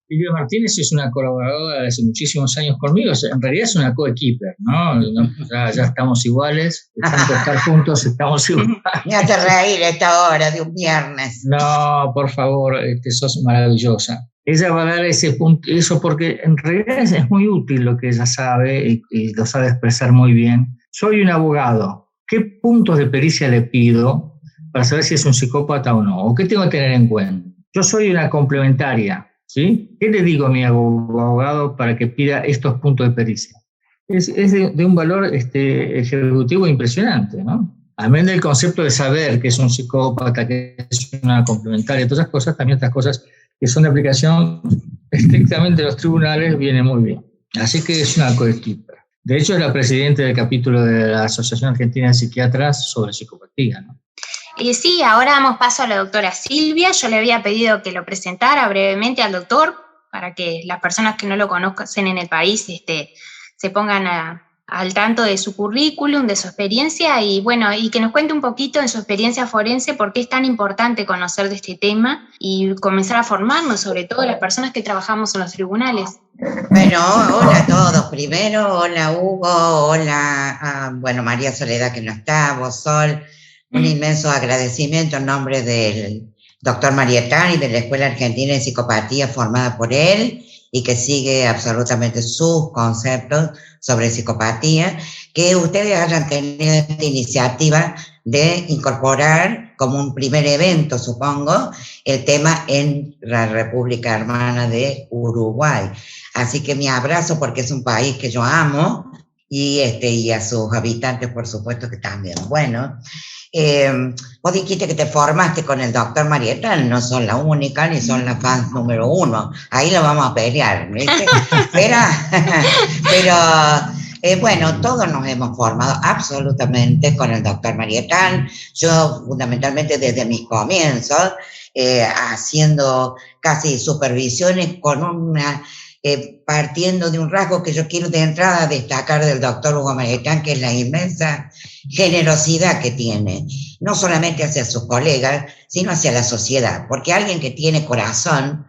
Silvia Martínez es una colaboradora de hace muchísimos años conmigo, o sea, en realidad es una coequiper, ¿no? Ya estamos iguales, de tanto estar juntos estamos iguales. Me hace reír esta hora de un viernes. No, por favor, sos maravillosa. Ella va a dar ese punto, eso porque en realidad es muy útil lo que ella sabe y lo sabe expresar muy bien. Soy un abogado. ¿Qué puntos de pericia le pido para saber si es un psicópata o no? ¿O qué tengo que tener en cuenta? Yo soy una complementaria, ¿sí? ¿Qué le digo a mi abogado para que pida estos puntos de pericia? Es de un valor ejecutivo impresionante, ¿no? Amén del concepto de saber que es un psicópata, que es una complementaria, todas esas cosas, también otras cosas que son de aplicación estrictamente de los tribunales, viene muy bien. Así que es una coequiper. De hecho, es la presidenta del capítulo de la Asociación Argentina de Psiquiatras sobre Psicopatía, ¿no? Sí, ahora damos paso a la doctora Silvia. Yo le había pedido que lo presentara brevemente al doctor para que las personas que no lo conocen en el país se pongan al tanto de su currículum, de su experiencia y bueno, y que nos cuente un poquito en su experiencia forense por qué es tan importante conocer de este tema y comenzar a formarnos, sobre todo las personas que trabajamos en los tribunales. Bueno, hola a todos. Primero, hola Hugo, hola, bueno, María Soledad que no está, vos Sol. Un inmenso agradecimiento en nombre del doctor Marietán y de la Escuela Argentina de Psicopatía formada por él y que sigue absolutamente sus conceptos sobre psicopatía, que ustedes hayan tenido esta iniciativa de incorporar como un primer evento, supongo, el tema en la República Hermana de Uruguay. Así que mi abrazo porque es un país que yo amo y a sus habitantes, por supuesto, que también. Bueno, vos dijiste que te formaste con el doctor Marieta, no son la única ni son la fans número uno, ahí lo vamos a pelear, ¿viste? Pero bueno, todos nos hemos formado absolutamente con el doctor Marietán, yo fundamentalmente desde mis comienzos, haciendo casi supervisiones con una... partiendo de un rasgo que yo quiero de entrada destacar del doctor Hugo Marietán, que es la inmensa generosidad que tiene, no solamente hacia sus colegas, sino hacia la sociedad, porque alguien que tiene corazón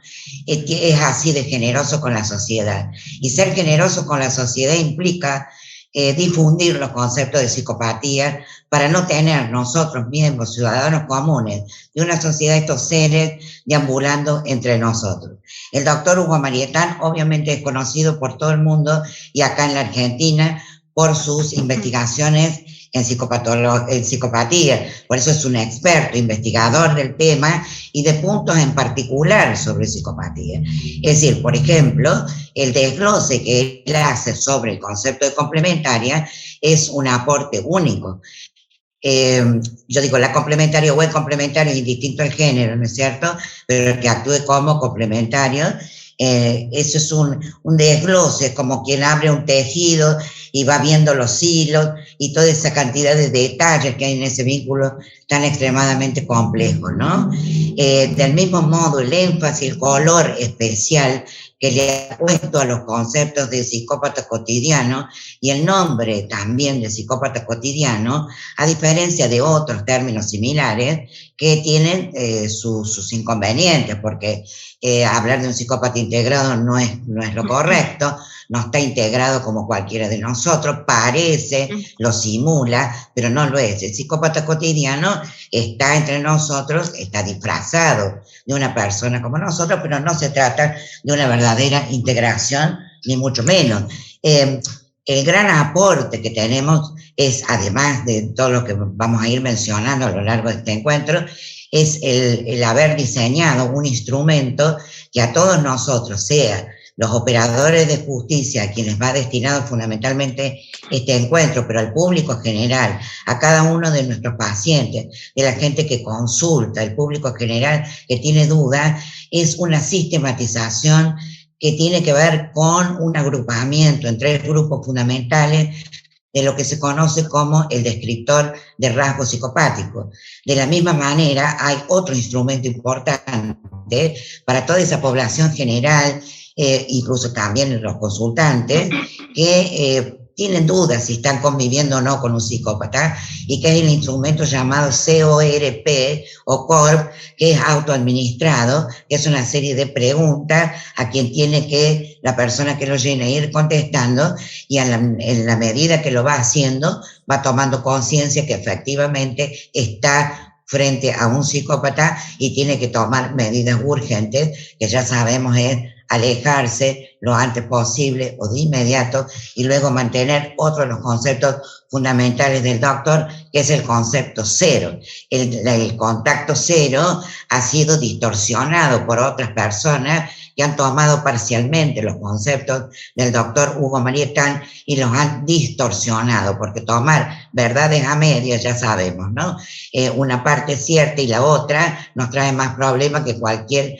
es así de generoso con la sociedad, y ser generoso con la sociedad implica difundir los conceptos de psicopatía para no tener nosotros mismos, ciudadanos comunes de una sociedad, estos seres deambulando entre nosotros. El doctor Hugo Marietán obviamente es conocido por todo el mundo y acá en la Argentina por sus investigaciones en psicopatía, por eso es un experto, investigador del tema y de puntos en particular sobre psicopatía. Es decir, por ejemplo, el desglose que él hace sobre el concepto de complementaria es un aporte único. Yo digo, la complementaria o el complementario es indistinto al género, ¿no es cierto? Pero el que actúe como complementario, eso es un desglose, como quien abre un tejido y va viendo los hilos y toda esa cantidad de detalles que hay en ese vínculo tan extremadamente complejo, ¿no? Del mismo modo, el énfasis, el color especial que le ha puesto a los conceptos de psicópata cotidiano y el nombre también de psicópata cotidiano, a diferencia de otros términos similares que tienen sus inconvenientes, porque hablar de un psicópata integrado no es lo correcto, no está integrado como cualquiera de nosotros, parece, lo simula, pero no lo es. El psicópata cotidiano está entre nosotros, está disfrazado de una persona como nosotros, pero no se trata de una verdadera integración, ni mucho menos. El gran aporte que tenemos es, además de todo lo que vamos a ir mencionando a lo largo de este encuentro, es el haber diseñado un instrumento que a todos nosotros, sea los operadores de justicia, a quienes va destinado fundamentalmente este encuentro, pero al público en general, a cada uno de nuestros pacientes, de la gente que consulta, el público en general que tiene dudas, es una sistematización que tiene que ver con un agrupamiento en 3 grupos fundamentales de lo que se conoce como el descriptor de rasgos psicopáticos. De la misma manera, hay otro instrumento importante para toda esa población general, incluso también los consultantes, que tienen dudas si están conviviendo o no con un psicópata, y que es el instrumento llamado CORP o CORP, que es autoadministrado, que es una serie de preguntas a quien tiene que la persona que lo llena ir contestando, y en la medida que lo va haciendo, va tomando conciencia que efectivamente está frente a un psicópata y tiene que tomar medidas urgentes, que ya sabemos es alejarse lo antes posible o de inmediato, y luego mantener otro de los conceptos fundamentales del doctor, que es el concepto cero. El contacto cero ha sido distorsionado por otras personas que han tomado parcialmente los conceptos del doctor Hugo Marietán y los han distorsionado, porque tomar verdades a medias, ya sabemos, ¿no? Una parte es cierta y la otra nos trae más problemas que cualquier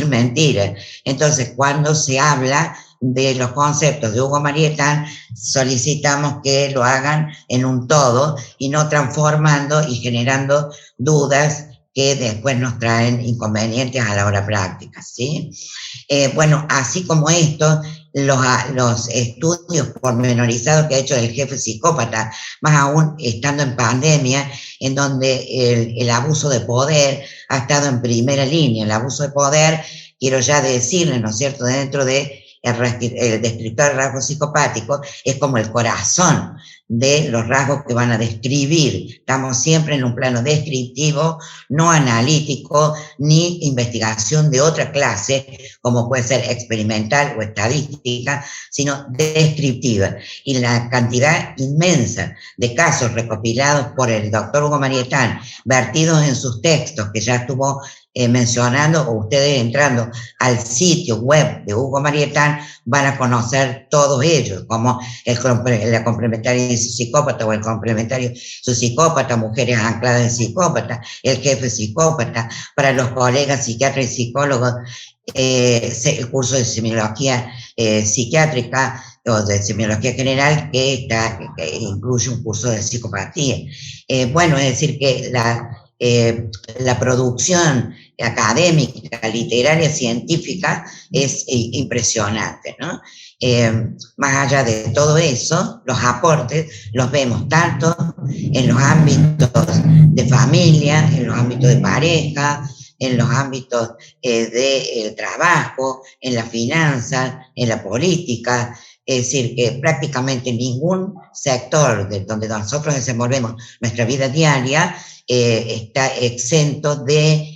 mentira. Entonces, cuando se habla de los conceptos de Hugo Marietán, solicitamos que lo hagan en un todo y no transformando y generando dudas que después nos traen inconvenientes a la hora práctica, ¿sí? Bueno, así como esto, los estudios pormenorizados que ha hecho el jefe psicópata, más aún estando en pandemia, en donde el abuso de poder ha estado en primera línea. El abuso de poder, quiero ya decirle, ¿no es cierto?, dentro de el descriptor de rasgos psicopáticos, es como el corazón de los rasgos que van a describir. Estamos siempre en un plano descriptivo, no analítico, ni investigación de otra clase, como puede ser experimental o estadística, sino descriptiva. Y la cantidad inmensa de casos recopilados por el doctor Hugo Marietán, vertidos en sus textos, que ya estuvo mencionando, o ustedes entrando al sitio web de Hugo Marietán, van a conocer todos ellos, como la complementaria de su psicópata o el complementario su psicópata, mujeres ancladas en psicópata, el jefe psicópata, para los colegas psiquiatras y psicólogos, el curso de semiología psiquiátrica o de semiología general, que incluye un curso de psicopatía. Bueno, es decir, que la producción académica, literaria, científica es impresionante, ¿no? Más allá de todo eso, los aportes los vemos tanto en los ámbitos de familia, en los ámbitos de pareja, en los ámbitos del trabajo, en la finanza, en la política. Es decir, que prácticamente ningún sector donde nosotros desenvolvemos nuestra vida diaria está exento de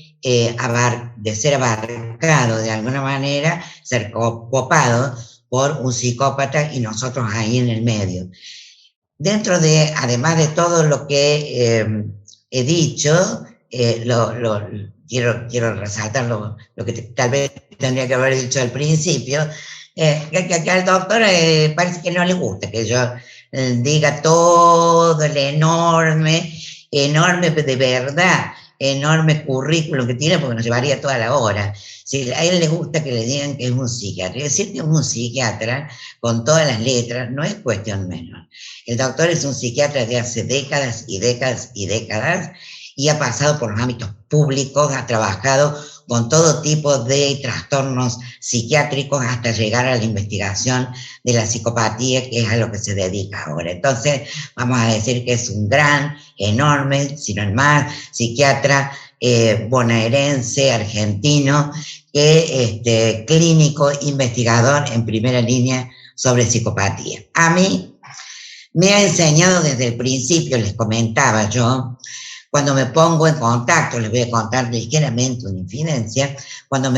ser abarcado de alguna manera, ser copado por un psicópata, y nosotros ahí en el medio. Dentro de, además de todo lo que he dicho, quiero resaltar lo que tal vez tendría que haber dicho al principio, que al doctor parece que no le gusta que yo diga todo el enorme de verdad, enorme currículum que tiene, porque nos llevaría toda la hora. Si a él le gusta que le digan que es un psiquiatra, decir que es un psiquiatra con todas las letras no es cuestión menor. El doctor es un psiquiatra de hace décadas y décadas y décadas, y ha pasado por los ámbitos públicos, ha trabajado con todo tipo de trastornos psiquiátricos hasta llegar a la investigación de la psicopatía, que es a lo que se dedica ahora. Entonces, vamos a decir que es un gran, enorme, si no el más, psiquiatra bonaerense, argentino, clínico, investigador en primera línea sobre psicopatía. A mí me ha enseñado desde el principio, les comentaba yo, cuando me pongo en contacto, les voy a contar ligeramente una infidencia, cuando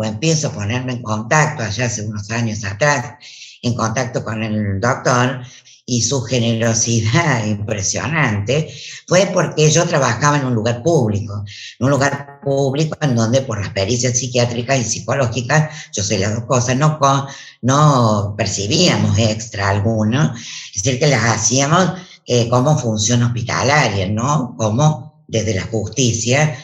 empiezo a ponerme en contacto, allá hace unos años atrás, en contacto con el doctor, y su generosidad impresionante, fue porque yo trabajaba en un lugar público en donde por las pericias psiquiátricas y psicológicas, yo sé las dos cosas, no percibíamos extra alguno, es decir, que las hacíamos como función hospitalaria, ¿no? Como desde la justicia,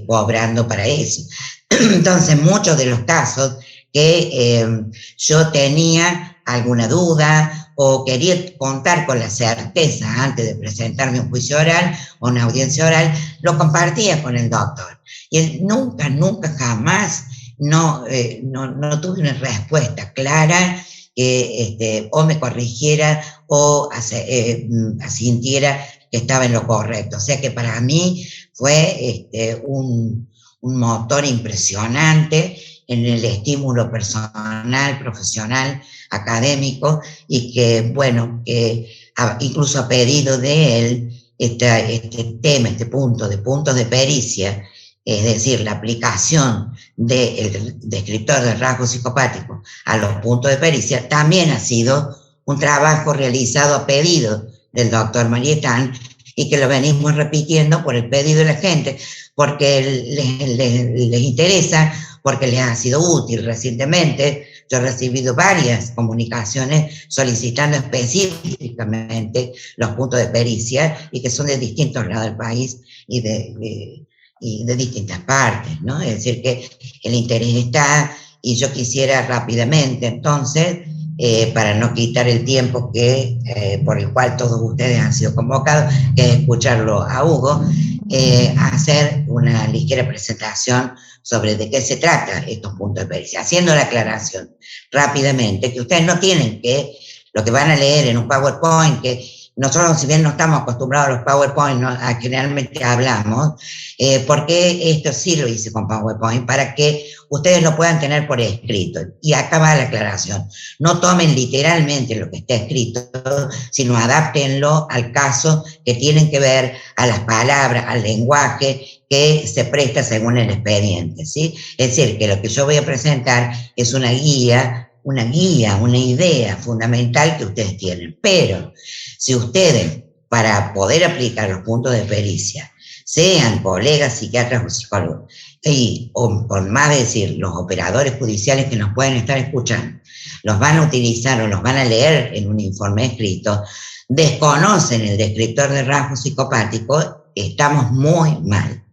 cobrando para eso. Entonces, muchos de los casos que yo tenía alguna duda o quería contar con la certeza antes de presentarme un juicio oral o una audiencia oral, lo compartía con el doctor. Y él nunca, jamás no tuve una respuesta clara que o me corrigiera o asintiera que estaba en lo correcto. O sea que para mí fue un motor impresionante en el estímulo personal, profesional, académico, y que, bueno, incluso a pedido de él, este tema, este punto de puntos de pericia, es decir, la aplicación del descriptor de rasgos psicopáticos a los puntos de pericia, también ha sido un trabajo realizado a pedido del doctor Marietán y que lo venimos repitiendo por el pedido de la gente, porque les interesa, porque les ha sido útil. Recientemente yo he recibido varias comunicaciones solicitando específicamente los puntos de pericia y que son de distintos lados del país y de distintas partes, ¿no? Es decir, que el interés está, y yo quisiera rápidamente, entonces, para no quitar el tiempo por el cual todos ustedes han sido convocados, que es escucharlo a Hugo, hacer una ligera presentación sobre de qué se trata estos puntos de pericia, haciendo la aclaración rápidamente, que ustedes no tienen que, lo que van a leer en un PowerPoint, que nosotros, si bien no estamos acostumbrados a los PowerPoint, ¿no?, a que realmente hablamos, porque esto sí lo hice con PowerPoint, para que ustedes lo puedan tener por escrito. Y acá va la aclaración. No tomen literalmente lo que está escrito, sino adáptenlo al caso, que tienen que ver a las palabras, al lenguaje que se presta según el expediente, ¿sí? Es decir, que lo que yo voy a presentar es una guía, una idea fundamental que ustedes tienen. Pero si ustedes, para poder aplicar los puntos de pericia, sean colegas psiquiatras o psicólogos, o por más decir, los operadores judiciales que nos pueden estar escuchando, los van a utilizar o los van a leer en un informe escrito, desconocen el descriptor de rasgos psicopáticos, estamos muy mal.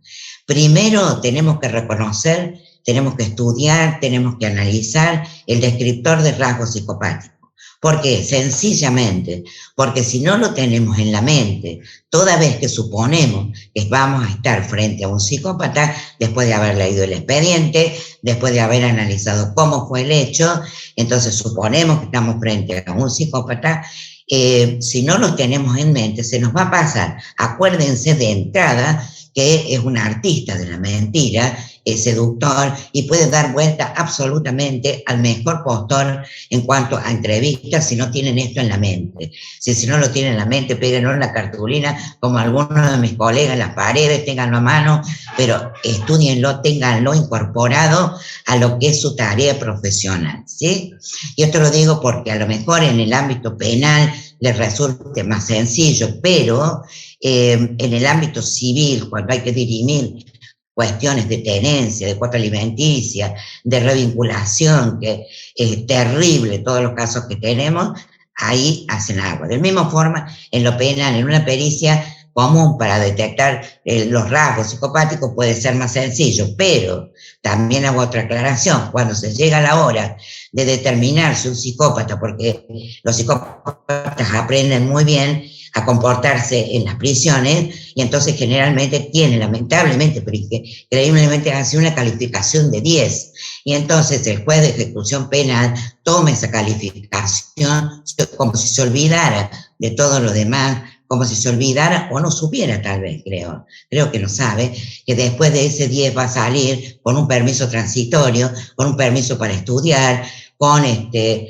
Primero tenemos que reconocer, tenemos que estudiar, tenemos que analizar el descriptor de rasgos psicopáticos. ¿Por qué? Sencillamente, porque si no lo tenemos en la mente, toda vez que suponemos que vamos a estar frente a un psicópata, después de haber leído el expediente, después de haber analizado cómo fue el hecho, entonces suponemos que estamos frente a un psicópata, si no lo tenemos en mente, se nos va a pasar. Acuérdense de entrada que es un artista de la mentira, es seductor y puede dar vuelta absolutamente al mejor postor en cuanto a entrevistas si no tienen esto en la mente. Si no lo tienen en la mente, péguenlo en la cartulina, como algunos de mis colegas, en las paredes, ténganlo a mano, pero estudienlo, ténganlo incorporado a lo que es su tarea profesional, ¿sí? Y esto lo digo porque a lo mejor en el ámbito penal les resulte más sencillo, pero en el ámbito civil, cuando hay que dirimir cuestiones de tenencia, de cuota alimenticia, de revinculación, que es terrible todos los casos que tenemos, ahí hacen agua. De la misma forma, en lo penal, en una pericia común para detectar los rasgos psicopáticos puede ser más sencillo, pero también hago otra aclaración. Cuando se llega a la hora de determinar si un psicópata, porque los psicópatas aprenden muy bien a comportarse en las prisiones, y entonces generalmente tienen, lamentablemente, pero increíblemente, hace una calificación de 10, y entonces el juez de ejecución penal toma esa calificación como si se olvidara de todo lo demás, como si se olvidara o no supiera, tal vez, creo que no sabe, que después de ese 10 va a salir con un permiso transitorio, con un permiso para estudiar, con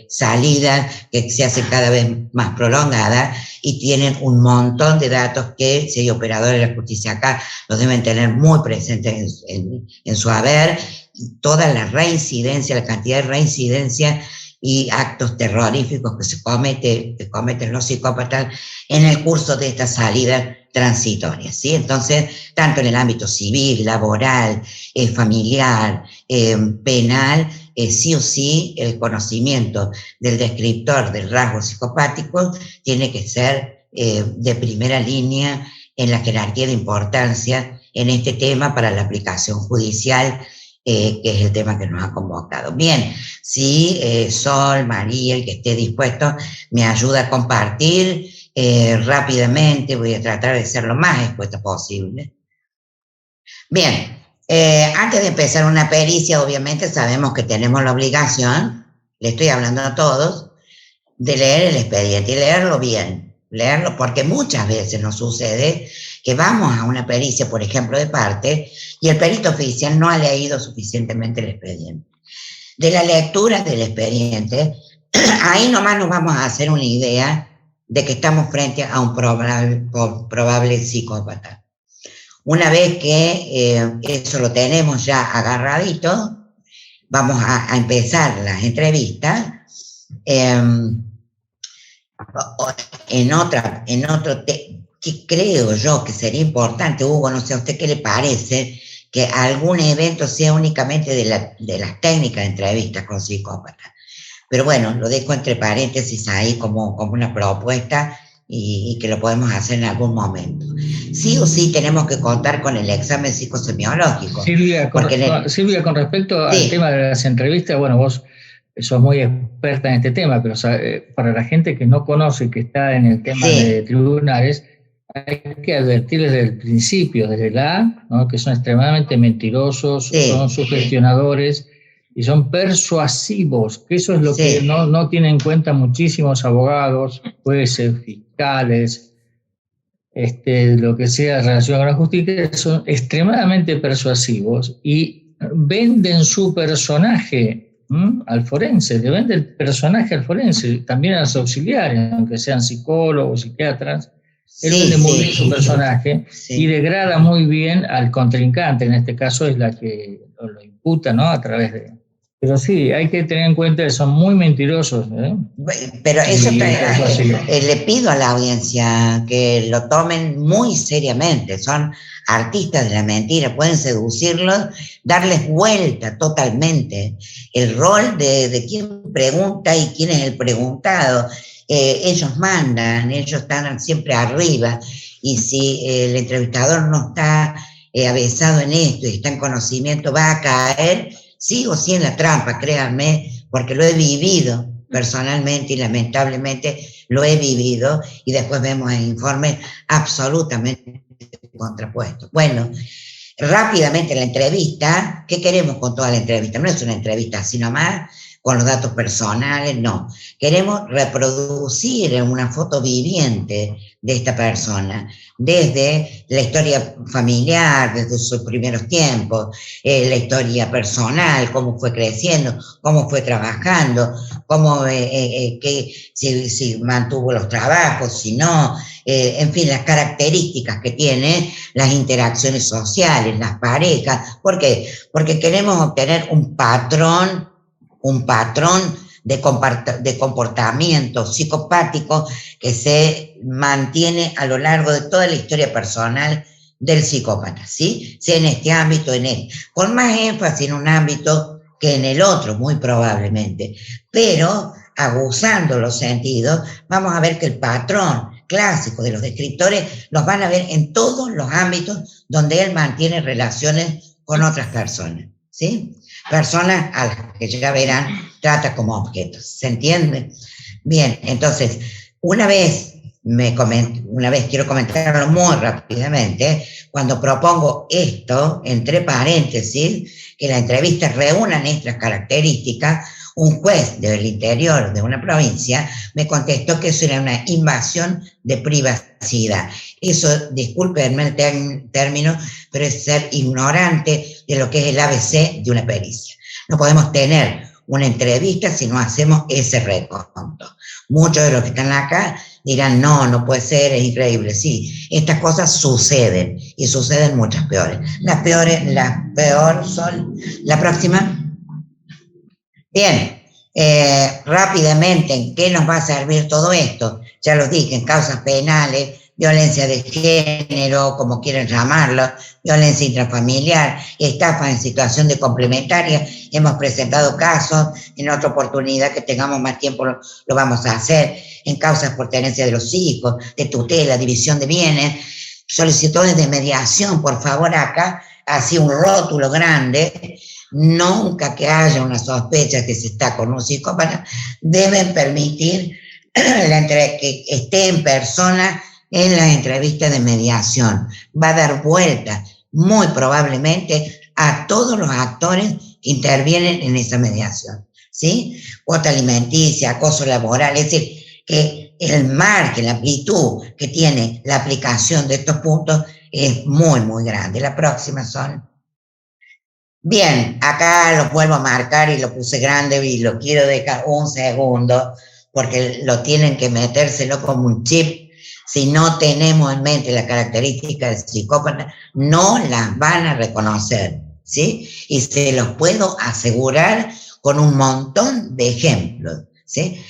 salidas que se hacen cada vez más prolongadas, y tienen un montón de datos que, si hay operadores de la justicia acá, los deben tener muy presentes en su haber, toda la reincidencia, la cantidad de reincidencia y actos terroríficos que cometen los psicópatas en el curso de esta salida transitoria, ¿sí? Entonces, tanto en el ámbito civil, laboral, familiar, penal, sí o sí el conocimiento del descriptor del rasgo psicopático tiene que ser de primera línea en la jerarquía de importancia en este tema para la aplicación judicial, que es el tema que nos ha convocado. Bien, si Sol, María, el que esté dispuesto, me ayuda a compartir rápidamente, voy a tratar de ser lo más expuesta posible. Bien, antes de empezar una pericia, obviamente sabemos que tenemos la obligación, le estoy hablando a todos, de leer el expediente y leerlo bien, leerlo, porque muchas veces nos sucede que vamos a una pericia, por ejemplo, de parte, y el perito oficial no ha leído suficientemente el expediente. De la lectura del expediente, ahí nomás nos vamos a hacer una idea de que estamos frente a un probable psicópata. Una vez que eso lo tenemos ya agarradito, vamos a empezar las entrevistas. Que creo yo que sería importante, Hugo, no sé a usted qué le parece, que algún evento sea únicamente de las técnicas de entrevistas con psicópatas. Pero bueno, lo dejo entre paréntesis ahí como una propuesta y que lo podemos hacer en algún momento. Sí o sí tenemos que contar con el examen psicosemiológico. Silvia, con respecto al tema de las entrevistas, bueno, vos sos muy experta en este tema, pero para la gente que no conoce, que está en el tema de tribunales, hay que advertir desde el principio, desde ¿no? Que son extremadamente mentirosos, son sugestionadores y son persuasivos, que eso es lo que no tienen en cuenta muchísimos abogados, jueces, fiscales, lo que sea relacionado con la justicia, son extremadamente persuasivos y venden su personaje al forense, le venden el personaje al forense, también a los auxiliares, aunque sean psicólogos, psiquiatras. Él vende muy bien su personaje y degrada muy bien al contrincante, en este caso es la que lo imputa, ¿no? A través de... Pero sí, hay que tener en cuenta que son muy mentirosos. Pero eso le pido a la audiencia que lo tomen muy seriamente. Son artistas de la mentira, pueden seducirlos, darles vuelta totalmente. El rol de quién pregunta y quién es el preguntado. Ellos mandan, ellos están siempre arriba. Y si el entrevistador no está avesado en esto y está en conocimiento, va a caer sí o sí en la trampa, créanme, porque lo he vivido personalmente y lamentablemente lo he vivido y después vemos el informe absolutamente contrapuesto. Bueno, rápidamente la entrevista, ¿qué queremos con toda la entrevista? No es una entrevista así nomás, con los datos personales, no. Queremos reproducir una foto viviente de esta persona, desde la historia familiar, desde sus primeros tiempos, la historia personal, cómo fue creciendo, cómo fue trabajando, si mantuvo los trabajos, si no, en fin, las características que tiene, las interacciones sociales, las parejas. ¿Por qué? Porque queremos obtener un patrón de comportamiento psicopático que se mantiene a lo largo de toda la historia personal del psicópata, ¿sí? Sea en este ámbito, con más énfasis en un ámbito que en el otro, muy probablemente, pero aguzando los sentidos, vamos a ver que el patrón clásico de los descriptores los van a ver en todos los ámbitos donde él mantiene relaciones con otras personas, ¿sí? Personas a las que ya verán trata como objetos, ¿se entiende? Bien, entonces, una vez quiero comentarlo muy rápidamente, cuando propongo esto, entre paréntesis, que la entrevista reúna estas características, un juez del interior de una provincia me contestó que eso era una invasión de privacidad. Eso, discúlpenme el término, pero es ser ignorante de lo que es el ABC de una pericia. No podemos tener una entrevista si no hacemos ese reconto. Muchos de los que están acá dirán, no puede ser, es increíble. Sí, estas cosas suceden y suceden muchas peores. Las peor son... La próxima. Bien, rápidamente, ¿en qué nos va a servir todo esto? Ya los dije, en causas penales, violencia de género, como quieran llamarlo, violencia intrafamiliar, estafa en situación de complementaria. Hemos presentado casos, en otra oportunidad que tengamos más tiempo lo vamos a hacer, en causas por tenencia de los hijos, de tutela, división de bienes, solicitudes de mediación, por favor acá, así un rótulo grande. Nunca que haya una sospecha que se está con un psicópata, deben permitir que esté en persona en las entrevistas de mediación. Va a dar vuelta muy probablemente a todos los actores que intervienen en esa mediación. ¿sí? Cuota alimenticia, acoso laboral, es decir, que el margen, la amplitud que tiene la aplicación de estos puntos es muy, muy grande. La próxima son... Bien, acá lo vuelvo a marcar y lo puse grande y lo quiero dejar un segundo porque lo tienen que metérselo como un chip. Si no tenemos en mente las características del psicópata, no las van a reconocer, ¿sí? Y se los puedo asegurar con un montón de ejemplos, ¿sí?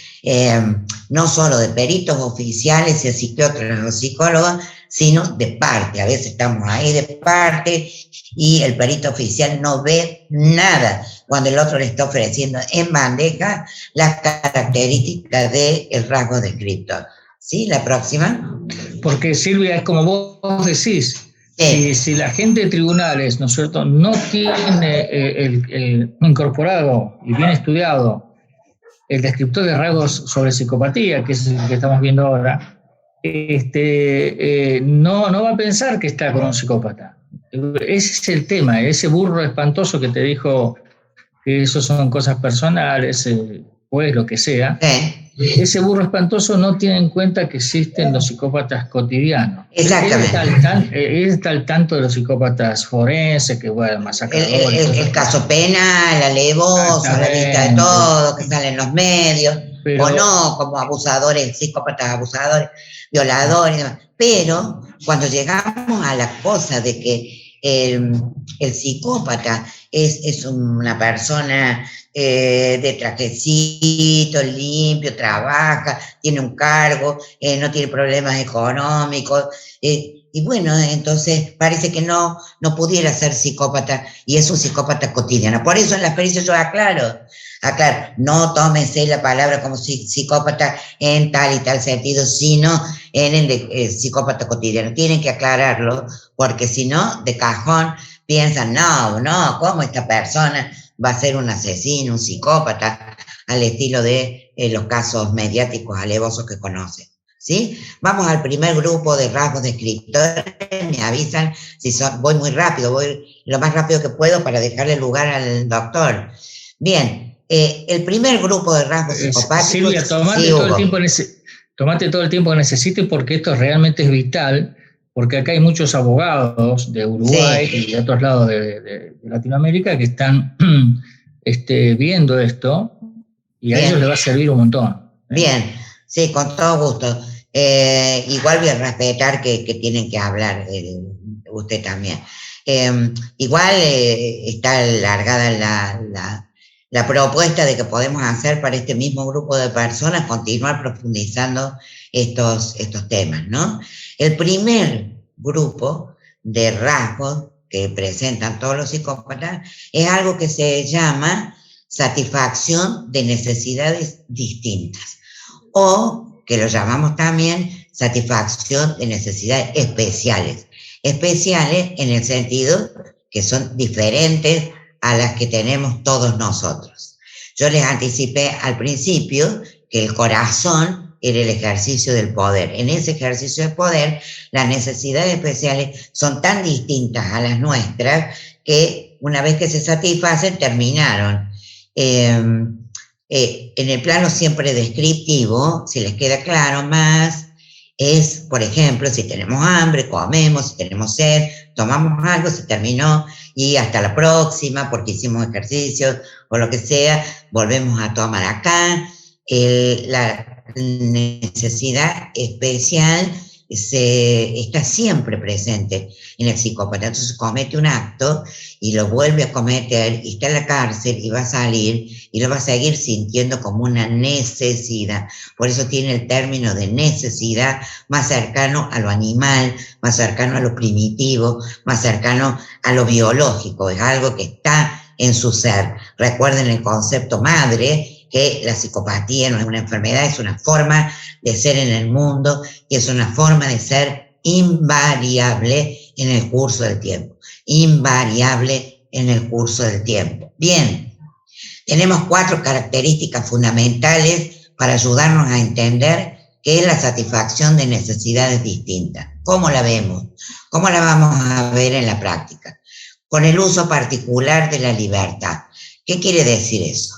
No solo de peritos oficiales y psiquiatras o psicólogos, sino de parte. A veces estamos ahí de parte y el perito oficial no ve nada cuando el otro le está ofreciendo en bandeja las características del rasgo descrito. ¿Sí? La próxima. Porque Silvia, es como vos decís, si la gente de tribunales, ¿no es cierto?, no tiene el incorporado y bien estudiado el descriptor de rasgos sobre psicopatía, que es el que estamos viendo ahora, no va a pensar que está con un psicópata. Ese es el tema, ese burro espantoso que te dijo que eso son cosas personales, pues lo que sea. Ese burro espantoso no tiene en cuenta que existen los psicópatas cotidianos. Exactamente. Él está al tanto de los psicópatas forenses, que bueno, masacradores. El caso penal, alevoso, la lista de todo, que salen en los medios, o no, como abusadores, psicópatas abusadores, violadores y demás. Pero cuando llegamos a la cosa de que el psicópata es una persona de trajecito, limpio, trabaja, tiene un cargo, no tiene problemas económicos, y bueno, entonces parece que no pudiera ser psicópata, y es un psicópata cotidiano. Por eso en las pericias yo aclaro, no tómense la palabra como psicópata en tal y tal sentido, sino en el de psicópata cotidiano. Tienen que aclararlo, porque si no, de cajón piensan, no, ¿cómo esta persona va a ser un asesino, un psicópata, al estilo de los casos mediáticos alevosos que conocen? ¿Sí? Vamos al primer grupo de rasgos descriptores. Me avisan si voy muy rápido, voy lo más rápido que puedo para dejarle lugar al doctor. Bien, el primer grupo de rasgos psicopáticos... Silvia, tomate todo el tiempo que necesites, porque esto realmente es vital, porque acá hay muchos abogados de Uruguay y de otros lados de Latinoamérica que están viendo esto, y a ellos les va a servir un montón. Bien, sí, con todo gusto. Igual voy a respetar que tienen que hablar usted también. Igual está alargada la propuesta de que podemos hacer para este mismo grupo de personas, continuar profundizando estos temas, ¿no? El primer grupo de rasgos que presentan todos los psicópatas es algo que se llama satisfacción de necesidades distintas, o que lo llamamos también satisfacción de necesidades especiales. Especiales en el sentido que son diferentes a las que tenemos todos nosotros. Yo les anticipé al principio que el corazón era el ejercicio del poder. En ese ejercicio del poder, las necesidades especiales son tan distintas a las nuestras que una vez que se satisfacen, terminaron. En el plano siempre descriptivo, si les queda claro más, es, por ejemplo, si tenemos hambre, comemos, si tenemos sed, tomamos algo, se terminó, y hasta la próxima, porque hicimos ejercicio o lo que sea, volvemos a tomar acá. La necesidad especial está siempre presente en el psicópata. Entonces comete un acto y lo vuelve a cometer y está en la cárcel y va a salir y lo va a seguir sintiendo como una necesidad. Por eso tiene el término de necesidad más cercano a lo animal, más cercano a lo primitivo, más cercano a lo biológico. Es algo que está en su ser. Recuerden el concepto madre, que la psicopatía no es una enfermedad, es una forma de ser en el mundo y es una forma de ser invariable en el curso del tiempo. Invariable en el curso del tiempo. Bien, tenemos 4 características fundamentales para ayudarnos a entender qué es la satisfacción de necesidades distintas. ¿Cómo la vemos? ¿Cómo la vamos a ver en la práctica? Con el uso particular de la libertad. ¿Qué quiere decir eso?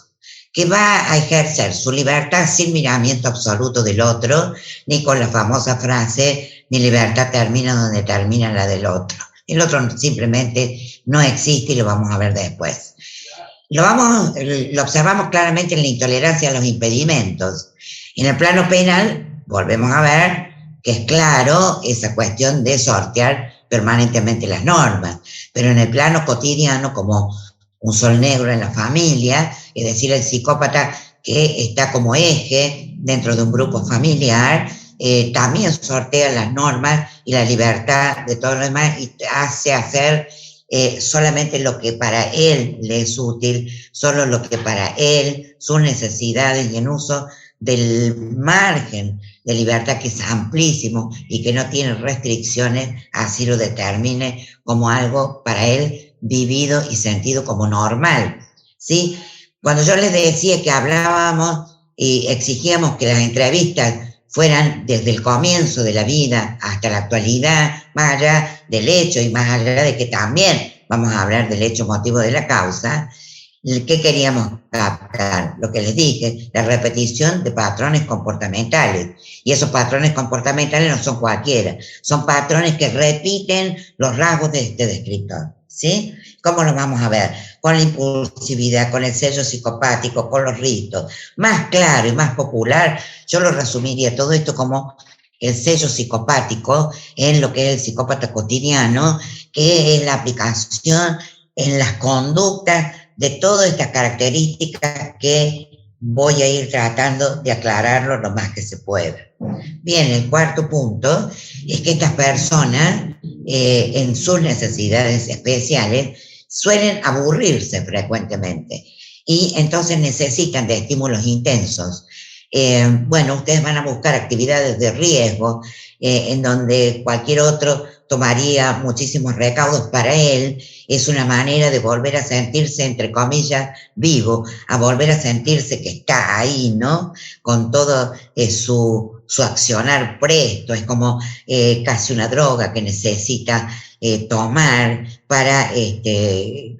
que va a ejercer su libertad sin miramiento absoluto del otro, ni con la famosa frase, mi libertad termina donde termina la del otro. El otro simplemente no existe y lo vamos a ver después. Lo observamos claramente en la intolerancia a los impedimentos. En el plano penal, volvemos a ver que es claro esa cuestión de sortear permanentemente las normas, pero en el plano cotidiano, como un sol negro en la familia, es decir, el psicópata que está como eje dentro de un grupo familiar, también sortea las normas y la libertad de todo lo demás y hace hacer solamente lo que para él le es útil, solo lo que para él, sus necesidades y en uso del margen de libertad que es amplísimo y que no tiene restricciones, así lo determine como algo para él vivido y sentido como normal, ¿sí? Cuando yo les decía que hablábamos y exigíamos que las entrevistas fueran desde el comienzo de la vida hasta la actualidad, más allá del hecho y más allá de que también vamos a hablar del hecho motivo de la causa, ¿qué queríamos captar? Lo que les dije, la repetición de patrones comportamentales. Y esos patrones comportamentales no son cualquiera, son patrones que repiten los rasgos de este descriptor, ¿sí? ¿Cómo lo vamos a ver? Con la impulsividad, con el sello psicopático, con los ritos. Más claro y más popular, yo lo resumiría todo esto como el sello psicopático en lo que es el psicópata cotidiano, que es la aplicación en las conductas de todas estas características que voy a ir tratando de aclararlo lo más que se pueda. Bien, el cuarto punto es que estas personas, en sus necesidades especiales, suelen aburrirse frecuentemente y entonces necesitan de estímulos intensos. Bueno, ustedes van a buscar actividades de riesgo en donde cualquier otro tomaría muchísimos recaudos para él. Es una manera de volver a sentirse, entre comillas, vivo, a volver a sentirse que está ahí, ¿no? Con todo su accionar presto, es como casi una droga que necesita tomar para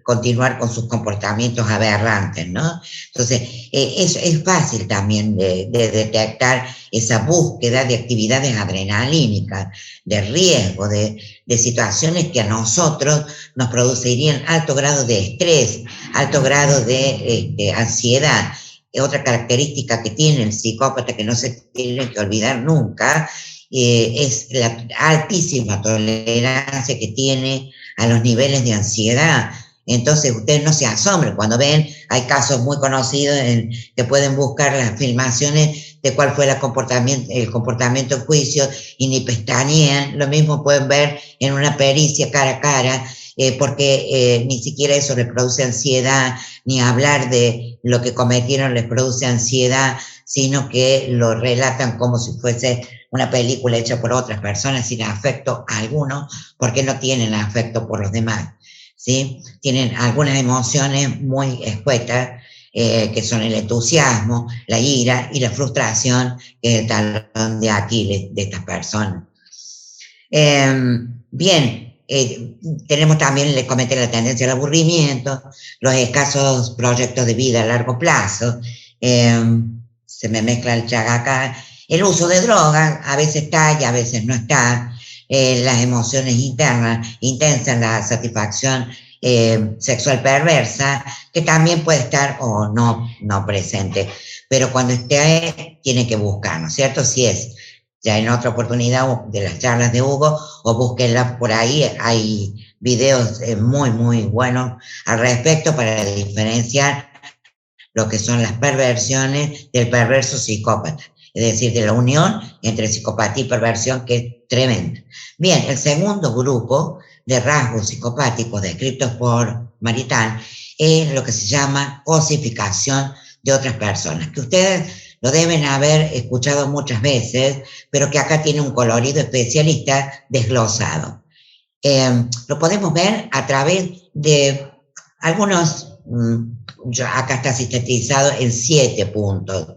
continuar con sus comportamientos aberrantes, ¿no? Entonces, es fácil también de detectar esa búsqueda de actividades adrenalínicas, de riesgo, de situaciones que a nosotros nos producirían alto grado de estrés, alto grado de ansiedad. Otra característica que tiene el psicópata que no se tiene que olvidar nunca es la altísima tolerancia que tiene a los niveles de ansiedad. Entonces ustedes no se asombren cuando ven, hay casos muy conocidos que pueden buscar las filmaciones de cuál fue el comportamiento en juicio y ni pestañean. Lo mismo pueden ver en una pericia cara a cara, porque ni siquiera eso les produce ansiedad, ni hablar de lo que cometieron les produce ansiedad, sino que lo relatan como si fuese una película hecha por otras personas sin afecto alguno, porque no tienen afecto por los demás, ¿sí? Tienen algunas emociones muy escuetas, que son el entusiasmo, la ira y la frustración, que es el talón de Aquiles de estas personas. Bien, tenemos también, les comenté, la tendencia al aburrimiento, los escasos proyectos de vida a largo plazo, se me mezcla el chagacá, el uso de drogas, a veces está y a veces no está, las emociones internas, intensas, la satisfacción sexual perversa, que también puede estar o no presente, pero cuando esté tiene que buscar, ¿no es cierto? Si es ya en otra oportunidad de las charlas de Hugo, o búsquenla por ahí, hay videos muy, muy buenos al respecto para diferenciar lo que son las perversiones del perverso psicópata, es decir, de la unión entre psicopatía y perversión, que es tremenda. Bien, el segundo grupo de rasgos psicopáticos descritos por Maritain es lo que se llama cosificación de otras personas, que ustedes lo deben haber escuchado muchas veces, pero que acá tiene un colorido especialista desglosado. Lo podemos ver a través de algunos, acá está sintetizado en 7 puntos.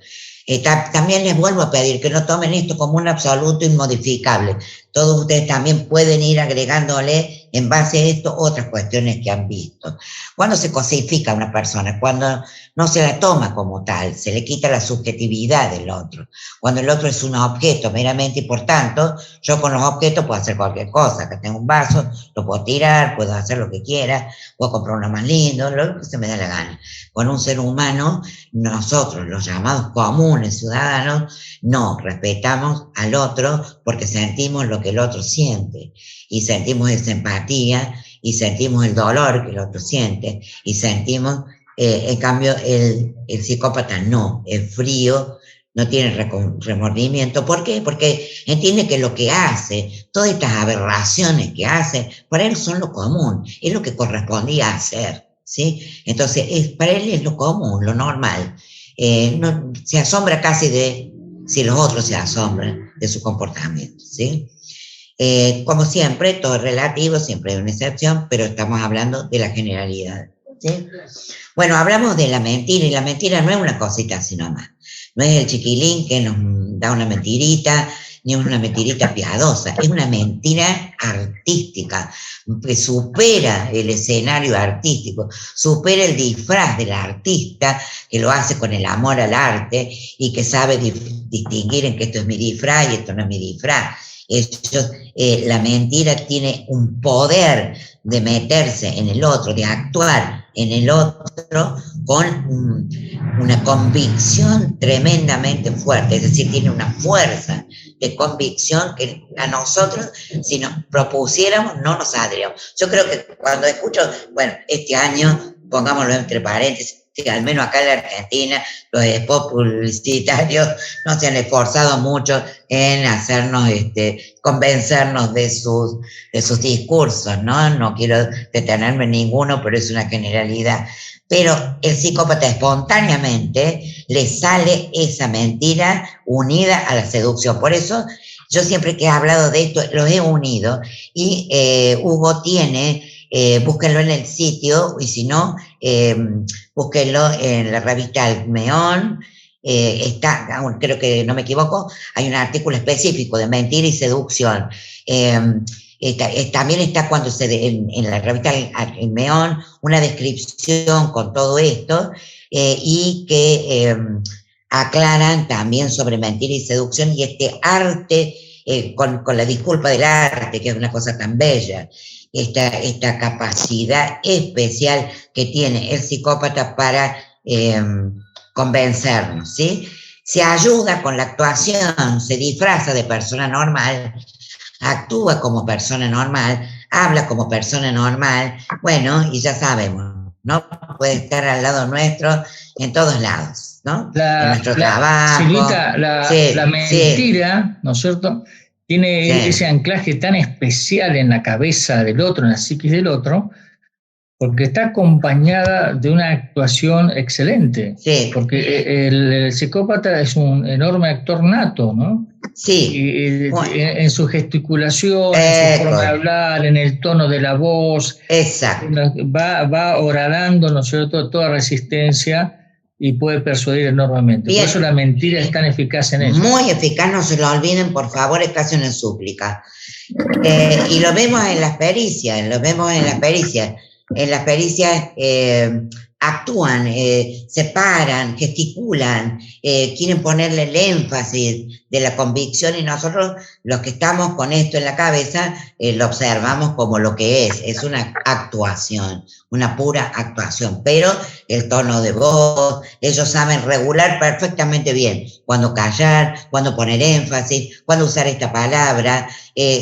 También les vuelvo a pedir que no tomen esto como un absoluto inmodificable. Todos ustedes también pueden ir agregándole en base a esto otras cuestiones que han visto. Cuando se cosifica a una persona, cuando no se la toma como tal, se le quita la subjetividad del otro, cuando el otro es un objeto meramente y por tanto, yo con los objetos puedo hacer cualquier cosa, que tengo un vaso, lo puedo tirar, puedo hacer lo que quiera, puedo comprar uno más lindo, lo que se me da la gana. Con un ser humano, nosotros, los llamados comunes ciudadanos, no respetamos al otro porque sentimos lo que el otro siente y sentimos esa empatía y sentimos el dolor que el otro siente y sentimos, en cambio, el psicópata no, es frío, no tiene remordimiento. ¿Por qué? Porque entiende que lo que hace, todas estas aberraciones que hace, para él son lo común, es lo que correspondía hacer, ¿sí? Entonces, para él es lo común, lo normal. No, se asombra casi de si los otros se asombran de su comportamiento, ¿sí? Como siempre, todo es relativo, siempre hay una excepción, pero estamos hablando de la generalidad, ¿sí? Bueno, hablamos de la mentira, y la mentira no es una cosita así nomás. No es el chiquilín que nos da una mentirita, ni una mentirita piadosa, es una mentira artística, que supera el escenario artístico, supera el disfraz del artista, que lo hace con el amor al arte, y que sabe distinguir en que esto es mi disfraz y esto no es mi disfraz. La mentira tiene un poder de meterse en el otro, de actuar en el otro con una convicción tremendamente fuerte, es decir, tiene una fuerza de convicción que a nosotros, si nos propusiéramos, no nos saldríamos. Yo creo que cuando escucho, bueno, este año, pongámoslo entre paréntesis, al menos acá en la Argentina, los spots publicitarios no se han esforzado mucho en hacernos, convencernos de sus discursos, ¿no? No quiero detenerme en ninguno, pero es una generalidad. Pero el psicópata espontáneamente le sale esa mentira unida a la seducción. Por eso yo siempre que he hablado de esto, los he unido, y Hugo tiene... búsquenlo en el sitio, y si no, búsquenlo en la revista Almeón, está, creo que no me equivoco, hay un artículo específico de mentira y seducción. También está en la revista Almeón una descripción con todo esto, y que aclaran también sobre mentira y seducción y este arte, con la disculpa del arte, que es una cosa tan bella. Esta capacidad especial que tiene el psicópata para convencernos, ¿sí? Se ayuda con la actuación, se disfraza de persona normal, actúa como persona normal, habla como persona normal, bueno, y ya sabemos, ¿no? Puede estar al lado nuestro en todos lados, ¿no? En nuestro trabajo. Silvita, la mentira, ¿no es cierto?, tiene ese anclaje tan especial en la cabeza del otro, en la psiquis del otro, porque está acompañada de una actuación excelente. Sí. Porque el psicópata es un enorme actor nato, ¿no? Sí. En su gesticulación, en su forma de hablar, en el tono de la voz. Exacto. Va horadando, ¿no es cierto?, toda resistencia, y puede persuadir enormemente. Bien. Por eso la mentira es tan eficaz en eso. Muy eficaz, no se lo olviden, por favor, es casi una súplica. Y lo vemos en las pericias, En las pericias actúan, se paran, gesticulan, quieren ponerle el énfasis de la convicción, y nosotros, los que estamos con esto en la cabeza, lo observamos como lo que es una actuación, una pura actuación, pero el tono de voz, ellos saben regular perfectamente bien cuándo callar, cuándo poner énfasis, cuándo usar esta palabra,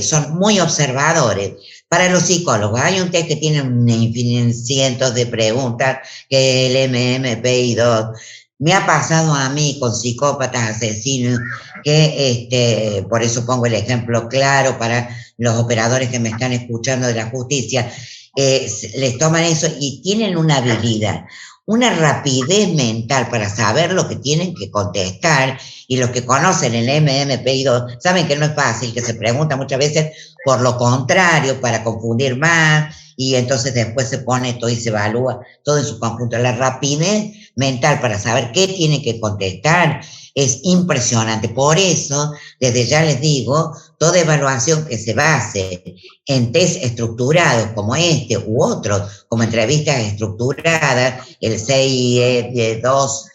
son muy observadores. Para los psicólogos, hay un test que tiene cientos de preguntas, que el MMPI-2. Me ha pasado a mí con psicópatas asesinos, que por eso pongo el ejemplo claro para los operadores que me están escuchando de la justicia, les toman eso y tienen una habilidad, una rapidez mental para saber lo que tienen que contestar, y los que conocen el MMPI-2 saben que no es fácil, que se pregunta muchas veces por lo contrario para confundir más, y entonces después se pone todo y se evalúa todo en su conjunto. La rapidez mental para saber qué tiene que contestar es impresionante. Por eso, desde ya les digo, toda evaluación que se base en test estructurados como este u otros, como entrevistas estructuradas, el CIE2,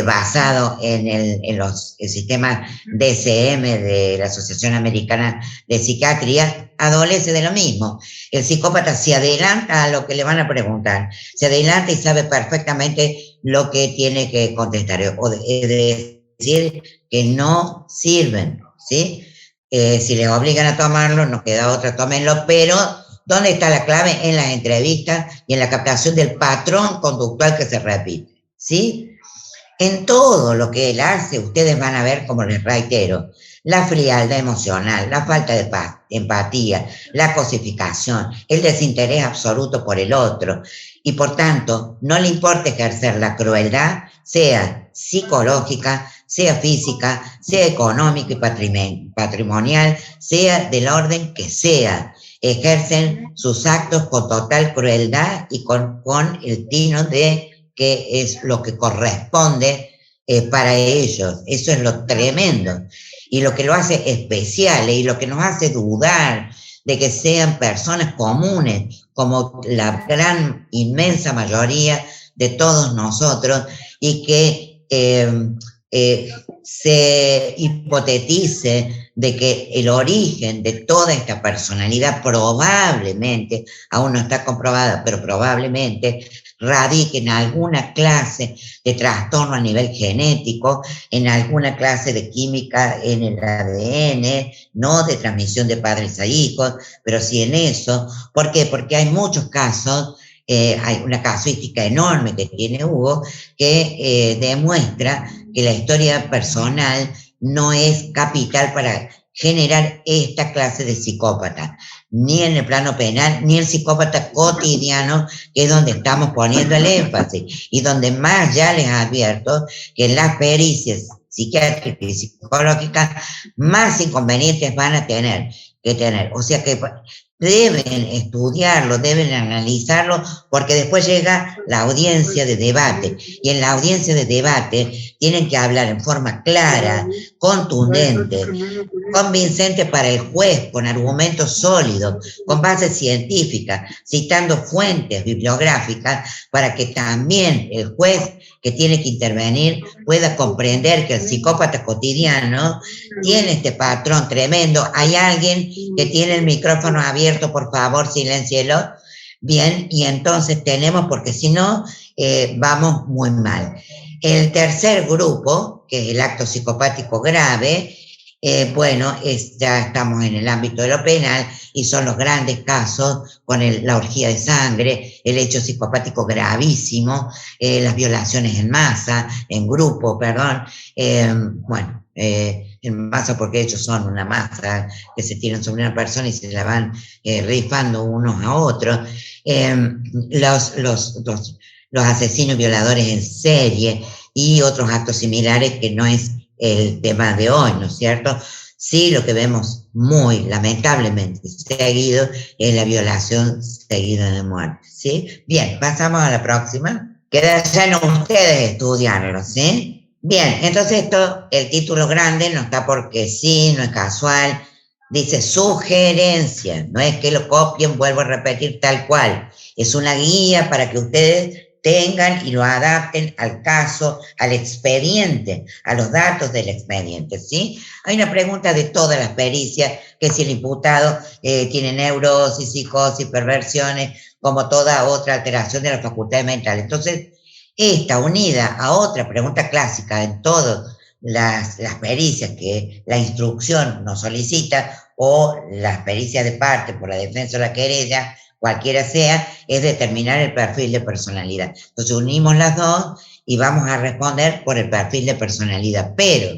basado en el sistema DSM de la Asociación Americana de Psiquiatría, adolece de lo mismo. El psicópata se adelanta a lo que le van a preguntar, se adelanta y sabe perfectamente lo que tiene que contestar, o decir que no sirven, ¿sí? Si les obligan a tomarlo, no queda otra, tómenlo, pero ¿dónde está la clave? En las entrevistas y en la captación del patrón conductual que se repite, ¿sí? En todo lo que él hace, ustedes van a ver, como les reitero, la frialdad emocional, la falta de empatía, la cosificación, el desinterés absoluto por el otro, y por tanto, no le importa ejercer la crueldad, sea psicológica, sea física, sea económica y patrimonial, sea del orden que sea. Ejercen sus actos con total crueldad y con el tino de que es lo que corresponde para ellos. Eso es lo tremendo. Y lo que lo hace especial y lo que nos hace dudar de que sean personas comunes, como la gran, inmensa mayoría de todos nosotros, y que se hipotetice de que el origen de toda esta personalidad probablemente, aún no está comprobada, pero probablemente radique en alguna clase de trastorno a nivel genético, en alguna clase de química en el ADN, no de transmisión de padres a hijos, pero sí en eso. ¿Por qué? Porque hay muchos casos, hay una casuística enorme que tiene Hugo, que demuestra que la historia personal no es capital para generar esta clase de psicópata, ni en el plano penal, ni el psicópata cotidiano, que es donde estamos poniendo el énfasis, y donde más ya les advierto que en las pericias psiquiátricas y psicológicas más inconvenientes van a tener que tener. O sea que deben estudiarlo, deben analizarlo, porque después llega la audiencia de debate, y en la audiencia de debate tienen que hablar en forma clara, contundente, convincente para el juez, con argumentos sólidos, con base científica, citando fuentes bibliográficas, para que también el juez que tiene que intervenir pueda comprender que el psicópata cotidiano tiene este patrón tremendo. Hay alguien que tiene el micrófono abierto, por favor, siléncielo. Bien, y entonces tenemos, porque si no, vamos muy mal. El tercer grupo, que es el acto psicopático grave, bueno, ya estamos en el ámbito de lo penal y son los grandes casos con la orgía de sangre, el hecho psicopático gravísimo, las violaciones en masa, en grupo, perdón, bueno, en masa porque ellos son una masa que se tiran sobre una persona y se la van rifando unos a otros, los asesinos violadores en serie y otros actos similares que no es el tema de hoy, ¿no es cierto? Sí, lo que vemos muy lamentablemente seguido es la violación seguida de muerte, ¿sí? Bien, pasamos a la próxima. Queda ya en ustedes estudiarlo, ¿sí? Bien, entonces esto, el título grande no está porque sí, no es casual, dice sugerencia, no es que lo copien, vuelvo a repetir tal cual, es una guía para que ustedes tengan y lo adapten al caso, al expediente, a los datos del expediente, ¿sí? Hay una pregunta de todas las pericias, que si el imputado tiene neurosis, psicosis, perversiones, como toda otra alteración de la facultad mental. Entonces, esta unida a otra pregunta clásica en todas las pericias que la instrucción nos solicita, o las pericias de parte por la defensa o la querella, cualquiera sea, es determinar el perfil de personalidad. Entonces unimos las dos y vamos a responder por el perfil de personalidad. Pero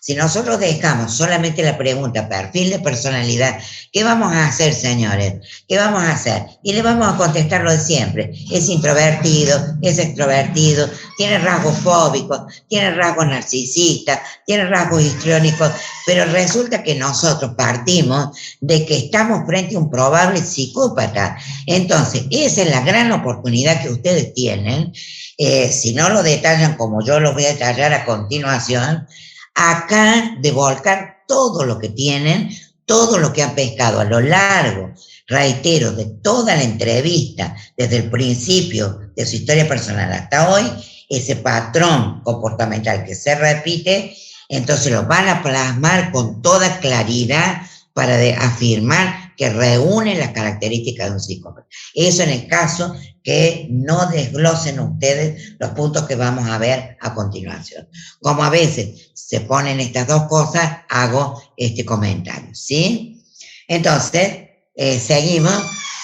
Si nosotros dejamos solamente la pregunta, perfil de personalidad, ¿qué vamos a hacer, señores? ¿Qué vamos a hacer? Y le vamos a contestar lo de siempre. Es introvertido, es extrovertido, tiene rasgos fóbicos, tiene rasgos narcisistas, tiene rasgos histriónicos, pero resulta que nosotros partimos de que estamos frente a un probable psicópata. Entonces, esa es la gran oportunidad que ustedes tienen, si no lo detallan como yo lo voy a detallar a continuación, acá de volcar todo lo que tienen, todo lo que han pescado a lo largo, reitero, de toda la entrevista, desde el principio de su historia personal hasta hoy, ese patrón comportamental que se repite, entonces lo van a plasmar con toda claridad para afirmar que reúne las características de un psicópata. Eso en el caso que no desglosen ustedes los puntos que vamos a ver a continuación. Como a veces se ponen estas dos cosas, hago este comentario, ¿sí? Entonces, seguimos,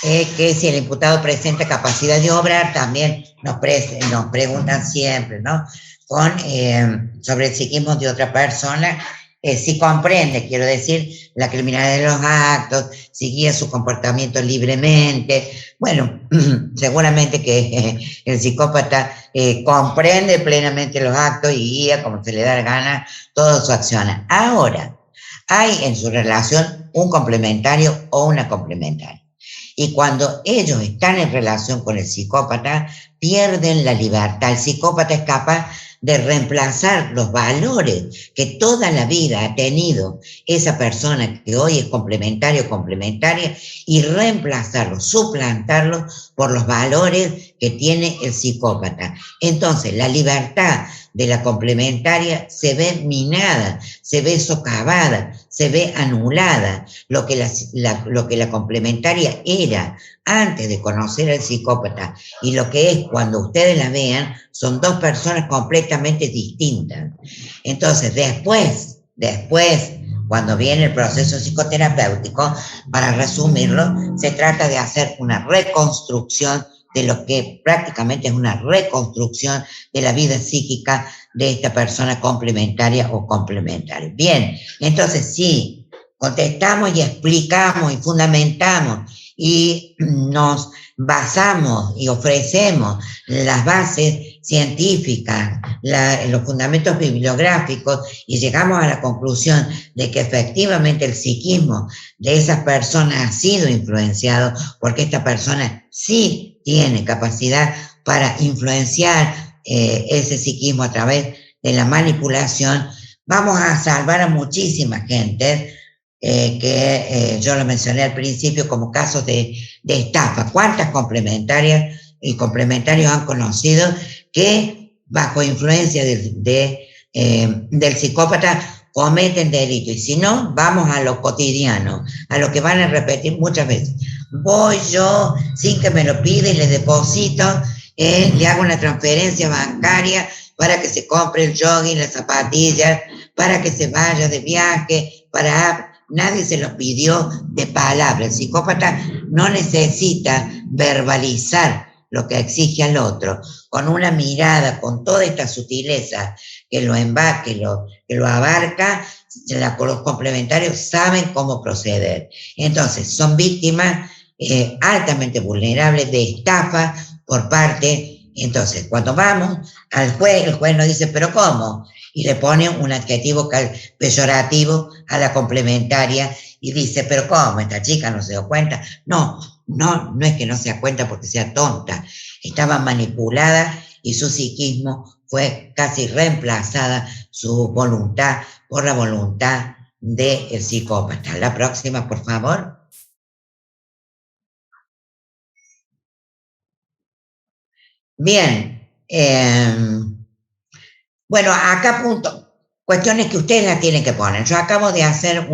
que si el imputado presenta capacidad de obrar, también nos preguntan siempre, ¿no? Sobre el psiquismo de otra persona, si comprende, quiero decir, la criminalidad de los actos, si guía su comportamiento libremente. Bueno, seguramente que el psicópata comprende plenamente los actos y guía como se le da la gana toda su acción. Ahora, hay en su relación un complementario o una complementaria. Y cuando ellos están en relación con el psicópata, pierden la libertad. El psicópata es capaz de reemplazar los valores que toda la vida ha tenido esa persona que hoy es complementario o complementaria y reemplazarlos, suplantarlos por los valores que tiene el psicópata. Entonces, la libertad de la complementaria se ve minada, se ve socavada, se ve anulada. Lo que la complementaria era antes de conocer al psicópata y lo que es cuando ustedes la vean, son dos personas completamente distintas. Entonces, después, cuando viene el proceso psicoterapéutico, para resumirlo, se trata de hacer una reconstrucción de lo que prácticamente es una reconstrucción de la vida psíquica de esta persona complementaria o complementario. Bien, entonces sí, contestamos y explicamos y fundamentamos y nos basamos y ofrecemos las bases científicas, los fundamentos bibliográficos y llegamos a la conclusión de que efectivamente el psiquismo de esas personas ha sido influenciado porque esta persona sí tiene capacidad para influenciar ese psiquismo a través de la manipulación. Vamos a salvar a muchísima gente que yo lo mencioné al principio como casos de estafa. ¿Cuántas complementarias y complementarios han conocido que bajo influencia del psicópata cometen delito? Y si no, vamos a lo cotidiano, a lo que van a repetir muchas veces. Voy yo, sin que me lo pida, y le deposito, le hago una transferencia bancaria para que se compre el jogging, las zapatillas, para que se vaya de viaje, nadie se lo pidió de palabra. El psicópata no necesita verbalizar lo que exige al otro, con una mirada, con toda esta sutileza que lo abarca, los complementarios saben cómo proceder. Entonces, son víctimas altamente vulnerables de estafa por parte. Entonces, cuando vamos al juez, el juez nos dice, ¿pero cómo? Y le pone un adjetivo peyorativo a la complementaria y dice, ¿pero cómo? ¿Esta chica no se dio cuenta? No es que no se da cuenta porque sea tonta. Estaba manipulada y su psiquismo fue casi reemplazada, su voluntad, por la voluntad del psicópata. La próxima, por favor. Bien. Bueno, acá cuestiones que ustedes las tienen que poner. Yo acabo de hacer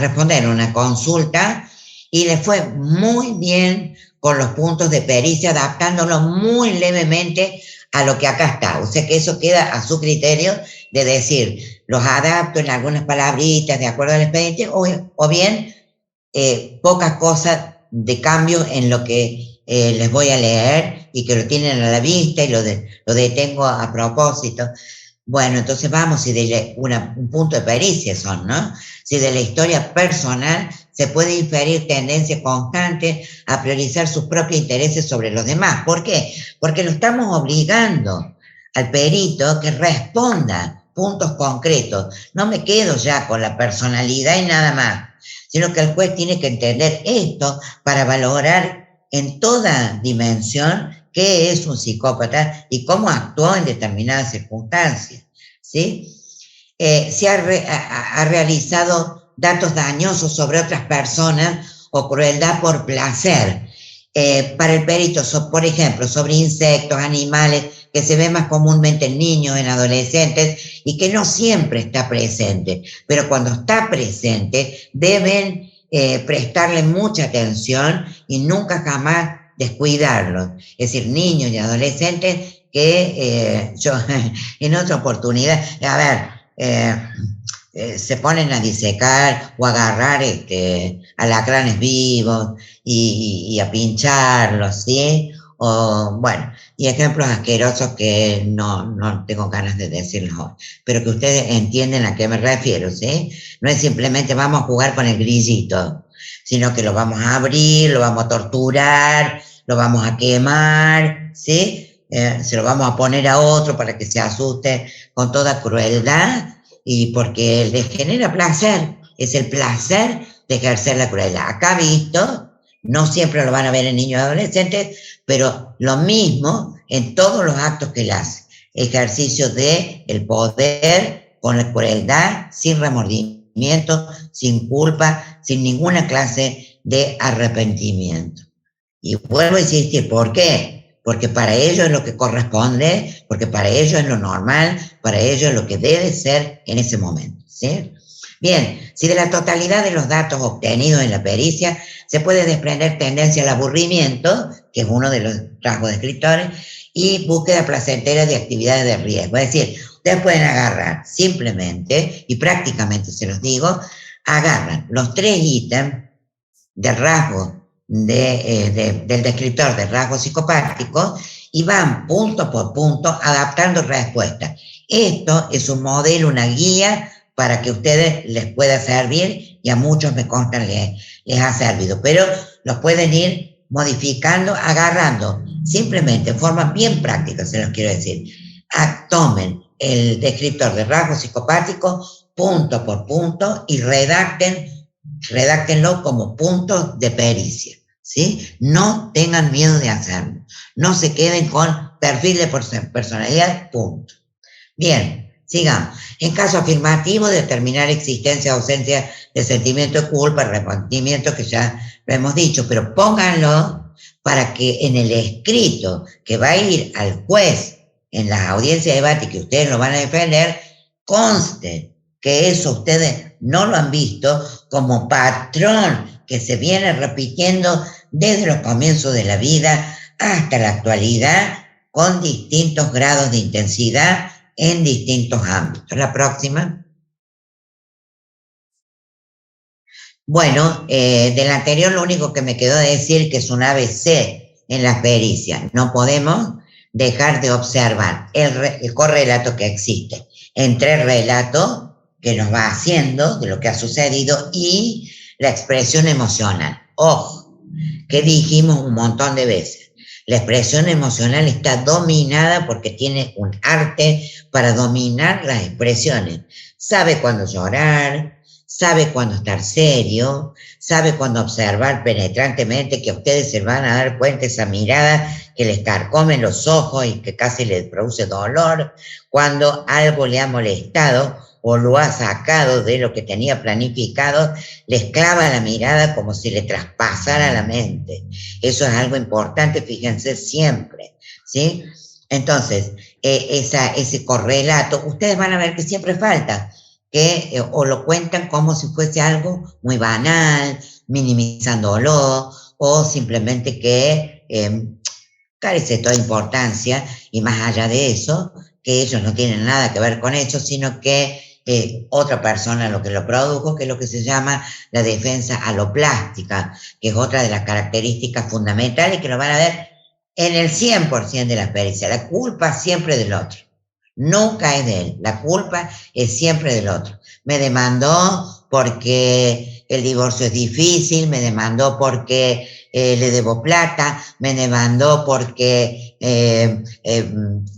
responder una consulta y le fue muy bien con los puntos de pericia, adaptándolo muy levemente a lo que acá está. O sea que eso queda a su criterio de decir, los adapto en algunas palabritas de acuerdo al expediente o bien pocas cosas de cambio en lo que les voy a leer y que lo tienen a la vista y lo detengo a propósito. Bueno, entonces vamos, si de un punto de pericia son, ¿no? Si de la historia personal se puede inferir tendencia constante a priorizar sus propios intereses sobre los demás. ¿Por qué? Porque lo estamos obligando al perito que responda puntos concretos. No me quedo ya con la personalidad y nada más, sino que el juez tiene que entender esto para valorar en toda dimensión qué es un psicópata y cómo actuó en determinadas circunstancias, ¿sí? Si ha realizado datos dañosos sobre otras personas o crueldad por placer. Para el perito, por ejemplo, sobre insectos, animales, que se ve más comúnmente en niños, en adolescentes, y que no siempre está presente, pero cuando está presente deben prestarle mucha atención y nunca jamás descuidarlos. Es decir, niños y adolescentes que yo en otra oportunidad, a ver, se ponen a disecar o a agarrar alacranes vivos y a pincharlos, ¿sí? O, bueno, y ejemplos asquerosos que no tengo ganas de decirlos hoy, pero que ustedes entienden a qué me refiero, ¿sí? No es simplemente vamos a jugar con el grillito, sino que lo vamos a abrir, lo vamos a torturar, lo vamos a quemar, ¿sí? Se lo vamos a poner a otro para que se asuste con toda crueldad y porque les genera placer, es el placer de ejercer la crueldad. Acá visto, no siempre lo van a ver en niños y adolescentes, pero lo mismo en todos los actos que él hace. Ejercicio de el poder con la crueldad, sin remordimiento, sin culpa, sin ninguna clase de arrepentimiento. Y vuelvo a insistir, ¿por qué? Porque para ellos es lo que corresponde, porque para ellos es lo normal, para ellos es lo que debe ser en ese momento, ¿sí? Bien, si de la totalidad de los datos obtenidos en la pericia se puede desprender tendencia al aburrimiento, que es uno de los rasgos descriptores, y búsqueda placentera de actividades de riesgo. Es decir, ustedes pueden agarrar simplemente, y prácticamente se los digo, agarran los 3 ítems de rasgos del descriptor de rasgos psicopáticos y van punto por punto adaptando respuestas. Esto es un modelo, una guía para que a ustedes les pueda servir y a muchos me constan les ha servido, pero los pueden ir modificando, agarrando simplemente en forma bien práctica, se los quiero decir. Tomen el descriptor de rasgos psicopáticos punto por punto y redáctenlo como puntos de pericia, ¿sí? No tengan miedo de hacerlo. No se queden con perfil de personalidad, punto. Bien, sigamos. En caso afirmativo, determinar existencia o ausencia de sentimiento de culpa, arrepentimiento, que ya lo hemos dicho, pero pónganlo para que en el escrito que va a ir al juez en las audiencias de debate que ustedes lo van a defender, conste que eso ustedes no lo han visto como patrón que se viene repitiendo desde los comienzos de la vida hasta la actualidad con distintos grados de intensidad en distintos ámbitos. La próxima. Bueno, del anterior lo único que me quedó decir que es un ABC en las pericias. No podemos dejar de observar el correlato que existe entre el relato que nos va haciendo de lo que ha sucedido y la expresión emocional. Ojo, que dijimos un montón de veces. La expresión emocional está dominada porque tiene un arte para dominar las expresiones. Sabe cuándo llorar, sabe cuándo estar serio, sabe cuándo observar penetrantemente, que a ustedes se van a dar cuenta esa mirada que les carcome los ojos y que casi les produce dolor, cuando algo le ha molestado o lo ha sacado de lo que tenía planificado, les clava la mirada como si le traspasara la mente. Eso es algo importante, fíjense siempre, ¿sí? Entonces, ese correlato, ustedes van a ver que siempre falta, que o lo cuentan como si fuese algo muy banal, minimizándolo, o simplemente que carece de toda importancia, y más allá de eso, que ellos no tienen nada que ver con eso, sino que otra persona lo que lo produjo, que es lo que se llama la defensa aloplástica, que es otra de las características fundamentales que lo van a ver en el 100% de las pericias. La culpa siempre del otro. Nunca es de él, la culpa es siempre del otro. Me demandó porque el divorcio es difícil, me demandó porque le debo plata, me demandó porque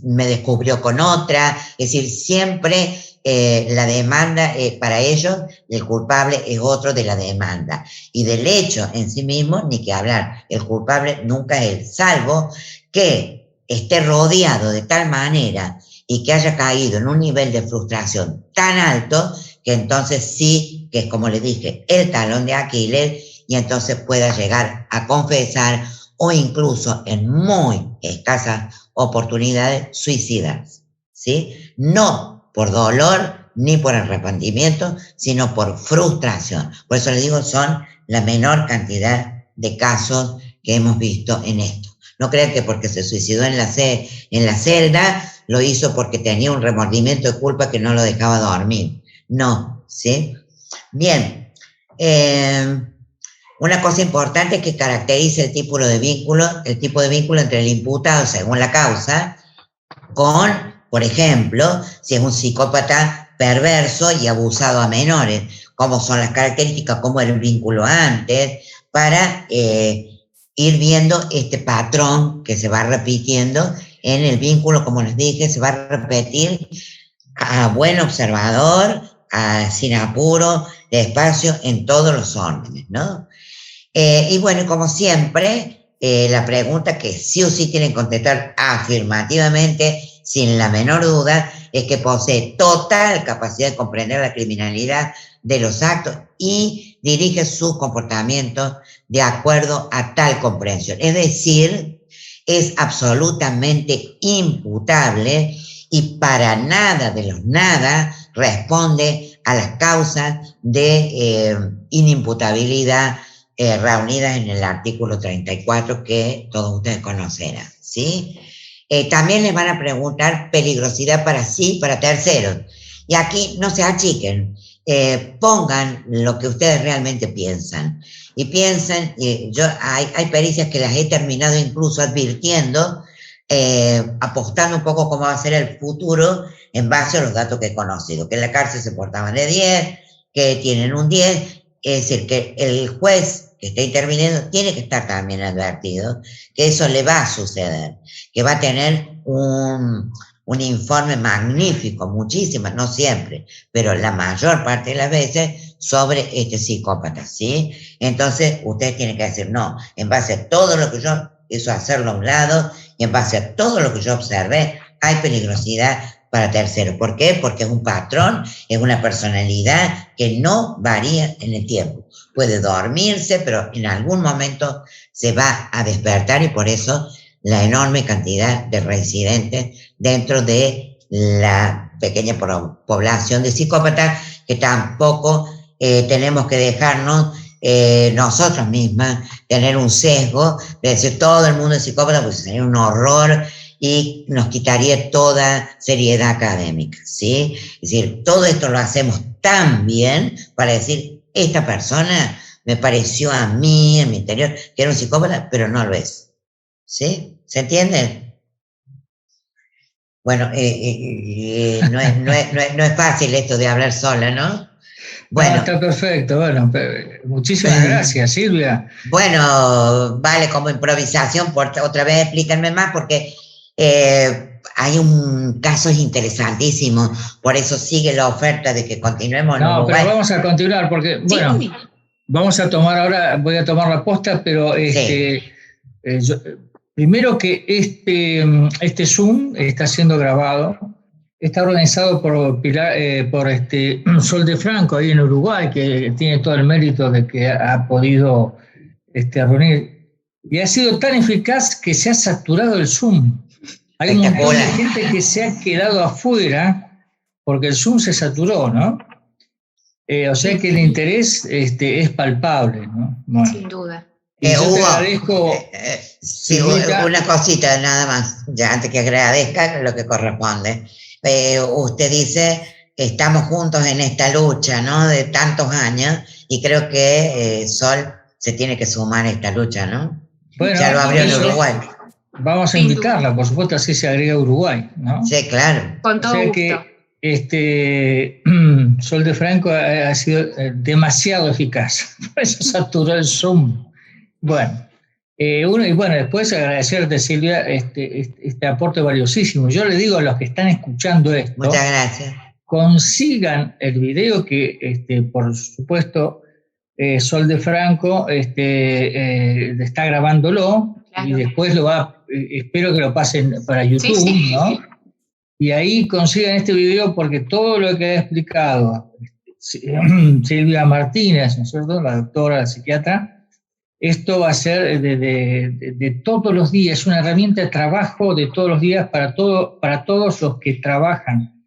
me descubrió con otra. Es decir, siempre la demanda, para ellos, el culpable es otro de la demanda. Y del hecho en sí mismo, ni que hablar, el culpable nunca es él, salvo que esté rodeado de tal manera y que haya caído en un nivel de frustración tan alto que entonces sí, que es como le dije, el talón de Aquiles, y entonces pueda llegar a confesar o incluso en muy escasas oportunidades suicidarse, ¿sí? No por dolor ni por arrepentimiento, sino por frustración. Por eso le digo, son la menor cantidad de casos que hemos visto en esto. No crean que porque se suicidó en la celda, lo hizo porque tenía un remordimiento de culpa que no lo dejaba dormir. No, ¿sí? Bien. Una cosa importante que caracteriza el tipo de vínculo entre el imputado, según la causa, con, por ejemplo, si es un psicópata perverso y abusado a menores, cómo son las características, cómo era el vínculo antes, para ir viendo este patrón que se va repitiendo en el vínculo, como les dije, se va a repetir a buen observador, sin apuro, despacio, en todos los órdenes, ¿no? Y bueno, como siempre, la pregunta que sí o sí tienen que contestar afirmativamente, sin la menor duda, es que posee total capacidad de comprender la criminalidad de los actos y dirige sus comportamientos de acuerdo a tal comprensión. Es decir, es absolutamente imputable y para nada de los nada responde a las causas de inimputabilidad reunidas en el artículo 34 que todos ustedes conocerán, ¿sí? También les van a preguntar peligrosidad para sí y para terceros. Y aquí no se achiquen, pongan lo que ustedes realmente piensan. Y piensen, hay pericias que las he terminado incluso advirtiendo, apostando un poco cómo va a ser el futuro en base a los datos que he conocido, que en la cárcel se portaban de 10, que tienen un 10, es decir, que el juez que está interviniendo tiene que estar también advertido que eso le va a suceder, que va a tener un informe magnífico, muchísimas, no siempre, pero la mayor parte de las veces sobre este psicópata, ¿sí? Entonces, ustedes tienen que decir, no, en base a todo lo que yo hizo hacerlo a un lado, y en base a todo lo que yo observé, hay peligrosidad para terceros. ¿Por qué? Porque es un patrón, es una personalidad que no varía en el tiempo. Puede dormirse, pero en algún momento se va a despertar y por eso la enorme cantidad de reincidentes dentro de la pequeña población de psicópatas que tampoco tenemos que dejarnos nosotros mismas tener un sesgo de decir todo el mundo es psicópata, pues sería un horror y nos quitaría toda seriedad académica, ¿sí? Es decir, todo esto lo hacemos tan bien para decir, esta persona me pareció a mí, en mi interior, que era un psicópata, pero no lo es, ¿sí? ¿Se entiende? Bueno, no es fácil esto de hablar sola, ¿no? Bueno, no, está perfecto. Bueno, muchísimas gracias, Silvia. Bueno, vale, como improvisación, otra vez explíquenme más, porque hay un caso interesantísimo, por eso sigue la oferta de que continuemos. No, pero vamos a continuar, porque, bueno, sí. Vamos a tomar ahora, voy a tomar la posta, pero sí. Primero que este Zoom está siendo grabado. Está organizado por Sol de Franco, ahí en Uruguay, que tiene todo el mérito de que ha podido reunir. Y ha sido tan eficaz que se ha saturado el Zoom. Hay un montón de gente que se ha quedado afuera porque el Zoom se saturó, ¿no? O sea que el interés es palpable, ¿no? Bueno. Sin duda. Yo te agradezco. Sí, una cosita nada más, ya antes que agradezca lo que corresponde. Usted dice, estamos juntos en esta lucha, ¿no? De tantos años, y creo que Sol se tiene que sumar a esta lucha, ¿no? Bueno, ya lo abrió en Uruguay. Vamos a invitarla, por supuesto, así se agrega Uruguay, ¿no? Sí, claro. Con todo gusto. Que Sol de Franco ha sido demasiado eficaz, por eso saturó el Zoom. Bueno, y bueno, después agradecerte, Silvia, este aporte valiosísimo. Yo le digo a los que están escuchando esto, muchas gracias, consigan el video que, por supuesto, Sol de Franco está grabándolo, claro, y después espero que lo pasen para YouTube, sí. ¿No? Y ahí consigan este video porque todo lo que ha explicado Silvia Martínez, ¿no es cierto?, la doctora, la psiquiatra, esto va a ser de todos los días, una herramienta de trabajo de todos los días para todos los que trabajan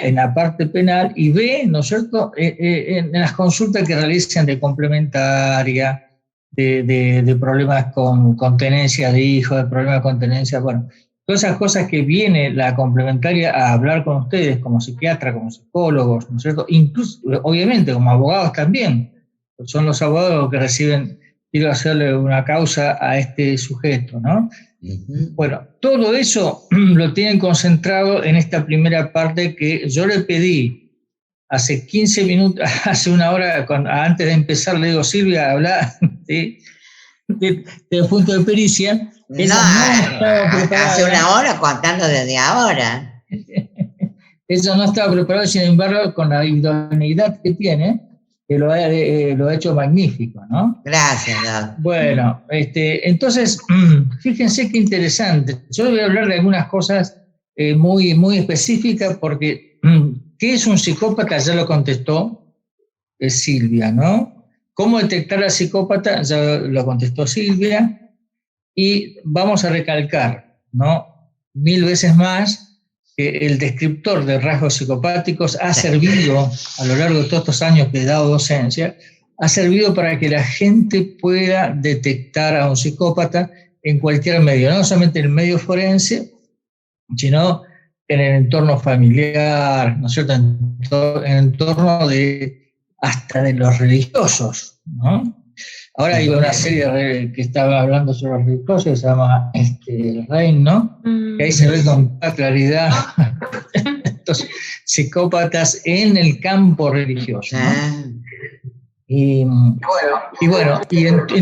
en la parte penal y B, ¿no es cierto?, en las consultas que realizan de complementaria, de problemas con tenencia de hijos, de problemas con tenencia, bueno, todas esas cosas que viene la complementaria a hablar con ustedes como psiquiatra, como psicólogos, ¿no es cierto?, incluso, obviamente, como abogados también, son los abogados que reciben, quiero hacerle una causa a este sujeto, ¿no? Uh-huh. Bueno, todo eso lo tienen concentrado en esta primera parte que yo le pedí hace 15 minutos, hace una hora, antes de empezar, le digo, Silvia, habla de punto de pericia. No hace una hora contando desde ahora. Eso no estaba preparado, sin embargo, con la idoneidad que tiene, que lo ha hecho magnífico, ¿no? Gracias, Doc. Bueno, entonces, fíjense qué interesante. Yo voy a hablar de algunas cosas muy, muy específicas porque ¿qué es un psicópata? Ya lo contestó Silvia, ¿no? ¿Cómo detectar al psicópata? Ya lo contestó Silvia. Y vamos a recalcar, ¿no?, 1000 veces más que el descriptor de rasgos psicopáticos ha servido a lo largo de todos estos años que he dado docencia, ha servido para que la gente pueda detectar a un psicópata en cualquier medio, no solamente en el medio forense, sino en el entorno familiar, ¿no es cierto?, en el entorno hasta de los religiosos, ¿no? Ahora hay una serie que estaba hablando sobre los religiosos que se llama El Reino, que ahí se ve con toda claridad estos psicópatas en el campo religioso, ¿no? Y en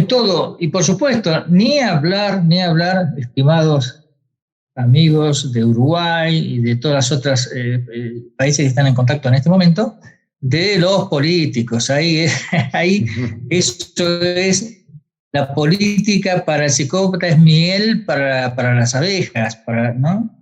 todo, y por supuesto, ni hablar, estimados amigos de Uruguay y de todas las otras países que están en contacto en este momento, de los políticos. Ahí esto es la política para el psicópata, es miel para las abejas, ¿no?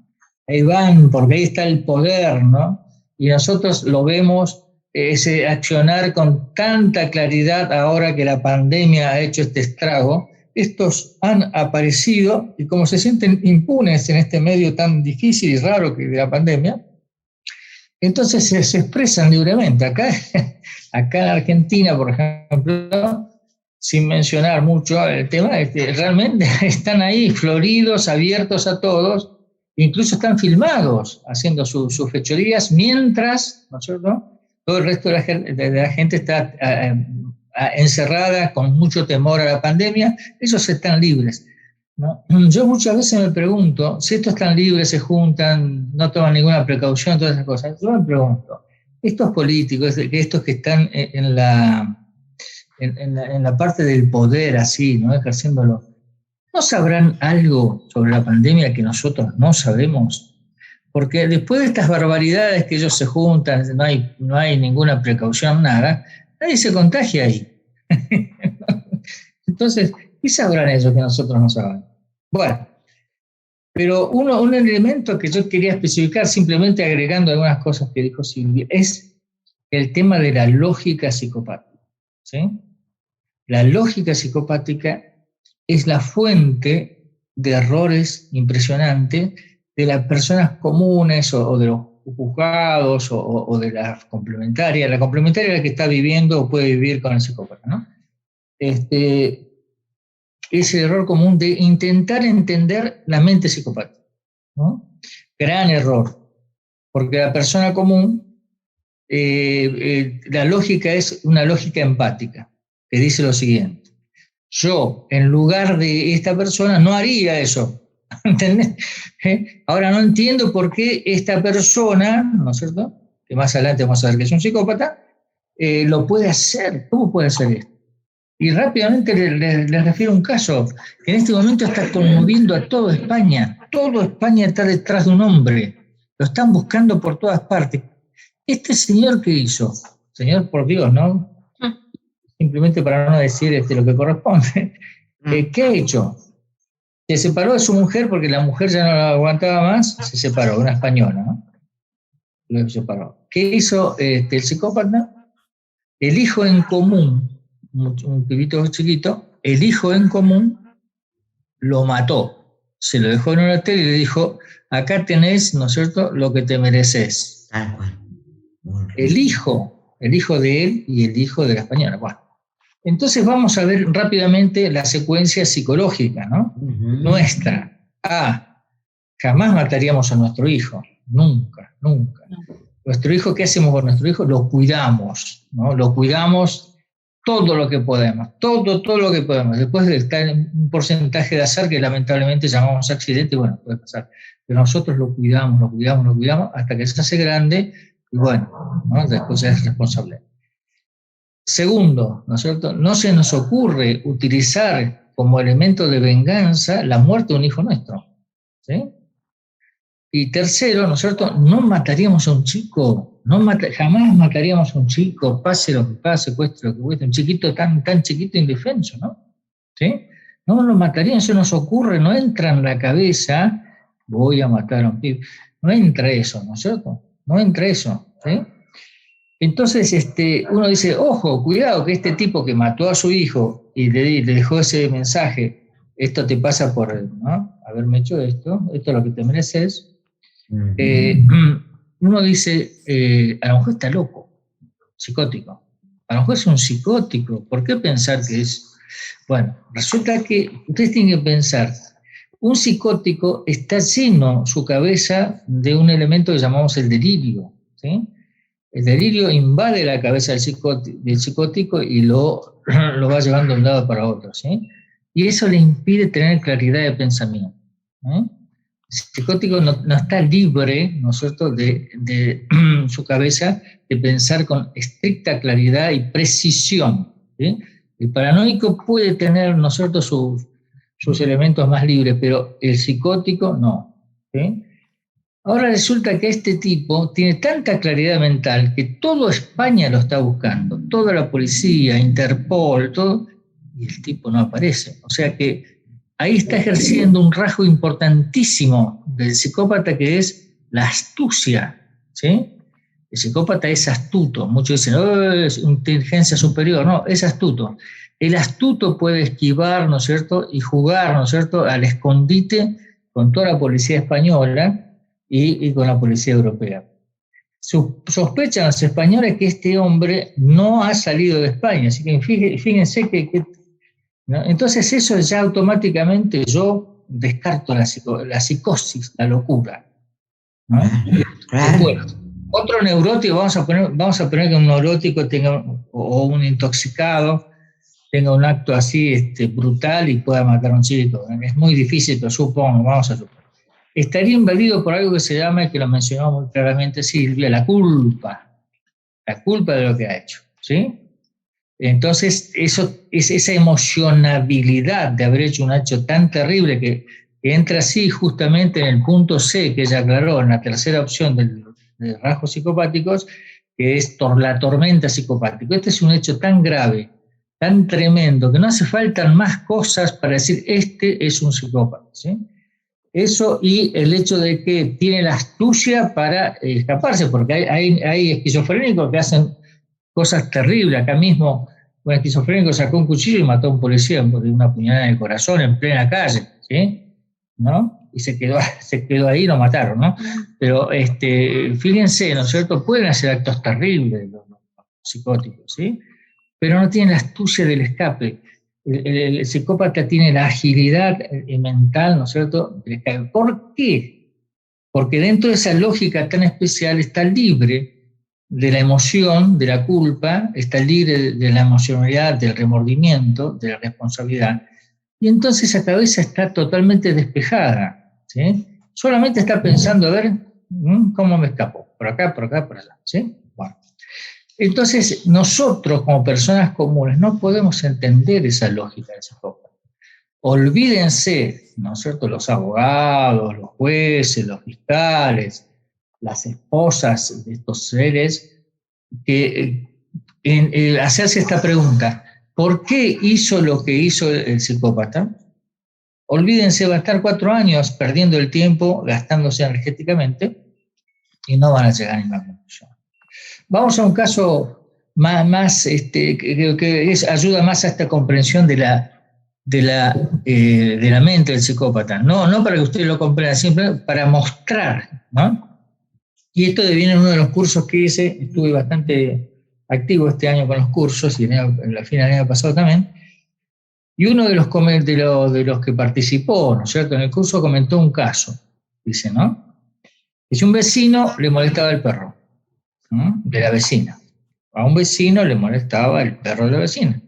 Ahí van, porque ahí está el poder, ¿no? Y nosotros lo vemos ese accionar con tanta claridad ahora que la pandemia ha hecho este estrago. Estos han aparecido y como se sienten impunes en este medio tan difícil y raro que de la pandemia, entonces se expresan libremente. Acá en Argentina, por ejemplo, sin mencionar mucho el tema, realmente están ahí floridos, abiertos a todos, incluso están filmados haciendo sus fechorías, mientras, ¿no es cierto?, todo el resto de la gente está encerrada con mucho temor a la pandemia. Ellos están libres, ¿no? Yo muchas veces me pregunto, si estos están libres, se juntan, no toman ninguna precaución, todas esas cosas, yo me pregunto, estos políticos, estos que están en la parte del poder así, ¿no?, ejerciéndolo, ¿no sabrán algo sobre la pandemia que nosotros no sabemos? Porque después de estas barbaridades que ellos se juntan, no hay ninguna precaución, nada, nadie se contagia ahí. Entonces, ¿qué sabrán ellos que nosotros no sabemos? Bueno, pero un elemento que yo quería especificar, simplemente agregando algunas cosas que dijo Silvia, es el tema de la lógica psicopática, ¿sí? La lógica psicopática es la fuente de errores impresionantes de las personas comunes o de los juzgados o de la complementaria. La complementaria es la que está viviendo o puede vivir con el psicópata, ¿no? Es el error común de intentar entender la mente psicopática, ¿no? Gran error, porque la persona común, la lógica es una lógica empática, que dice lo siguiente: yo, en lugar de esta persona, no haría eso, ¿Entendés? Ahora no entiendo por qué esta persona, ¿no es cierto?, que más adelante vamos a ver que es un psicópata, lo puede hacer. ¿Cómo puede hacer esto? Y rápidamente les refiero un caso que en este momento está conmoviendo a toda España. Toda España está detrás de un hombre. Lo están buscando por todas partes. Este señor, ¿qué hizo? Señor, por Dios, ¿no? Simplemente para no decir lo que corresponde. ¿Qué ha hecho? Se separó de su mujer porque la mujer ya no la aguantaba más. Se separó, una española, ¿no? Lo separó. ¿Qué hizo el psicópata? El hijo en común, un pibito chiquito, el hijo en común lo mató. Se lo dejó en un hotel y le dijo, acá tenés, ¿no es cierto?, lo que te mereces. El hijo de él y el hijo de la española. Bueno, entonces vamos a ver rápidamente la secuencia psicológica, ¿no? Nuestra. Jamás mataríamos a nuestro hijo. Nunca, nunca. Nuestro hijo, ¿qué hacemos con nuestro hijo? Lo cuidamos, ¿no? Lo cuidamos todo lo que podemos, todo lo que podemos. Después está un porcentaje de azar que lamentablemente llamamos accidente, bueno, puede pasar. Pero nosotros lo cuidamos hasta que se hace grande y bueno, ¿no? Después es responsable. Segundo, ¿no es cierto? No se nos ocurre utilizar como elemento de venganza la muerte de un hijo nuestro, ¿sí? Y tercero, ¿no es cierto?, no mataríamos a un chico, jamás mataríamos a un chico, pase lo que pase, cueste lo que cueste, un chiquito tan chiquito e indefenso, ¿no? ¿Sí? No lo matarían, eso nos ocurre, no entra en la cabeza, voy a matar a un pibe, no entra eso, ¿no es cierto? No entra eso, ¿sí? Entonces uno dice, ojo, cuidado, que este tipo que mató a su hijo y le dejó ese mensaje, esto te pasa por, ¿no?, haberme hecho esto es lo que te mereces. Uno dice, a lo mejor está loco, psicótico. A lo mejor es un psicótico. ¿Por qué pensar que es? Bueno, resulta que ustedes tienen que pensar, un psicótico está lleno su cabeza de un elemento que llamamos el delirio, ¿sí? El delirio invade la cabeza del psicótico y lo va llevando de un lado para otro, ¿sí? Y eso le impide tener claridad de pensamiento, ¿eh? El psicótico no está libre, ¿no es cierto?, de su cabeza de pensar con estricta claridad y precisión, ¿sí? El paranoico puede tener, ¿no es cierto?, sus elementos más libres, pero el psicótico no, ¿sí? Ahora resulta que este tipo tiene tanta claridad mental que toda España lo está buscando, toda la policía, Interpol, todo, y el tipo no aparece. O sea que ahí está ejerciendo un rasgo importantísimo del psicópata, que es la astucia, ¿sí? El psicópata es astuto. Muchos dicen, es inteligencia superior. No, es astuto. El astuto puede esquivar, ¿no es cierto?, y jugar, ¿no es cierto?, al escondite con toda la policía española y con la policía europea. Sospechan los españoles que este hombre no ha salido de España, así que fíjense que ¿no? Entonces eso ya automáticamente yo descarto la psicosis, la locura, ¿no? Claro. Después, otro neurótico, vamos a poner que un neurótico tenga, o un intoxicado tenga un acto así brutal y pueda matar a un chico. Es muy difícil, pero vamos a suponer. Estaría invadido por algo que se llama, que lo mencionó muy claramente Silvia, la culpa de lo que ha hecho, ¿sí? Entonces, esa emocionabilidad de haber hecho un hecho tan terrible que entra así justamente en el punto C que ella aclaró, en la tercera opción de rasgos psicopáticos, que es la tormenta psicopática. Este es un hecho tan grave, tan tremendo, que no hace falta más cosas para decir, este es un psicópata, ¿sí? Eso y el hecho de que tiene la astucia para escaparse, porque hay esquizofrénicos que hacen cosas terribles. Acá mismo un esquizofrénico sacó un cuchillo y mató a un policía de una puñalada en el corazón en plena calle, ¿sí? ¿No? Y se quedó ahí y lo mataron, ¿no? Pero fíjense, ¿no es cierto? Pueden hacer actos terribles los psicóticos, ¿sí? Pero no tienen la astucia del escape. El psicópata tiene la agilidad mental, ¿no es cierto?, del escape. ¿Por qué? Porque dentro de esa lógica tan especial está libre de la emoción, de la culpa, está libre de la emocionalidad, del remordimiento, de la responsabilidad. y entonces esa cabeza está totalmente despejada, ¿sí? Solamente está pensando, a ver, ¿cómo me escapo? Por acá, por acá, por allá, ¿sí? Bueno. Entonces, nosotros como personas comunes no podemos entender esa lógica del psicópata. Olvídense, ¿no es cierto?, los abogados, los jueces, los fiscales, las esposas de estos seres, que en hacerse esta pregunta, ¿por qué hizo lo que hizo el psicópata? Olvídense, va a estar 4 años perdiendo el tiempo, gastándose energéticamente, y no van a llegar a ninguna conclusión. Vamos a un caso más que ayuda más a esta comprensión de la mente del psicópata. No para que ustedes lo comprendan, simplemente para mostrar, ¿no? Y esto deviene en uno de los cursos que hice. Estuve bastante activo este año con los cursos y en la fin del año pasado también. Y uno de los que participó, ¿no es cierto?, en el curso comentó un caso. Dice, ¿no? Dice, un vecino le molestaba el perro, ¿no?, de la vecina. A un vecino le molestaba el perro de la vecina.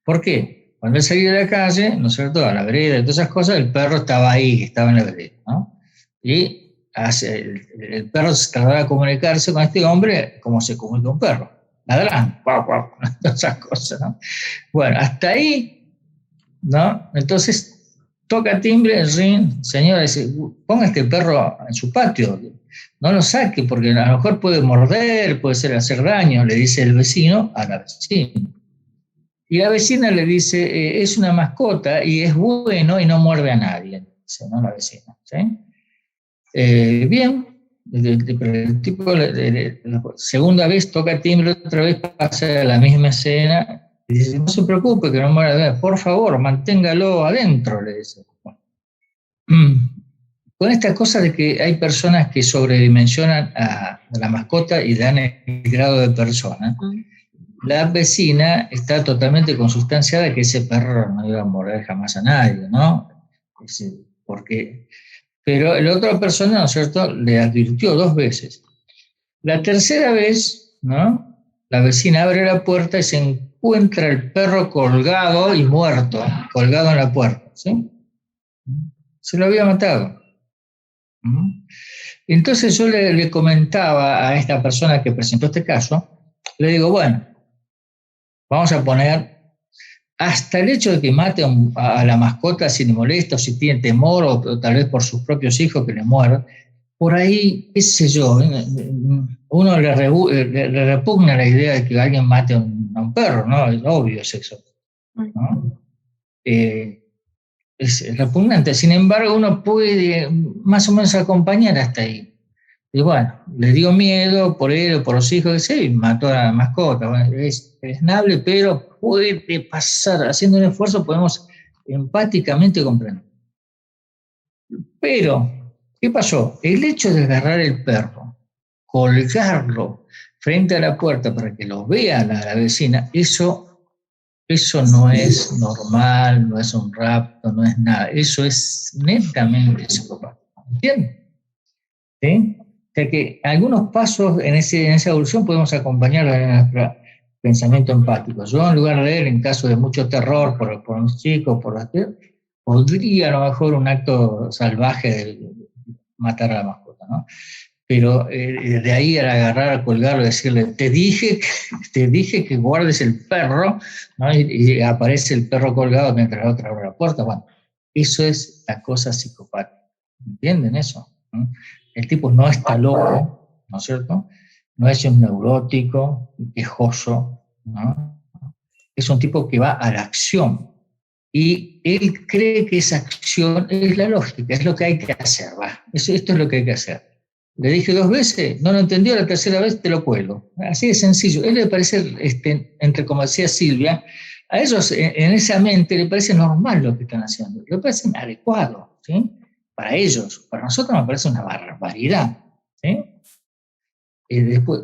¿Por qué? Cuando él salía de la calle, ¿no es cierto?, a la vereda y todas esas cosas, el perro estaba ahí, estaba en la vereda, ¿no? Y el perro se trataba de comunicarse con este hombre como se comunica un perro, ladrando, guau, guau, todas esas cosas, ¿no? Bueno, hasta ahí, ¿no? Entonces toca timbre, ring, señora, dice, ponga este perro en su patio, no lo saque porque a lo mejor puede morder, puede hacer daño, le dice el vecino a la vecina. Y la vecina le dice, es una mascota y es bueno y no muerde a nadie, dice, ¿no?, la vecina, ¿sí? Bien, el tipo la segunda vez toca timbre, otra vez pasa la misma escena, y dice, no se preocupe que no muera, por favor, manténgalo adentro, le dice. Con esta cosa de que hay personas que sobredimensionan a la mascota y dan el grado de persona, la vecina está totalmente consustanciada de que ese perro no iba a morder jamás a nadie, ¿no? Pero la otra persona, ¿no es cierto?, le advirtió 2 veces. La tercera vez, ¿no?, la vecina abre la puerta y se encuentra el perro colgado y muerto, colgado en la puerta, ¿sí? Se lo había matado. Entonces yo le comentaba a esta persona que presentó este caso, le digo, bueno, vamos a poner hasta el hecho de que mate a la mascota si le molesta o si tiene temor o tal vez por sus propios hijos que le mueran, por ahí, qué sé yo, uno le repugna la idea de que alguien mate a un perro, ¿no? Es obvio es eso, ¿no? Es repugnante. Sin embargo, uno puede más o menos acompañar hasta ahí. Y bueno, le dio miedo por él o por los hijos, que sé, y mató a la mascota. Bueno, es esnable, pero puede pasar. Haciendo un esfuerzo podemos empáticamente comprender. Pero, ¿qué pasó? El hecho de agarrar el perro, colgarlo frente a la puerta para que lo vea la vecina, eso no es normal, no es un rapto, no es nada. Eso es netamente psicopático. ¿Entiendes? ¿Sí? O sea que algunos pasos en esa evolución podemos acompañarla en nuestro pensamiento empático. Yo, en lugar de él, en caso de mucho terror por los chicos, podría a lo mejor un acto salvaje de matar a la mascota, ¿no? Pero de ahí al agarrar, a colgarlo, decirle, te dije que guardes el perro, ¿no? Y aparece el perro colgado mientras la otra abre la puerta. Bueno, eso es la cosa psicopática. ¿Entienden eso? ¿No? El tipo no está loco, ¿no es cierto? No es un neurótico, quejoso, ¿no? Es un tipo que va a la acción. Y él cree que esa acción es la lógica, es lo que hay que hacer. Esto es lo que hay que hacer. Le dije 2 veces, no lo entendió, la tercera vez te lo cuelgo. Así de sencillo. Él le parece, entre como decía Silvia, a ellos en esa mente le parece normal lo que están haciendo, le parece adecuado, ¿sí? Para ellos, para nosotros me parece una barbaridad, ¿sí? Después,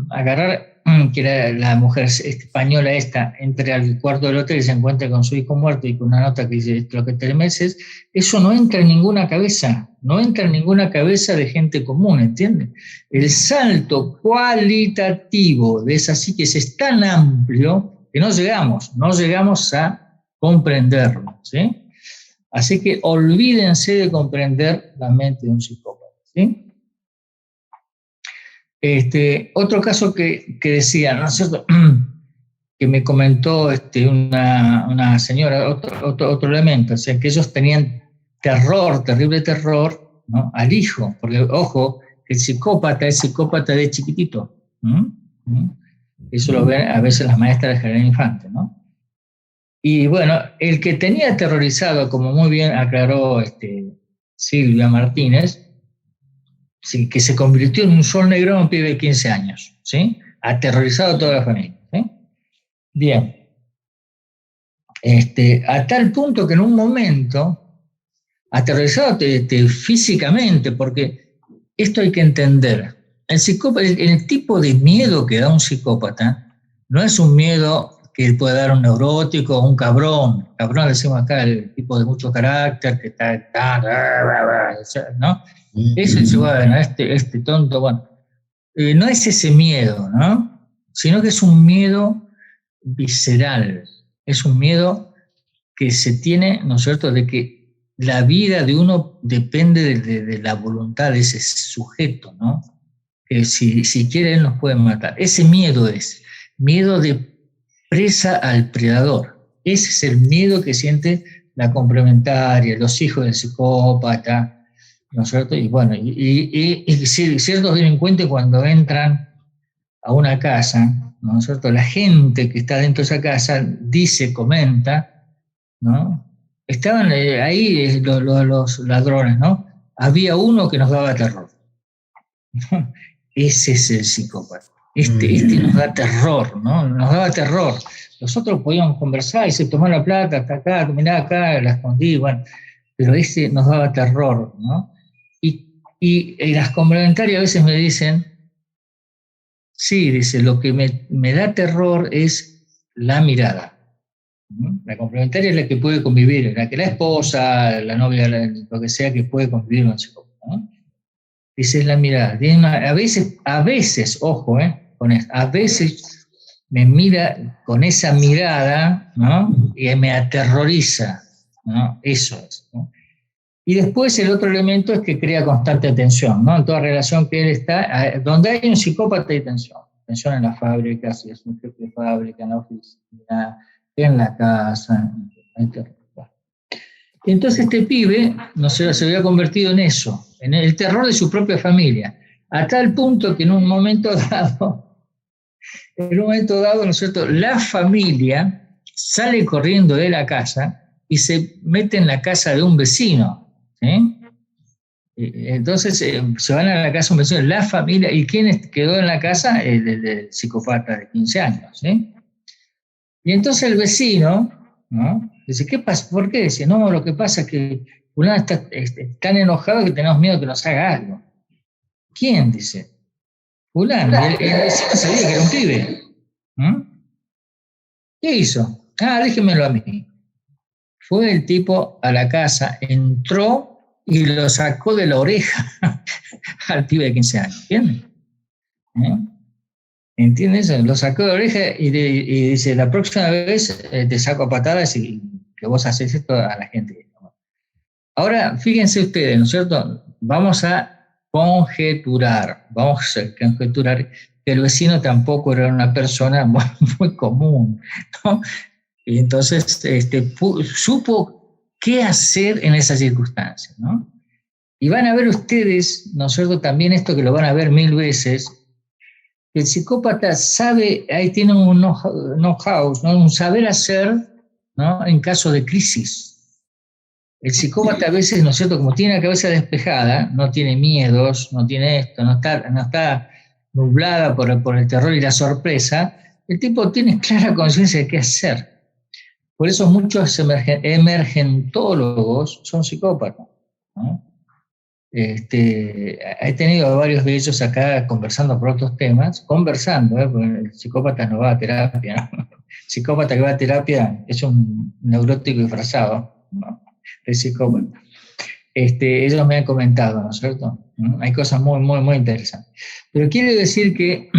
agarrar que la mujer española esta entre al cuarto del hotel y se encuentra con su hijo muerto y con una nota que dice lo que 3 meses, eso no entra en ninguna cabeza, de gente común, ¿entiendes? El salto cualitativo de esa psiquis es tan amplio que no llegamos a comprenderlo, ¿sí? Así que olvídense de comprender la mente de un psicópata, ¿sí? Otro caso que decía, ¿no es cierto?, que me comentó una señora, otro elemento, o sea, que ellos tenían terror, terrible terror, ¿no?, al hijo, porque, ojo, el psicópata es psicópata de chiquitito. Eso lo ven a veces las maestras de jardín infante, ¿no? Y bueno, el que tenía aterrorizado, como muy bien aclaró Silvia Martínez, sí, que se convirtió en un sol negro a un pibe de 15 años, ¿sí? Aterrorizado a toda la familia, ¿sí? Bien. A tal punto que en un momento, aterrorizado físicamente, porque esto hay que entender. El tipo de miedo que da un psicópata no es un miedo que puede dar un neurótico o un cabrón. Cabrón decimos acá, el tipo de mucho carácter, que está, ¿no? Eso es, bueno, este tonto, bueno. No es ese miedo, ¿no? Sino que es un miedo visceral. Es un miedo que se tiene, ¿no es cierto?, de que la vida de uno depende de la voluntad de ese sujeto, ¿no? Que si quiere él nos puede matar. Ese miedo es miedo de presa al predador. Ese es el miedo que siente la complementaria, los hijos del psicópata, ¿no es cierto? Y bueno, y ciertos delincuentes cuando entran a una casa, ¿no es cierto?, la gente que está dentro de esa casa dice, comenta, ¿no? Estaban ahí los ladrones, ¿no? Había uno que nos daba terror. Ese es el psicópata. Este nos da terror, ¿no? Nos daba terror. Nosotros podíamos conversar y se tomó la plata, hasta acá, mirá acá, la escondí, bueno, pero ese nos daba terror, ¿no? Y las complementarias a veces me dicen, sí, dice, lo que me da terror es la mirada. La complementaria es la que puede convivir, la que la esposa, la novia, lo que sea que puede convivir con el psicópata, ¿no? Dice, es la mirada. A veces, ojo, con esto, a veces me mira con esa mirada, ¿no?, y me aterroriza, ¿no? Eso es, ¿no? Y después el otro elemento es que crea constante tensión, ¿no? En toda relación que él está, donde hay un psicópata hay tensión. Tensión en la fábrica, si es un jefe de fábrica, en la oficina, en la casa. Y entonces este pibe, no sé, se había convertido en eso, en el terror de su propia familia, a tal punto que en un momento dado, ¿no es cierto?, la familia sale corriendo de la casa y se mete en la casa de un vecino. Entonces se van a la casa de un vecino, la familia, ¿y quién quedó en la casa? El psicópata de 15 años. Y entonces el vecino, ¿no?, dice, ¿qué pasa? ¿Por qué? Dice, no, lo que pasa es que fulano está tan enojado que tenemos miedo que nos haga algo. ¿Quién? Dice, fulano. Y el vecino sabía que era un pibe. ¿Qué hizo? Déjenmelo a mí. Fue el tipo a la casa, entró y lo sacó de la oreja al pibe de 15 años. ¿Entiendes? ¿Entiendes? Lo sacó de la oreja y dice, la próxima vez te saco a patadas y que vos haces esto a la gente. Ahora, fíjense ustedes, ¿no es cierto? Vamos a conjeturar que el vecino tampoco era una persona muy, muy común, ¿no? Y entonces supo qué hacer en esas circunstancias, ¿no? Y van a ver ustedes, ¿no es cierto?, también esto que lo van a ver 1000 veces, el psicópata sabe, ahí tiene un know-how, ¿no?, un saber hacer, ¿no?, en caso de crisis. El psicópata a veces, ¿no es cierto?, como tiene la cabeza despejada, no tiene miedos, no tiene esto, no está nublada por el terror y la sorpresa, el tipo tiene clara conciencia de qué hacer. Por eso muchos emergentólogos son psicópatas, ¿no? He tenido varios de ellos acá conversando por otros temas, porque el psicópata no va a terapia, ¿no? El psicópata que va a terapia es un neurótico disfrazado, ¿no?, de psicópata. Ellos me han comentado, ¿no es cierto? Hay cosas muy, muy, muy interesantes. Pero quiere decir que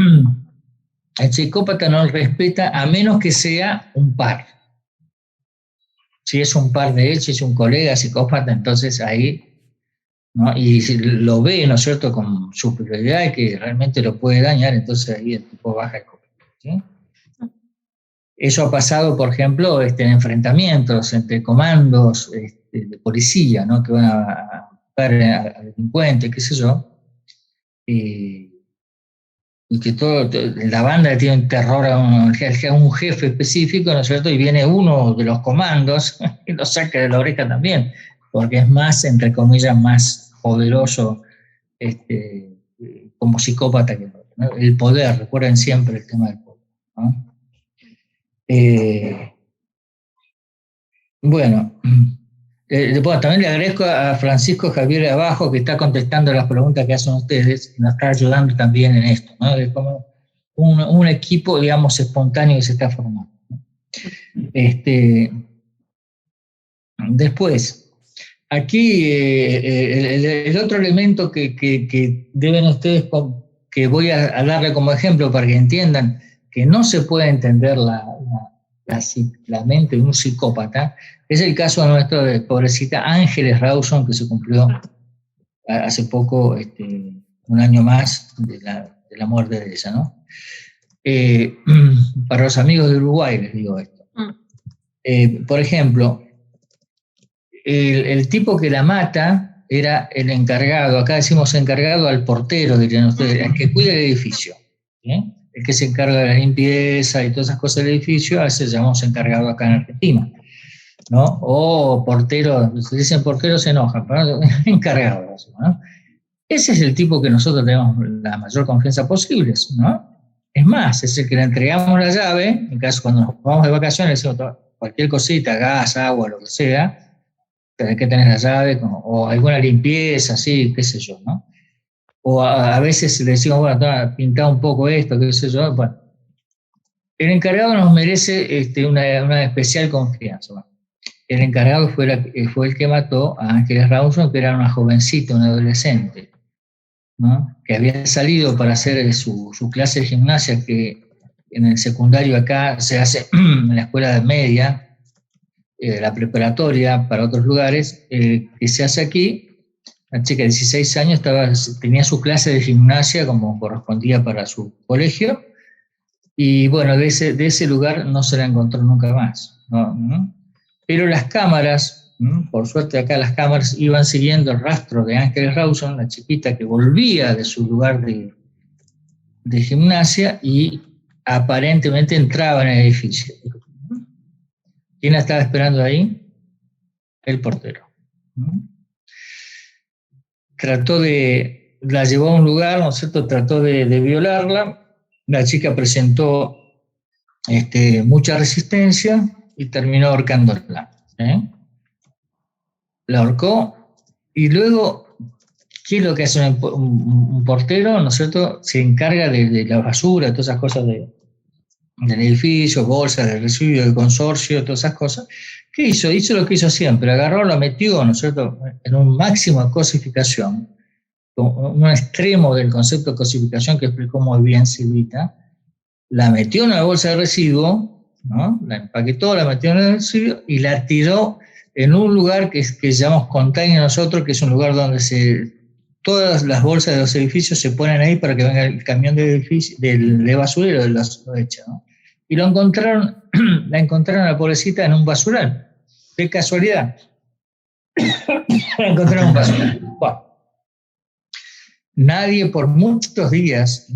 el psicópata no respeta a menos que sea un par. Si es un par de hechos, si es un colega psicópata, entonces ahí, ¿no? Y si lo ve, ¿no es cierto?, con superioridad y que realmente lo puede dañar, entonces ahí el tipo baja el copete, ¿sí? Eso ha pasado, por ejemplo, en enfrentamientos entre comandos de policía, ¿no?, que van a buscar a delincuentes, qué sé yo, y que la banda tiene un terror a un jefe específico, ¿no es cierto?, y viene uno de los comandos y lo saca de la oreja también, porque es más, entre comillas, más poderoso como psicópata que el otro, ¿no? El poder, recuerden siempre el tema del poder, ¿no? Bueno, también le agradezco a Francisco Javier Abajo, que está contestando las preguntas que hacen ustedes, que nos está ayudando también en esto, ¿no? Es como un equipo, digamos, espontáneo que se está formando, ¿no? Después, aquí el otro elemento que deben ustedes, que voy a darle como ejemplo para que entiendan que no se puede entender la mente de un psicópata, es el caso de nuestra pobrecita Ángeles Rawson, que se cumplió hace poco, un año más de la muerte de ella, ¿no? Para los amigos de Uruguay les digo esto. Por ejemplo, el tipo que la mata era el encargado, acá decimos encargado al portero, dirían ustedes, el que cuida el edificio, ¿sí? El que se encarga de la limpieza y todas esas cosas del edificio, a veces llamamos encargado acá en Argentina, ¿no? O portero, si dicen portero se enojan, pero encargado, ¿no? Ese es el tipo que nosotros tenemos la mayor confianza posible, ¿no? Es más, es el que le entregamos la llave, en caso cuando nos vamos de vacaciones, cualquier cosita, gas, agua, lo que sea, hay que tener la llave, o alguna limpieza, así, qué sé yo, ¿no? O a veces le decimos, bueno, pintá un poco esto, qué sé yo. Bueno, el encargado nos merece una especial confianza. Bueno, el encargado fue el que mató a Ángeles Rawson, que era una jovencita, una adolescente, ¿no?, que había salido para hacer su clase de gimnasia, que en el secundario acá se hace en la escuela de media, la preparatoria para otros lugares, que se hace aquí. La chica de 16 años tenía su clase de gimnasia como correspondía para su colegio, y bueno, de ese lugar no se la encontró nunca más, ¿no? Pero las cámaras, por suerte acá las cámaras iban siguiendo el rastro de Ángeles Rawson, la chiquita que volvía de su lugar de gimnasia y aparentemente entraba en el edificio. ¿Quién la estaba esperando ahí? El portero. La llevó a un lugar, ¿no es cierto?, trató de violarla, la chica presentó mucha resistencia y terminó ahorcándola, ¿eh? La ahorcó, y luego, ¿qué es lo que hace un portero?, ¿no es cierto?, se encarga de la basura, todas esas cosas del edificio, bolsas de residuos, del consorcio, todas esas cosas. ¿Qué hizo? Hizo lo que hizo siempre, agarró, lo metió, ¿no es cierto?, en un máximo de cosificación, un extremo del concepto de cosificación que explicó muy bien Silvita, la metió en una bolsa de residuo, ¿no?, la empaquetó, la metió en el residuo y la tiró en un lugar que llamamos container nosotros, que es un lugar donde todas las bolsas de los edificios se ponen ahí para que venga el camión de basurero de los hechos, ¿no? Y la encontraron a la pobrecita en un basural, de casualidad. La encontraron en un basural. Bueno, nadie por muchos días,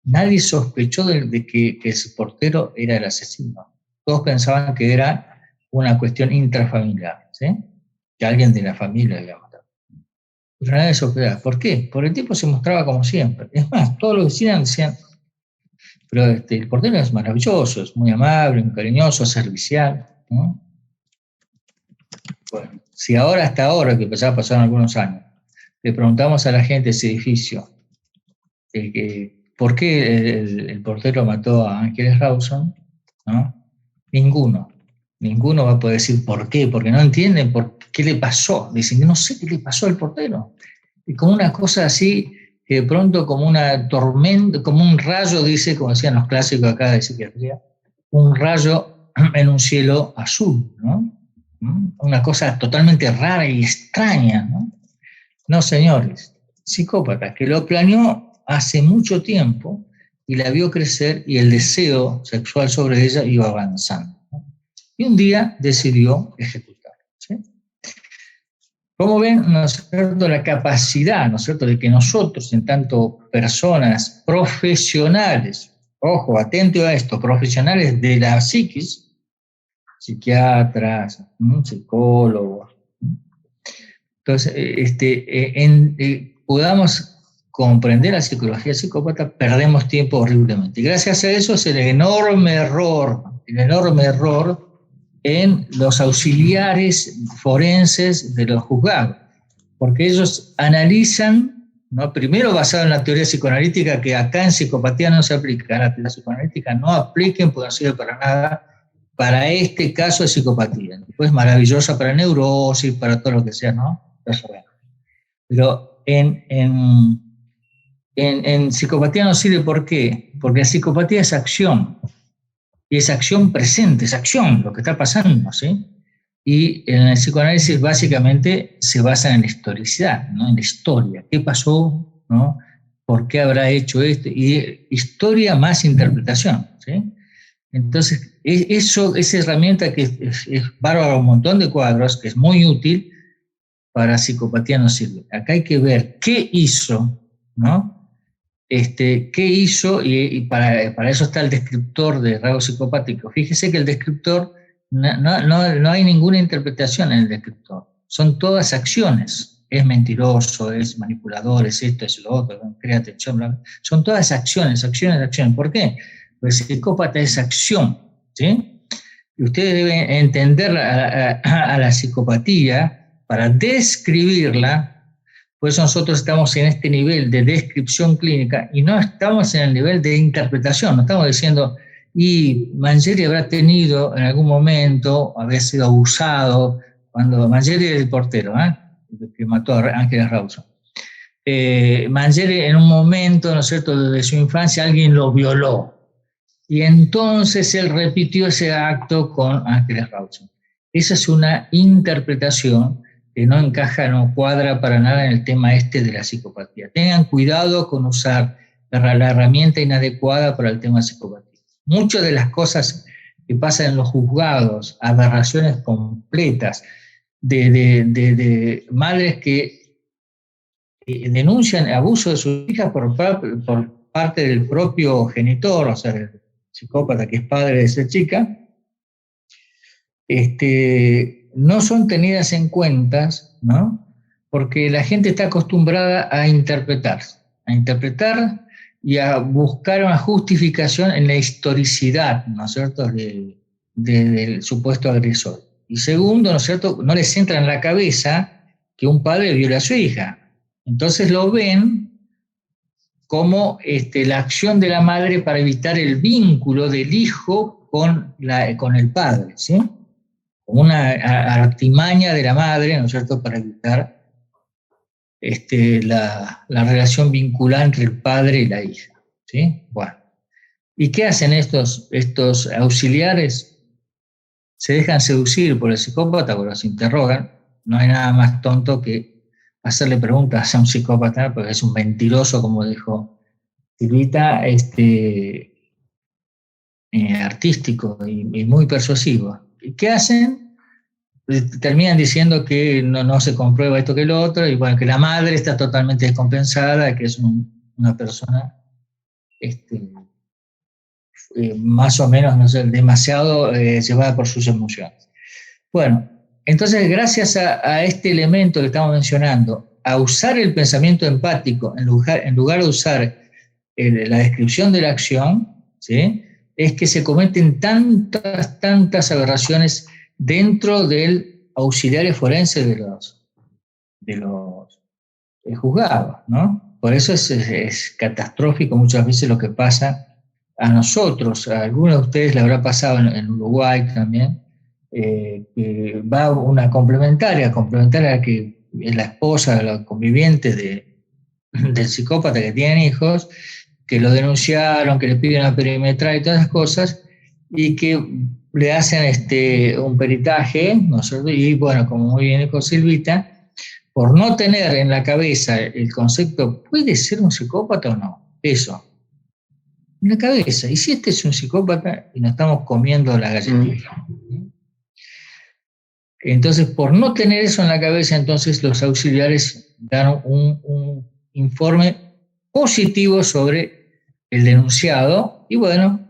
nadie sospechó de que ese portero era el asesino. Todos pensaban que era una cuestión intrafamiliar, ¿sí?, que alguien de la familia había matado. Pero nadie sospechaba. ¿Por qué? Porque el tipo se mostraba como siempre. Es más, todos los vecinos decían, pero el portero es maravilloso, es muy amable, muy cariñoso, servicial, ¿no? Bueno, si hasta ahora, que ya pasaron algunos años, le preguntamos a la gente de ese edificio por qué el portero mató a Ángeles Rawson, ¿no? Ninguno va a poder decir por qué, porque no entienden por qué le pasó. Dicen, no sé qué le pasó al portero. Y como una cosa así, que de pronto como una tormenta, como un rayo, dice, como decían los clásicos acá de psiquiatría, un rayo en un cielo azul, ¿no? Una cosa totalmente rara y extraña, ¿no? No, señores, psicópata, que lo planeó hace mucho tiempo y la vio crecer y el deseo sexual sobre ella iba avanzando, ¿no? Y un día decidió ejecutarlo, ¿sí? Como ven, ¿no es cierto?, la capacidad, ¿no es cierto?, de que nosotros, en tanto personas profesionales, ojo, atento a esto, profesionales de la psiquis, psiquiatras, psicólogos, entonces, podamos comprender la psicología psicópata, perdemos tiempo horriblemente. Y gracias a eso es el enorme error en los auxiliares forenses de los juzgados, porque ellos analizan, ¿no?, primero basado en la teoría psicoanalítica, que acá en psicopatía no se aplica, la teoría psicoanalítica no apliquen porque no sirve para nada para este caso de psicopatía. Después maravillosa para neurosis, para todo lo que sea, ¿no? Pero en psicopatía no sirve, ¿por qué? Porque la psicopatía es acción, y es acción presente, es acción, lo que está pasando, ¿sí? Y en el psicoanálisis básicamente se basa en la historicidad, ¿no?, en la historia, qué pasó, ¿no?, por qué habrá hecho esto, y historia más interpretación, ¿sí? Entonces, esa herramienta que es bárbara, un montón de cuadros, que es muy útil, para psicopatía no sirve. Acá hay que ver qué hizo, ¿no? Qué hizo, y para eso está el descriptor de rasgo psicopático. Fíjese que el descriptor, no hay ninguna interpretación en el descriptor. Son todas acciones. Es mentiroso, es manipulador, es esto, es lo otro, crea tensión, bla, bla. Son todas acciones. ¿Por qué? Porque el psicópata es acción, ¿sí? Y ustedes deben entender a la psicopatía para describirla. Pues nosotros estamos en este nivel de descripción clínica y no estamos en el nivel de interpretación. No estamos diciendo, y Mangieri habrá tenido en algún momento, habrá sido abusado, cuando Mangieri era el portero, que mató a Ángeles Rawson. Mangieri en un momento, ¿no es cierto?, de su infancia alguien lo violó. Y entonces él repitió ese acto con Ángeles Rawson. Esa es una interpretación que no encaja, no cuadra para nada en el tema de la psicopatía. Tengan cuidado con usar la herramienta inadecuada para el tema de psicopatía. Muchas de las cosas que pasan en los juzgados, aberraciones completas de madres que denuncian abuso de sus hijas por parte del propio genitor, o sea, el psicópata que es padre de esa chica, no son tenidas en cuenta, ¿no?, porque la gente está acostumbrada a interpretar y a buscar una justificación en la historicidad, ¿no es cierto?, del supuesto agresor. Y segundo, ¿no es cierto?, no les entra en la cabeza que un padre viole a su hija. Entonces lo ven como la acción de la madre para evitar el vínculo del hijo con el padre, ¿sí?, una artimaña de la madre, ¿no es cierto?, para evitar la relación vinculada entre el padre y la hija, ¿sí? Bueno, ¿y qué hacen estos auxiliares? Se dejan seducir por el psicópata, porque los interrogan. No hay nada más tonto que hacerle preguntas a un psicópata, porque es un mentiroso, como dijo Silvita, artístico y muy persuasivo. ¿Qué hacen? Terminan diciendo que no se comprueba esto que lo otro, y bueno, que la madre está totalmente descompensada, que es una persona más o menos, no sé, demasiado llevada por sus emociones. Bueno, entonces gracias a este elemento que estamos mencionando, a usar el pensamiento empático en lugar de usar la descripción de la acción, ¿sí?, es que se cometen tantas aberraciones dentro del auxiliario forense de los juzgados, ¿no? Por eso es catastrófico muchas veces lo que pasa a nosotros. A algunos de ustedes le habrá pasado en Uruguay también, que va una complementaria que es la esposa, la conviviente del psicópata que tienen hijos, que lo denunciaron, que le piden a perimetrar y todas esas cosas, y que le hacen un peritaje, ¿no es cierto? Y bueno, como muy bien dijo Silvita, por no tener en la cabeza el concepto, ¿puede ser un psicópata o no? Eso, en la cabeza. ¿Y si este es un psicópata y nos estamos comiendo la galletita? Entonces, por no tener eso en la cabeza, entonces los auxiliares dan un informe positivo sobre el denunciado y bueno,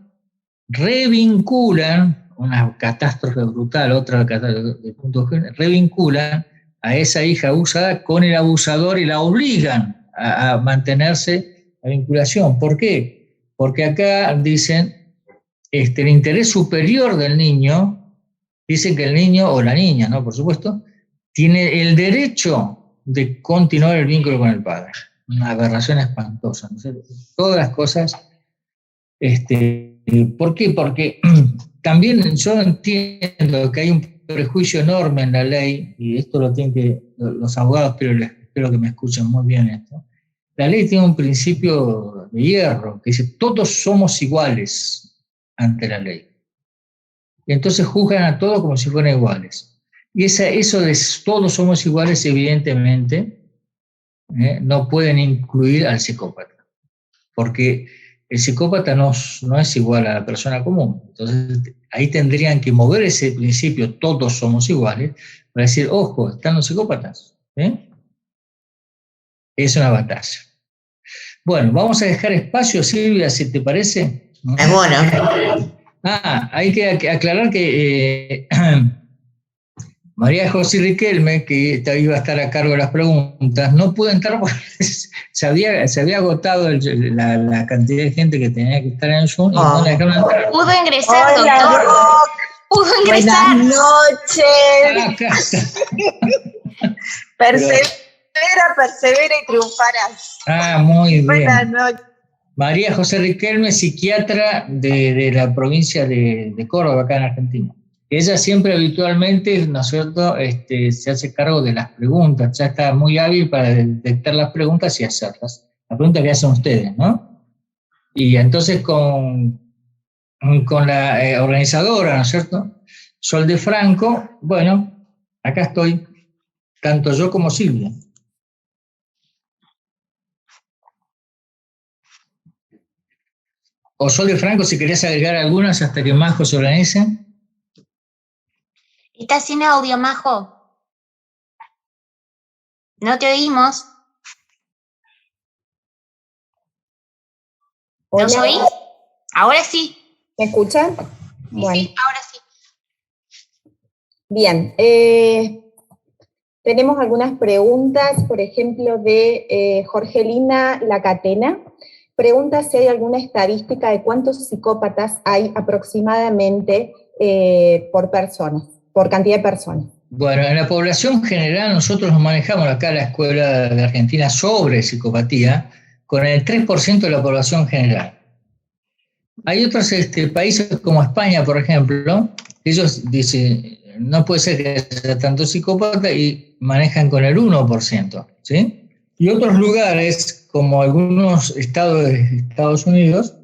revinculan una catástrofe brutal, otra catástrofe de punto G, revinculan a esa hija abusada con el abusador y la obligan a mantenerse la vinculación. ¿Por qué? Porque acá dicen el interés superior del niño. Dice que el niño, o la niña, ¿no? Por supuesto, tiene el derecho de continuar el vínculo con el padre. Una aberración espantosa, ¿no? Todas las cosas. ¿Por qué? Porque también yo entiendo que hay un prejuicio enorme en la ley, y esto lo tienen que, los abogados, pero espero que me escuchen muy bien esto. La ley tiene un principio de hierro, que dice, todos somos iguales ante la ley. Y entonces juzgan a todos como si fueran iguales. Y eso de todos somos iguales, evidentemente, no pueden incluir al psicópata. Porque el psicópata no es igual a la persona común. Entonces, ahí tendrían que mover ese principio, todos somos iguales, para decir, ojo, están los psicópatas. Es una batalla. Bueno, vamos a dejar espacio, Silvia, si te parece. Es bueno. Hay que aclarar que María José Riquelme, que iba a estar a cargo de las preguntas, no pudo entrar porque se había agotado la cantidad de gente que tenía que estar en el Zoom y no la dejaron entrar. Pudo ingresar, Hola, doctor. Pudo ingresar. Buenas noches. Acá está. Persevera y triunfarás. Muy bien. Buenas noches. María José Riquelme, psiquiatra de la provincia de Córdoba, acá en Argentina. Ella siempre habitualmente, ¿no es cierto?, se hace cargo de las preguntas, ya está muy hábil para detectar las preguntas y hacerlas. Las preguntas que hacen ustedes, ¿no? Y entonces con la organizadora, ¿no es cierto?, Sol de Franco, bueno, acá estoy, tanto yo como Silvia. O Sol de Franco, si querés agregar algunas hasta que Majo se organice. ¿Estás sin audio, Majo? No te oímos. Hola. ¿Nos oís? Ahora sí. ¿Me escuchan? Bueno. Sí, ahora sí. Bien. Tenemos algunas preguntas, por ejemplo, de Jorgelina Lacatena. Pregunta si hay alguna estadística de cuántos psicópatas hay aproximadamente por cantidad de personas. Bueno, en la población general nosotros nos manejamos acá en la Escuela de Argentina sobre psicopatía con el 3% de la población general. Hay otros países como España, por ejemplo, ellos dicen, no puede ser que haya tanto psicópata y manejan con el 1%, ¿sí? Y otros lugares, como algunos estados de Estados Unidos,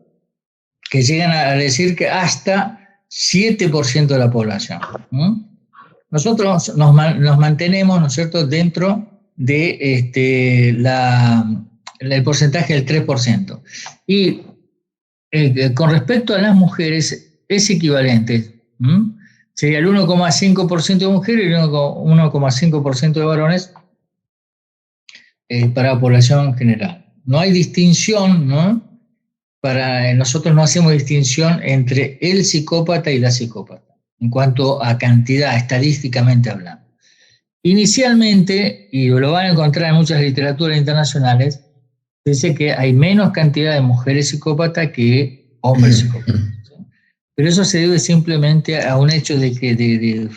que llegan a decir que hasta 7% de la población. Nosotros nos mantenemos, ¿no es cierto?, dentro de el porcentaje del 3%. Y con respecto a las mujeres, es equivalente. Sería el 1,5% de mujeres y el 1,5% de varones para la población general. No hay distinción, ¿no? Nosotros no hacemos distinción entre el psicópata y la psicópata, en cuanto a cantidad, estadísticamente hablando. Inicialmente, y lo van a encontrar en muchas literaturas internacionales, dice que hay menos cantidad de mujeres psicópatas que hombres psicópatas. ¿Sí? Pero eso se debe simplemente a un hecho de que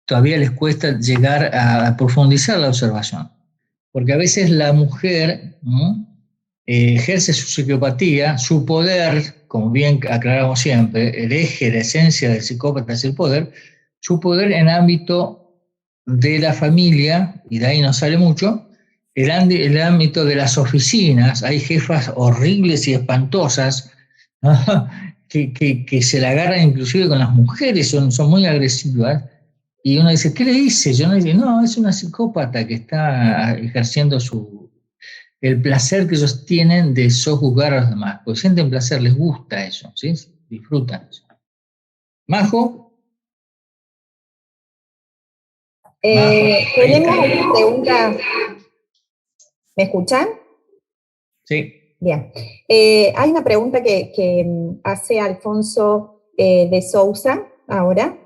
todavía les cuesta llegar a profundizar la observación. Porque a veces la mujer, ¿no?, ejerce su psicopatía, su poder, como bien aclaramos siempre, el eje, la esencia del psicópata es el poder, su poder en ámbito de la familia, y de ahí no sale mucho, el ámbito de las oficinas. Hay jefas horribles y espantosas, ¿no?, que se la agarran inclusive con las mujeres, son muy agresivas. Y uno dice, ¿qué le dice? Yo no dice, no, es una psicópata que está ejerciendo el placer que ellos tienen de sojuzgar a los demás. Porque sienten placer, les gusta eso, ¿sí? Disfrutan eso. Majo. Tenemos una pregunta. ¿Me escuchan? Sí. Bien. Hay una pregunta que hace Alfonso de Sousa ahora.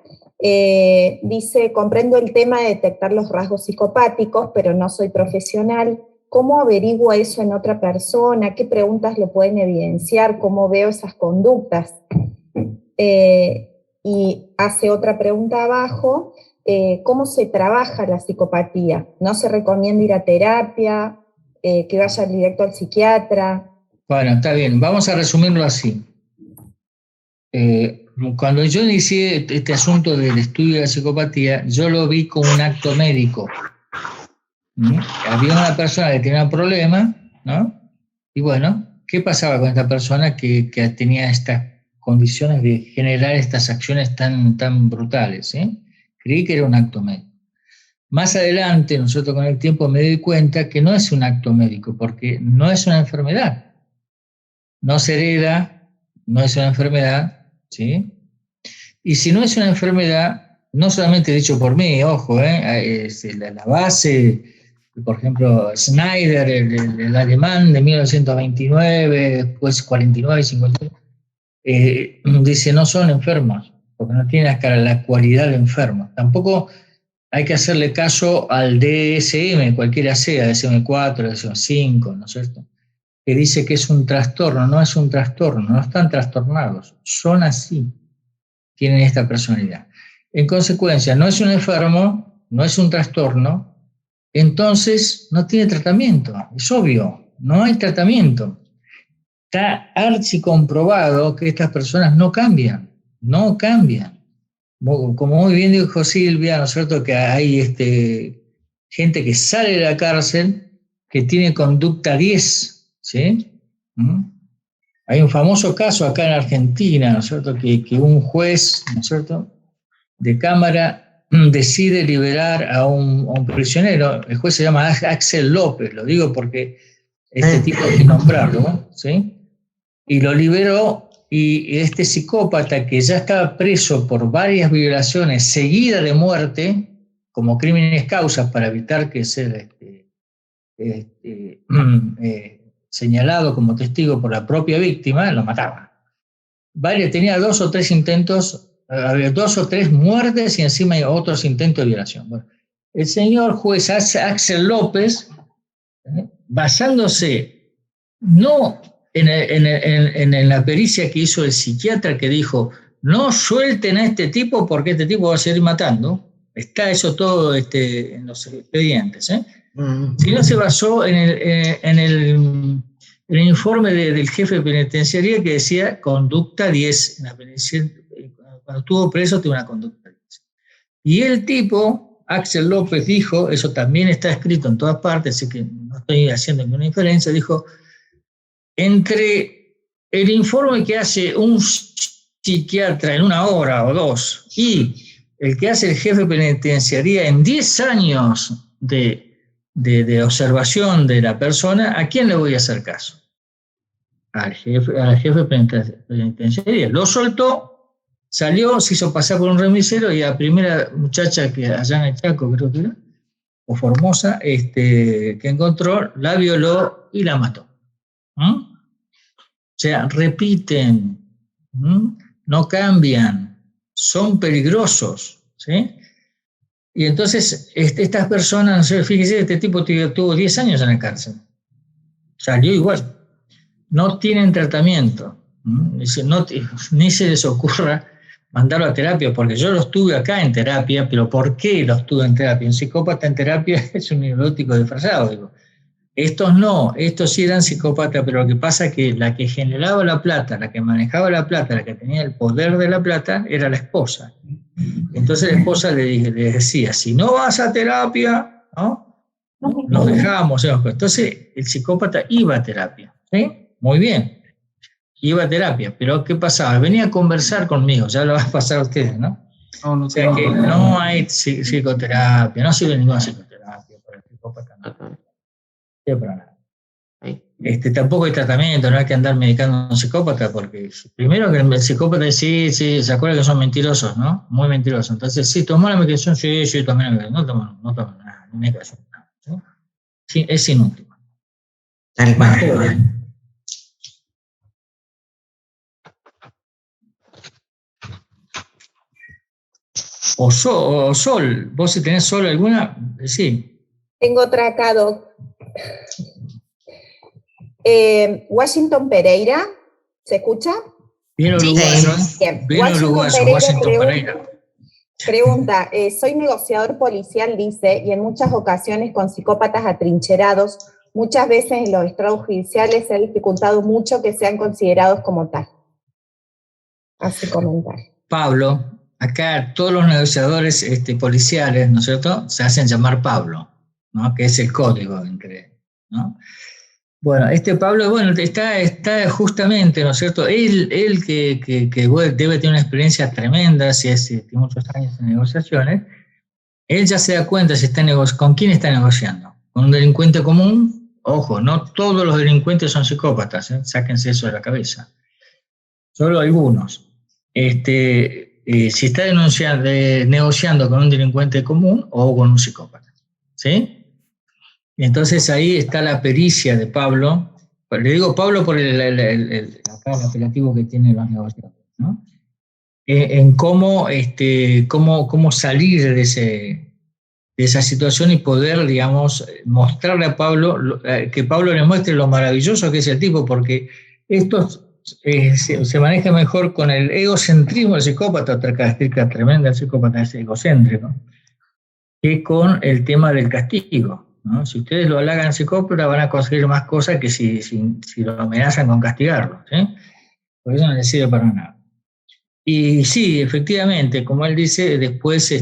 Dice, comprendo el tema de detectar los rasgos psicopáticos, pero no soy profesional. ¿Cómo averiguo eso en otra persona? ¿Qué preguntas lo pueden evidenciar? ¿Cómo veo esas conductas? Y hace otra pregunta abajo, ¿cómo se trabaja la psicopatía? ¿No se recomienda ir a terapia? ¿Que vaya directo al psiquiatra? Bueno, está bien, vamos a resumirlo así. Cuando yo inicié este asunto del estudio de la psicopatía, yo lo vi como un acto médico. Había una persona que tenía un problema, ¿no? Y bueno, ¿qué pasaba con esta persona que tenía estas condiciones de generar estas acciones tan brutales? Creí que era un acto médico. Más adelante, nosotros con el tiempo me di cuenta que no es un acto médico, porque no es una enfermedad. No se hereda, no es una enfermedad, ¿sí? Y si no es una enfermedad, no solamente dicho por mí, ojo, es la base, por ejemplo, Schneider, el alemán de 1929, después 49 y 59, dice no son enfermos, porque no tienen la cualidad de enfermos. Tampoco hay que hacerle caso al DSM, cualquiera sea, DSM-4, DSM-5, ¿no es cierto? Que dice que es un trastorno, no es un trastorno, no están trastornados, son así, tienen esta personalidad. En consecuencia, no es un enfermo, no es un trastorno, entonces no tiene tratamiento, es obvio, no hay tratamiento. Está archicomprobado que estas personas no cambian. Como muy bien dijo Silvia, ¿no es cierto?, que hay gente que sale de la cárcel que tiene conducta 10, ¿sí? Hay un famoso caso acá en Argentina, ¿no es cierto?, que un juez, ¿no es cierto?, de Cámara decide liberar a un prisionero. El juez se llama Axel López, lo digo porque este tipo hay que nombrarlo, ¿sí? Y lo liberó, y este psicópata que ya estaba preso por varias violaciones seguidas de muerte, como crímenes causas para evitar que sea señalado como testigo por la propia víctima, lo mataba. Tenía 2 o 3 intentos, había 2 o 3 muertes y encima hay otros intentos de violación. Bueno, el señor juez Axel López, basándose no en la pericia que hizo el psiquiatra que dijo, no suelten a este tipo porque este tipo va a seguir matando, está eso todo en los expedientes, sino se basó en el informe del jefe de penitenciaría que decía conducta 10, cuando estuvo preso tuvo una conducta 10. Y el tipo, Axel López, dijo, eso también está escrito en todas partes, así que no estoy haciendo ninguna inferencia, dijo, entre el informe que hace un psiquiatra en 1 hora o 2 y el que hace el jefe de penitenciaría en 10 años de observación de la persona, ¿a quién le voy a hacer caso? Al jefe de penitenciaría. Lo soltó, salió, se hizo pasar por un remisero y a la primera muchacha que allá en el Chaco, creo que era, o Formosa, que encontró, la violó y la mató. O sea, repiten, no cambian, son peligrosos, ¿sí? Y entonces estas personas, fíjese, este tipo tuvo 10 años en la cárcel, salió igual, no tienen tratamiento, ni se les ocurra mandarlo a terapia, porque yo los tuve acá en terapia, pero ¿por qué los tuve en terapia? Un psicópata en terapia es un neurótico disfrazado, digo. Estos no, estos sí eran psicópatas, pero lo que pasa es que la que generaba la plata, la que manejaba la plata, la que tenía el poder de la plata, era la esposa. Entonces la esposa le decía, si no vas a terapia, ¿no?, nos dejamos. Entonces el psicópata iba a terapia, ¿sí? Muy bien. iba a terapia, pero ¿qué pasaba? Venía a conversar conmigo, ya lo va a pasar a ustedes, ¿no? No, O sea que no hay psicoterapia, no sirve ninguna psicoterapia para el psicópata, no sirve para nada. Tampoco hay tratamiento, no hay que andar medicando a un psicópata, porque primero que el psicópata sí, se acuerda que son mentirosos, ¿no? Muy mentirosos. Entonces, sí, tomó la medicación, sí, tomé la medicación, no tomo nada, no me caso nada. ¿Sí? Sí, es inútil. Tal Más cual. joven. O Sol, vos si tenés Sol alguna, sí. Tengo otra acá, Doc. Washington Pereira, ¿se escucha? Bien uruguayo, ¿eh? Bien. Bien uruguayo, Washington Pereira. Pregunta, soy negociador policial, dice, y en muchas ocasiones con psicópatas atrincherados, muchas veces en los estrados judiciales se ha dificultado mucho que sean considerados como tal. Así comentar. Pablo, acá todos los negociadores policiales, ¿no es cierto?, se hacen llamar Pablo, ¿no?, que es el código entre, ¿no? Bueno, Pablo, bueno, está justamente, ¿no es cierto?, él que debe tener una experiencia tremenda, si tiene muchos años en negociaciones, él ya se da cuenta si con quién está negociando. ¿Con un delincuente común? Ojo, no todos los delincuentes son psicópatas, sáquense eso de la cabeza. Solo algunos. Si está negociando con un delincuente común o con un psicópata. ¿Sí? Entonces ahí está la pericia de Pablo. Le digo Pablo por el apelativo que tienen los negociadores, ¿no? En cómo salir de esa situación y poder, digamos, mostrarle a Pablo, que Pablo le muestre lo maravilloso que es el tipo, porque estos se maneja mejor con el egocentrismo del psicópata, otra característica tremenda del psicópata es egocéntrico, que con el tema del castigo, ¿no? Si ustedes lo halagan al psicópata van a conseguir más cosas que si lo amenazan con castigarlo, ¿sí? Por eso no les sirve para nada. Y sí, efectivamente, como él dice, después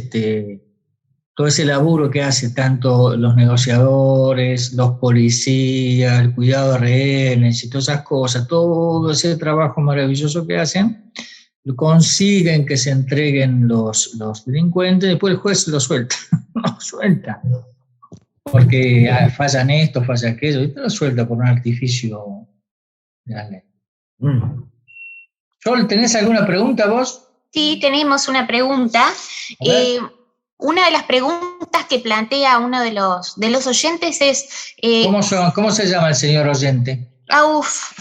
todo ese laburo que hace tanto los negociadores, los policías, el cuidado de rehenes y todas esas cosas, todo ese trabajo maravilloso que hacen, consiguen que se entreguen los delincuentes, después el juez lo suelta, lo suelta, porque fallan esto, falla aquello, y te lo suelta por un artificio de la ley. Sol, ¿tenés alguna pregunta vos? Sí, tenemos una pregunta. Una de las preguntas que plantea uno de los oyentes es... ¿Cómo se llama el señor oyente?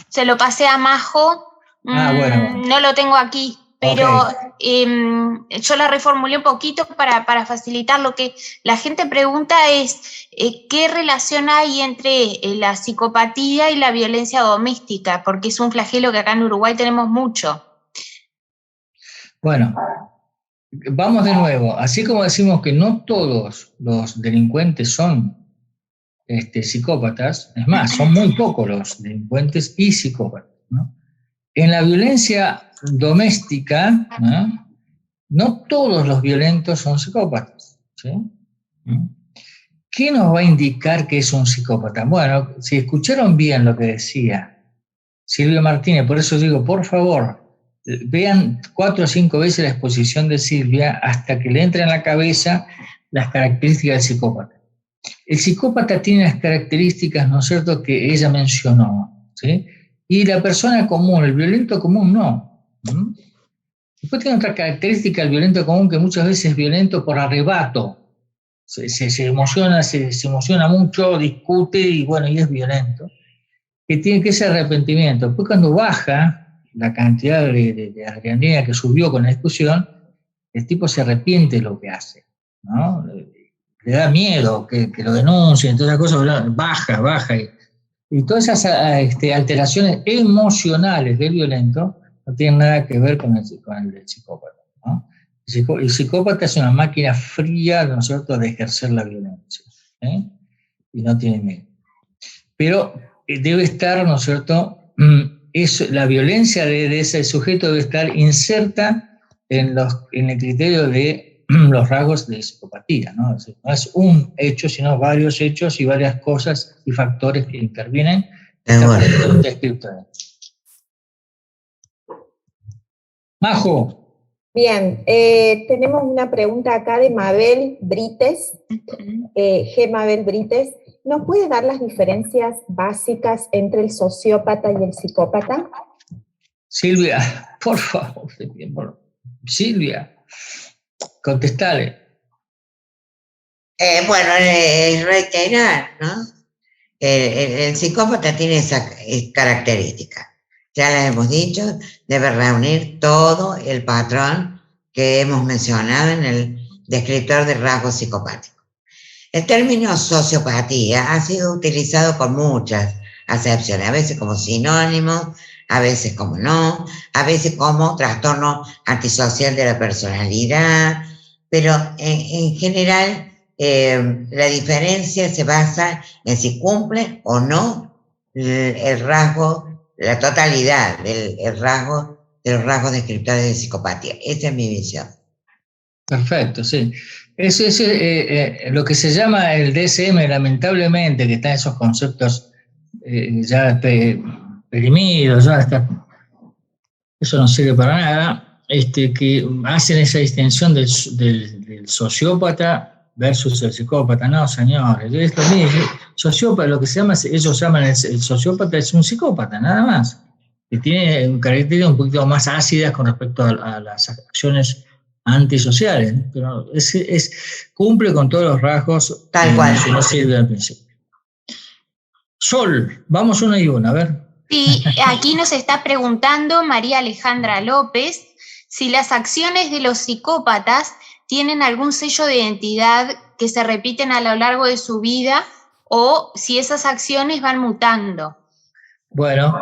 Se lo pasé a Majo. Bueno. No lo tengo aquí, pero okay. Yo la reformulé un poquito para facilitar. Lo que la gente pregunta es ¿qué relación hay entre la psicopatía y la violencia doméstica? Porque es un flagelo que acá en Uruguay tenemos mucho. Bueno, vamos de nuevo. Así como decimos que no todos los delincuentes son psicópatas, es más, son muy pocos los delincuentes y psicópatas, ¿no? En la violencia doméstica, no todos los violentos son psicópatas, ¿sí? ¿Qué nos va a indicar que es un psicópata? Bueno, si escucharon bien lo que decía Silvia Martínez, por eso digo, por favor, vean 4 o 5 veces la exposición de Silvia hasta que le entre en la cabeza las características del psicópata. El psicópata tiene las características, ¿no es cierto?, que ella mencionó, ¿sí? Y la persona común, el violento común, no. Después tiene otra característica el violento común, que muchas veces es violento por arrebato. Se emociona mucho, discute y bueno, y es violento. Que tiene que ser arrepentimiento. Después cuando baja la cantidad de adrenalina que subió con la discusión, el tipo se arrepiente de lo que hace, ¿no? Le da miedo que lo denuncien, todas esas cosas, baja. Y todas esas alteraciones emocionales del violento no tienen nada que ver con el psicópata, ¿no? El psicópata es una máquina fría, ¿no es cierto?, de ejercer la violencia, y no tiene miedo. Pero debe estar, ¿no es cierto?, la violencia de ese sujeto debe estar inserta en el criterio de los rasgos de psicopatía, ¿no? Es decir, no es un hecho, sino varios hechos y varias cosas y factores que intervienen. Está descrito ahí. Majo. Bien, tenemos una pregunta acá de Mabel Brites, G. Mabel Brites. ¿Nos puede dar las diferencias básicas entre el sociópata y el psicópata? Silvia, por favor, Silvia, contestale. Bueno, reiterar, ¿no? El psicópata tiene esa característica. Ya les hemos dicho, debe reunir todo el patrón que hemos mencionado en el descriptor de rasgos psicopáticos. El término sociopatía ha sido utilizado con muchas acepciones, a veces como sinónimo, a veces como no, a veces como trastorno antisocial de la personalidad, pero en general la diferencia se basa en si cumple o no el rasgo, la totalidad del rasgo, de los rasgos descriptores de psicopatía. Esa es mi visión. Perfecto, sí. Es lo que se llama el DSM, lamentablemente, que están esos conceptos ya perimidos, ya está, eso no sirve para nada, que hacen esa distinción del sociópata versus el psicópata. No, señores, es lo mismo. Sociópata, lo que se llama, ellos llaman el sociópata, es un psicópata, nada más, que tiene características un poquito más ácidas con respecto a las acciones antisociales, pero cumple con todos los rasgos tal cual que no sirve al principio. Sol, vamos una y una, a ver. Sí, aquí nos está preguntando María Alejandra López si las acciones de los psicópatas tienen algún sello de identidad que se repiten a lo largo de su vida o si esas acciones van mutando. Bueno,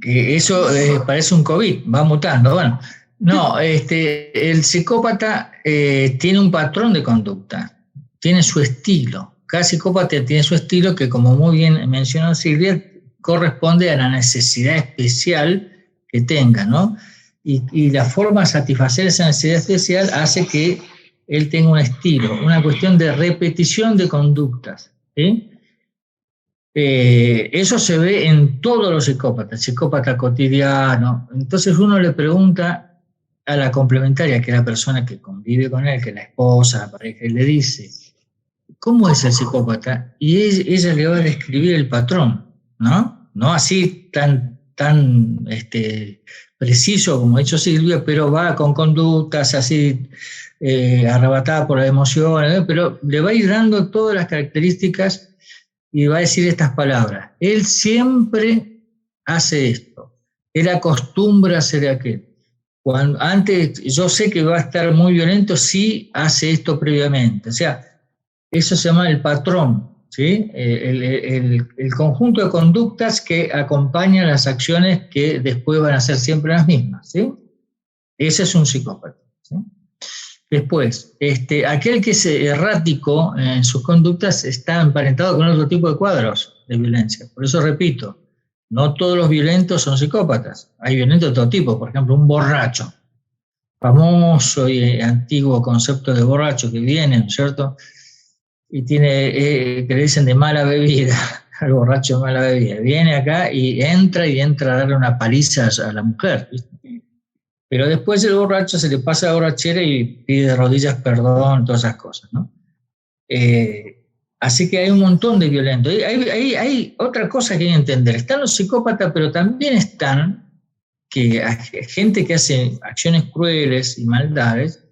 eso parece un COVID, va mutando. Bueno, no, el psicópata tiene un patrón de conducta, tiene su estilo. Cada psicópata tiene su estilo que, como muy bien mencionó Silvia, corresponde a la necesidad especial que tenga, ¿no? Y la forma de satisfacer esa necesidad especial hace que él tenga un estilo, una cuestión de repetición de conductas, ¿sí? Eso se ve en todos los psicópatas, el psicópata cotidiano. Entonces uno le pregunta a la complementaria, que es la persona que convive con él, que es la esposa, la pareja, y le dice, ¿cómo es el psicópata? Y ella le va a describir el patrón, ¿no? No así tan preciso como ha dicho Silvia, pero va con conductas así arrebatada por la emoción, pero le va a ir dando todas las características y va a decir estas palabras. Él siempre hace esto, él acostumbra a hacer aquello. Antes, yo sé que va a estar muy violento si hace esto previamente. O sea, eso se llama el patrón, ¿sí? El conjunto de conductas que acompañan las acciones que después van a ser siempre las mismas, ¿sí? Ese es un psicópata, ¿sí? Después, aquel que es errático en sus conductas está emparentado con otro tipo de cuadros de violencia. Por eso repito, no todos los violentos son psicópatas. Hay violentos de todo tipo, por ejemplo, un borracho. Famoso y antiguo concepto de borracho que viene, ¿no es cierto? Y tiene, que le dicen de mala bebida, al borracho de mala bebida. Viene acá y entra a darle una paliza a la mujer, ¿viste? Pero después el borracho se le pasa la borrachera y pide de rodillas perdón, todas esas cosas, ¿no? Así que hay un montón de violentos. Hay otra cosa que hay que entender. Están los psicópatas, pero también están gente que hace acciones crueles y maldades,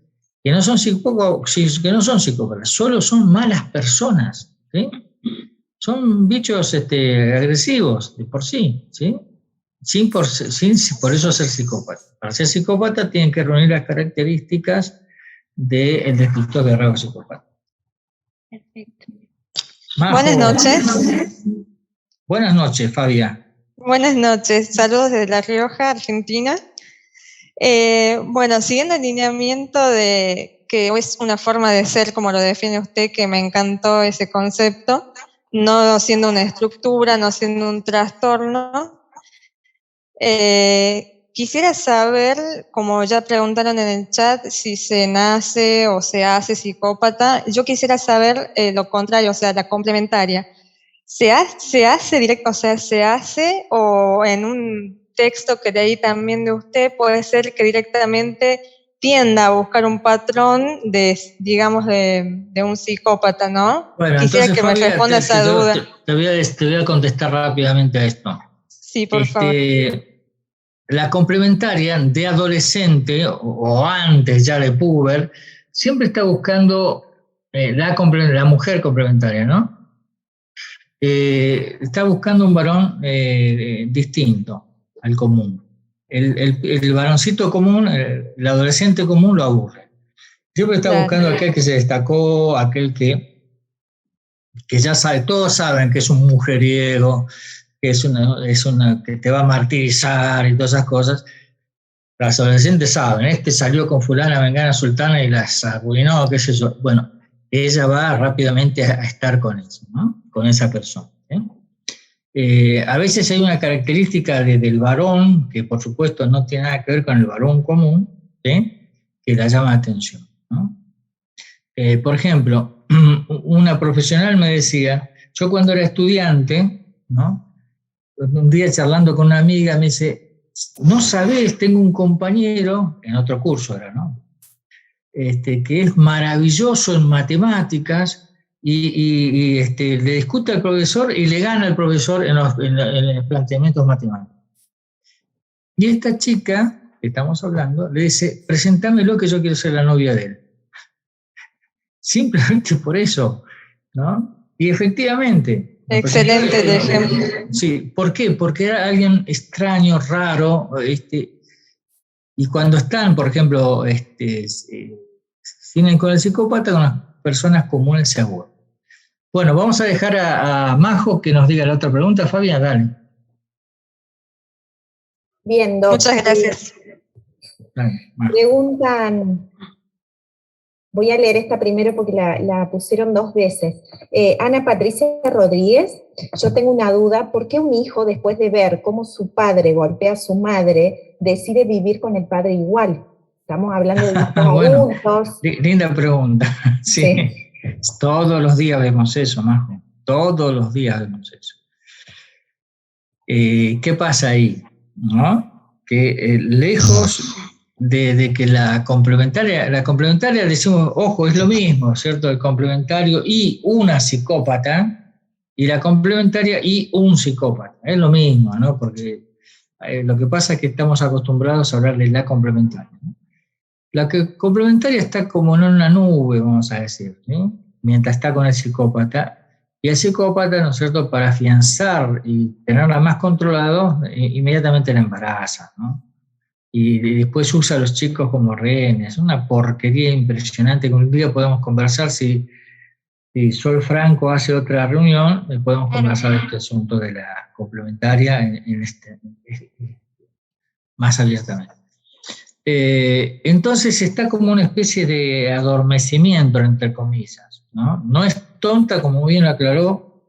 que no son psicópatas, solo son malas personas, ¿sí? Son bichos agresivos de por sí, ¿sí? Sin por eso ser psicópata. Para ser psicópata tienen que reunir las características del descriptor de rasgos psicópata. Perfecto. Majo. Buenas noches. Buenas noches, Fabia. Buenas noches, saludos desde La Rioja, Argentina. Bueno, siguiendo el lineamiento de que es una forma de ser, como lo define usted, que me encantó ese concepto, no siendo una estructura, no siendo un trastorno. Quisiera saber, como ya preguntaron en el chat, si se nace o se hace psicópata. Yo quisiera saber lo contrario, o sea, la complementaria. ¿Se hace directo, o sea, se hace o en un texto que leí también de usted, puede ser que directamente tienda a buscar un patrón de, digamos, de un psicópata, ¿no? Bueno, Quisiera entonces, que me Fabia, responda esa duda. te voy a contestar rápidamente a esto. Sí, por favor. La complementaria de adolescente o antes ya de puber siempre está buscando la mujer complementaria, ¿no? Está buscando un varón distinto al común. El varoncito común, el adolescente común lo aburre. Siempre está buscando aquel que se destacó, aquel que ya sabe, todos saben que es un mujeriego, que que te va a martirizar y todas esas cosas. Los adolescentes saben, este salió con fulana, mengana, sultana y las arruinó, qué sé yo. Bueno, ella va rápidamente a estar con eso, ¿no? Con esa persona. A veces hay una característica del varón, que por supuesto no tiene nada que ver con el varón común, que la llama la atención, ¿no? Por ejemplo, una profesional me decía, yo cuando era estudiante, ¿no? Un día charlando con una amiga me dice, no sabés, tengo un compañero, en otro curso era, ¿no? Que es maravilloso en matemáticas y le discute al profesor y le gana al profesor en los planteamientos matemáticos. Y esta chica, que estamos hablando, le dice, presentámelo que yo quiero ser la novia de él. Simplemente por eso, ¿no? Y efectivamente. Excelente el ejemplo. Sí, ¿por qué? Porque era alguien extraño, raro, y cuando están, por ejemplo, tienen con el psicópata, con las personas comunes se aburren. Bueno, vamos a dejar a Majo que nos diga la otra pregunta. Fabián, dale. Bien, Doc. Muchas gracias. Dale, preguntan, voy a leer esta primero porque la pusieron 2 veces. Ana Patricia Rodríguez, yo tengo una duda, ¿por qué un hijo después de ver cómo su padre golpea a su madre, decide vivir con el padre igual? Estamos hablando de hijos adultos. Linda pregunta, sí. Todos los días vemos eso, Majo, todos los días vemos eso. ¿Qué pasa ahí? ¿No? Que lejos de que la complementaria decimos, ojo, es lo mismo, ¿cierto? El complementario y una psicópata, y la complementaria y un psicópata, es lo mismo, ¿no? Porque lo que pasa es que estamos acostumbrados a hablar de la complementaria, ¿no? La complementaria está como en una nube, vamos a decir, ¿sí? Mientras está con el psicópata, y el psicópata, ¿no es cierto?, para afianzar y tenerla más controlado, inmediatamente la embaraza, ¿no? Y después usa a los chicos como rehenes, una porquería impresionante. Un día podemos conversar, si Sol Franco hace otra reunión, podemos conversar este asunto de la complementaria más abiertamente. Entonces está como una especie de adormecimiento, entre comillas, ¿no? No es tonta, como bien lo aclaró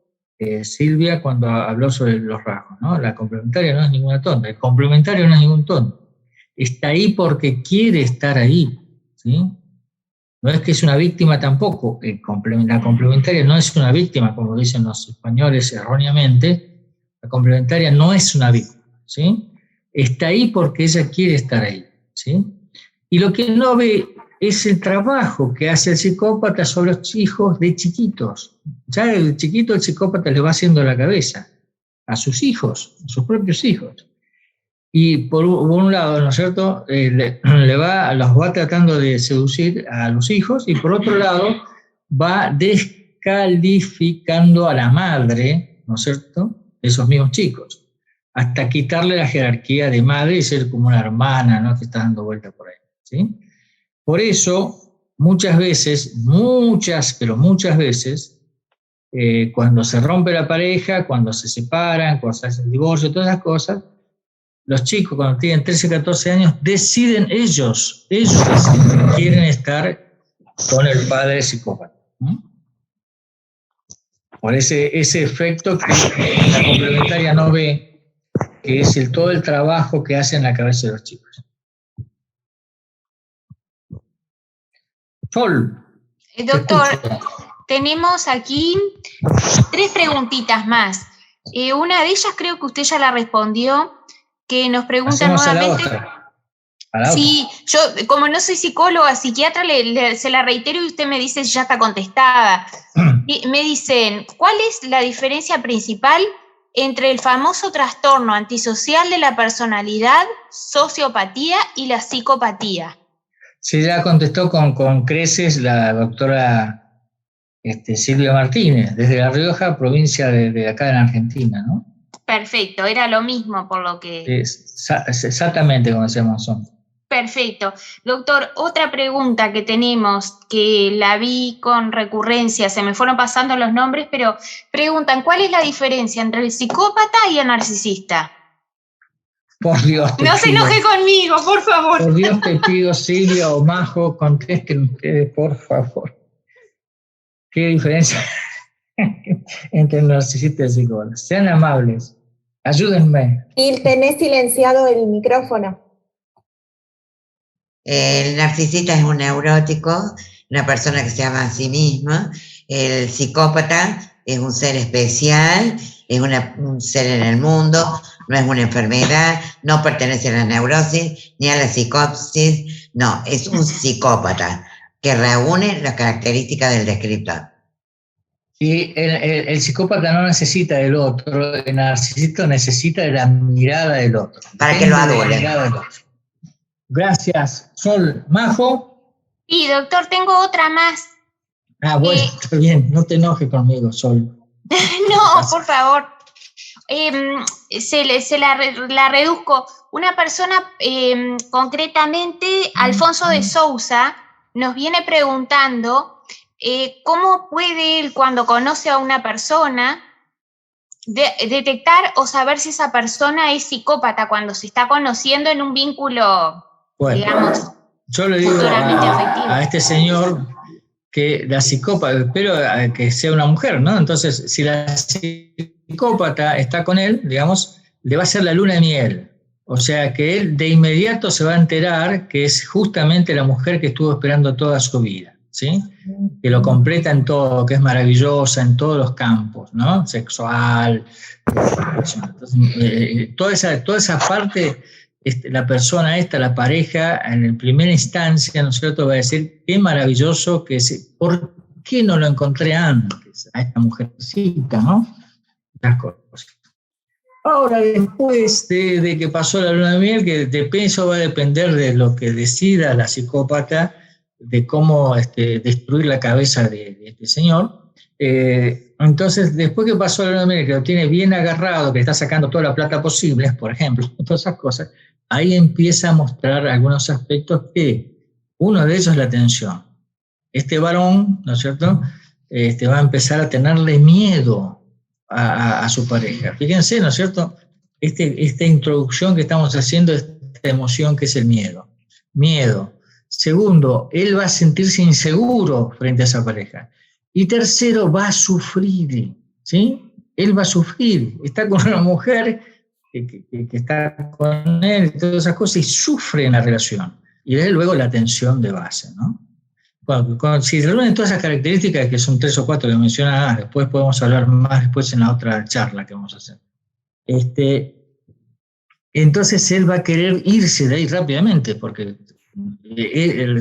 Silvia cuando habló sobre los rasgos, ¿no? La complementaria no es ninguna tonta, el complementario no es ningún tonto. Está ahí porque quiere estar ahí, ¿sí? No es que es una víctima tampoco. La complementaria no es una víctima, como dicen los españoles erróneamente. La complementaria no es una víctima, ¿sí? Está ahí porque ella quiere estar ahí, ¿sí? Y lo que no ve es el trabajo que hace el psicópata sobre los hijos de chiquitos. Ya de chiquito el psicópata le va haciendo la cabeza a sus hijos, a sus propios hijos. Y por un lado, ¿no es cierto?, los va tratando de seducir a los hijos, y por otro lado va descalificando a la madre, ¿no es cierto?, de esos mismos chicos, hasta quitarle la jerarquía de madre y ser como una hermana, ¿no?, que está dando vuelta por ahí, ¿sí? Por eso, muchas veces, pero muchas veces, cuando se rompe la pareja, cuando se separan, cuando se hace el divorcio, todas esas cosas, los chicos cuando tienen 13, 14 años deciden ellos deciden, quieren estar con el padre psicópata, ¿no? Por ese efecto que la complementaria no ve, que es todo el trabajo que hace en la cabeza de los chicos. Sol. Doctor, tenemos aquí 3 preguntitas más. Una de ellas creo que usted ya la respondió, que nos pregunta Hacemos nuevamente. A la Sí, yo como no soy psicóloga, psiquiatra, se la reitero y usted me dice si ya está contestada. Y me dicen, ¿cuál es la diferencia principal entre el famoso trastorno antisocial de la personalidad, sociopatía y la psicopatía? Sí, ya contestó con creces la doctora Silvia Martínez, desde La Rioja, provincia de acá en Argentina, ¿no? Perfecto, era lo mismo por lo que... Es exactamente como decíamos. Perfecto. Doctor, otra pregunta que tenemos, que la vi con recurrencia, se me fueron pasando los nombres, pero preguntan, ¿cuál es la diferencia entre el psicópata y el narcisista? Por Dios te No se pido. enoje conmigo, por favor. Por Dios te pido, Silvia o Majo, contesten ustedes, por favor. ¿Qué diferencia entre el narcisista y el psicópata? Sean amables, ayúdenme. Y tenés silenciado el micrófono. El narcisista es un neurótico, una persona que se ama a sí misma. El psicópata es un ser especial, es un ser en el mundo, no es una enfermedad, no pertenece a la neurosis ni a la psicosis, no, es un psicópata que reúne las características del descriptor. Y el psicópata no necesita del otro, el narcisista necesita de la mirada del otro. Para que lo adore. Gracias, Sol. ¿Majo? Sí, doctor, tengo otra más. Ah, bueno, está bien, no te enojes conmigo, Sol. No, por favor. La reduzco. Una persona, concretamente, Alfonso de Sousa, nos viene preguntando cómo puede él, cuando conoce a una persona, detectar o saber si esa persona es psicópata cuando se está conociendo en un vínculo, bueno, digamos, yo le digo afectivo. a este señor que la psicópata, espero que sea una mujer, ¿no? Entonces, si la psicópata está con él, digamos, le va a hacer la luna de miel. O sea, que él de inmediato se va a enterar que es justamente la mujer que estuvo esperando toda su vida, ¿sí? Que lo completa en todo, que es maravillosa en todos los campos, ¿no? Sexual. Entonces, toda esa parte, la persona esta, la pareja, en primera instancia, ¿no es cierto?, va a decir, qué maravilloso que es, ¿por qué no lo encontré antes a esta mujercita, ¿no? Las cosas. Ahora, después de que pasó la luna de miel, que eso va a depender de lo que decida la psicópata, de cómo destruir la cabeza de este señor. Entonces, después que pasó la luna de miel, que lo tiene bien agarrado, que está sacando toda la plata posible, por ejemplo, todas esas cosas, ahí empieza a mostrar algunos aspectos que uno de ellos es la tensión. Este varón, ¿no es cierto?, va a empezar a tenerle miedo a su pareja. Fíjense, ¿no es cierto?, esta introducción que estamos haciendo, esta emoción que es el miedo. Miedo. Segundo, él va a sentirse inseguro frente a esa pareja. Y tercero, va a sufrir, ¿sí? Él va a sufrir. Está con una mujer que está con él y todas esas cosas y sufre en la relación. Y desde luego la tensión de base, ¿no? Si reúnen todas esas características, que son 3 o 4 que mencionaba, después podemos hablar más después en la otra charla que vamos a hacer. Entonces él va a querer irse de ahí rápidamente, porque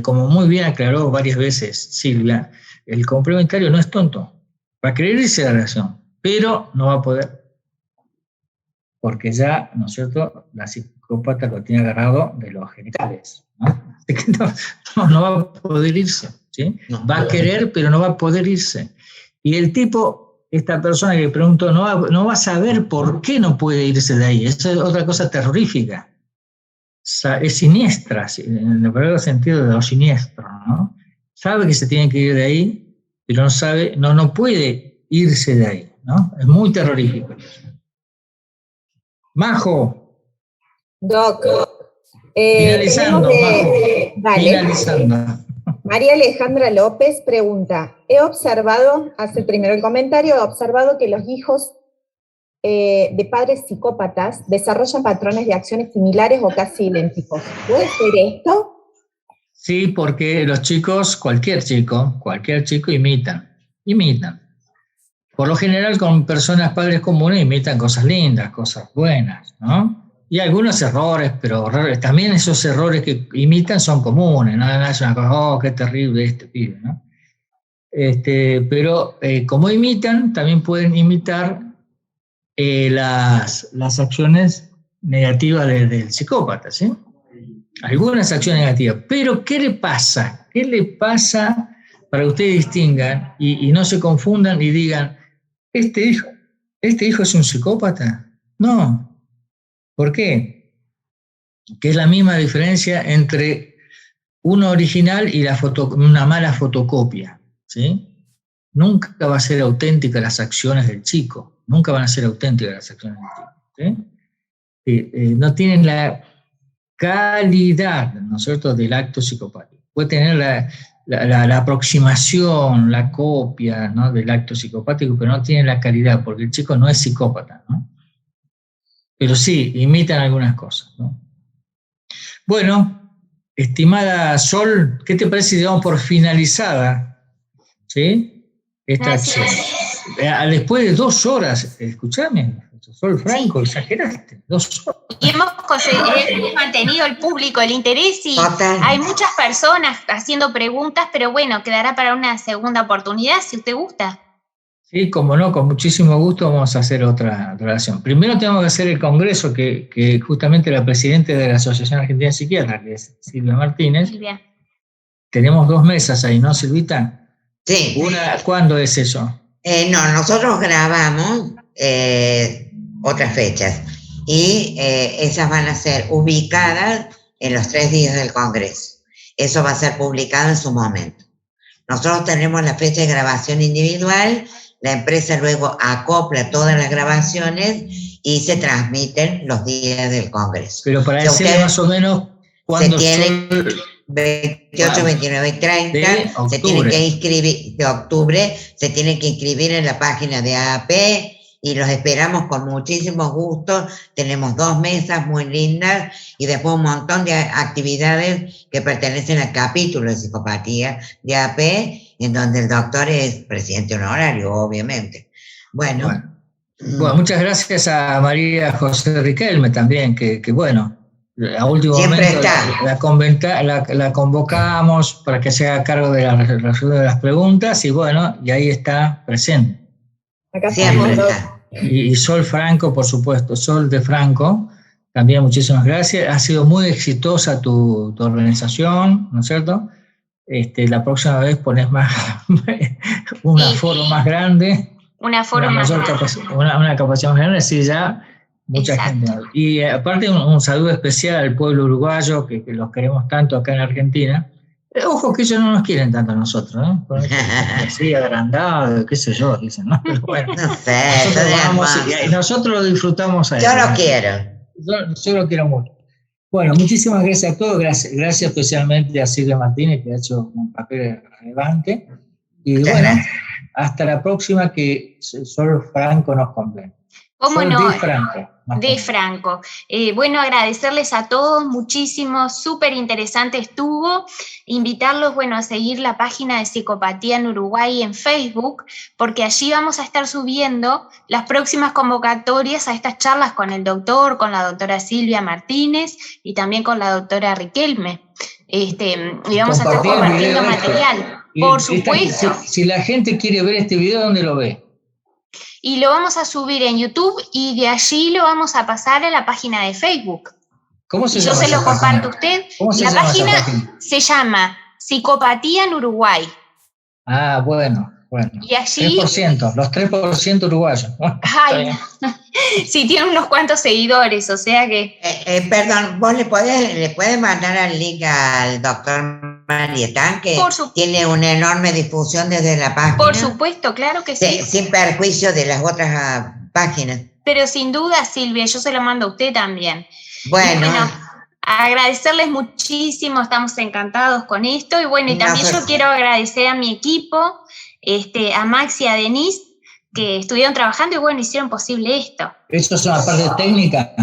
como muy bien aclaró varias veces Silvia, el complementario no es tonto, va a querer irse de la relación, pero no va a poder, porque ya, ¿no es cierto?, la psicópata lo tiene agarrado de los genitales, ¿no? No va a poder irse, ¿sí? No. Va a querer, pero no va a poder irse. Y el tipo, esta persona que preguntó, no va a saber por qué no puede irse de ahí. Eso es otra cosa terrorífica. Es siniestra, en el verdadero sentido de lo siniestro, ¿no? Sabe que se tiene que ir de ahí, pero no puede irse de ahí, ¿no? Es muy terrorífico. Majo. Doc. Finalizando, Majo. Vale. Finalizando. María Alejandra López pregunta, hace primero el comentario, he observado que los hijos de padres psicópatas desarrollan patrones de acciones similares o casi idénticos. ¿Puede ser esto? Sí, porque los chicos, cualquier chico imitan. Por lo general, con personas, padres comunes, imitan cosas lindas, cosas buenas, ¿no? Y algunos errores, pero también esos errores que imitan son comunes, ¿no? Es una cosa, oh, qué terrible este pibe, ¿no? Pero como imitan, también pueden imitar las acciones negativas del psicópata, ¿sí? Algunas acciones negativas. Pero, ¿qué le pasa? ¿Qué le pasa para que ustedes distingan y no se confundan y digan, ¿este hijo es un psicópata? No. ¿Por qué? Que es la misma diferencia entre uno original y una mala fotocopia, ¿sí? Nunca va a ser auténtica las acciones del chico, nunca van a ser auténticas las acciones del chico, ¿sí? No tienen la calidad, ¿no es cierto?, del acto psicopático. Puede tener la aproximación, la copia, ¿no?, del acto psicopático, pero no tiene la calidad, porque el chico no es psicópata, ¿no? Pero sí, imitan algunas cosas, ¿no? Bueno, estimada Sol, ¿qué te parece si damos por finalizada, ¿sí?, esta acción? Después de 2 horas, escúchame, Sol Franco, sí. Exageraste, 2 horas. Y hemos mantenido el público, el interés, y hay muchas personas haciendo preguntas, pero bueno, quedará para una segunda oportunidad, si usted gusta. Sí, como no, con muchísimo gusto vamos a hacer otra relación. Primero tenemos que hacer el congreso que justamente la presidenta de la Asociación Argentina de Psiquiatras, que es Silvia Martínez. Silvia. Tenemos 2 mesas ahí, ¿no, Silvita? Sí. ¿Cuándo es eso? No, nosotros grabamos otras fechas y esas van a ser ubicadas en los 3 días del congreso. Eso va a ser publicado en su momento. Nosotros tenemos la fecha de grabación individual. La empresa luego acopla todas las grabaciones y se transmiten los días del congreso. Pero para decirle más o menos cuándo se tienen 28, 29 y 30, se tienen que inscribir, de octubre, se tienen que inscribir en la página de AAP y los esperamos con muchísimo gusto. Tenemos 2 mesas muy lindas y después un montón de actividades que pertenecen al capítulo de psicopatía de AAP, en donde el doctor es presidente honorario, obviamente. Bueno, muchas gracias a María José Riquelme también, que bueno, a último siempre momento la convocamos para que se haga cargo de la resolución de las preguntas y bueno, y ahí está presente. Acá siempre está. Y Sol Franco, por supuesto, Sol de Franco, también muchísimas gracias. Ha sido muy exitosa tu organización, ¿no es cierto? La próxima vez pones un aforo más grande. Una capacidad más grande, sí, ya mucha gente. Y aparte un saludo especial al pueblo uruguayo, que los queremos tanto acá en Argentina. Ojo que ellos no nos quieren tanto a nosotros, ¿no? Así agrandado, qué sé yo, dicen, ¿no? Pero bueno, no sé, nosotros lo disfrutamos a ellos. Yo lo quiero. Yo lo quiero mucho. Bueno, muchísimas gracias a todos. Gracias especialmente a Silvia Martínez, que ha hecho un papel relevante. Y bueno, hasta la próxima, que Sol Franco nos convenga. ¿Cómo no? De Franco. Bueno, agradecerles a todos muchísimo, súper interesante estuvo. Invitarlos, bueno, a seguir la página de Psicopatía en Uruguay en Facebook, porque allí vamos a estar subiendo las próximas convocatorias a estas charlas con el doctor, con la doctora Silvia Martínez y también con la doctora Riquelme. Y vamos a estar compartiendo material, por supuesto. Si la gente quiere ver este video, ¿dónde lo ve? Y lo vamos a subir en YouTube y de allí lo vamos a pasar a la página de Facebook. ¿Cómo se llama? Yo se lo comparto a usted. La página se llama Psicopatía en Uruguay. Ah, bueno. Y allí, 3%, los 3% uruguayos. Ay, sí, tiene unos cuantos seguidores, o sea que... Perdón, ¿vos le puedes mandar el link al doctor Marietán, que tiene una enorme difusión desde la página? Por supuesto, claro que sí. Sin perjuicio de las otras páginas. Pero sin duda, Silvia, yo se lo mando a usted también. Bueno, agradecerles muchísimo, estamos encantados con esto. Y bueno, y también yo quiero agradecer a mi equipo, a Max y a Denise, que estuvieron trabajando y bueno, hicieron posible esto. ¿Eso es una parte técnica?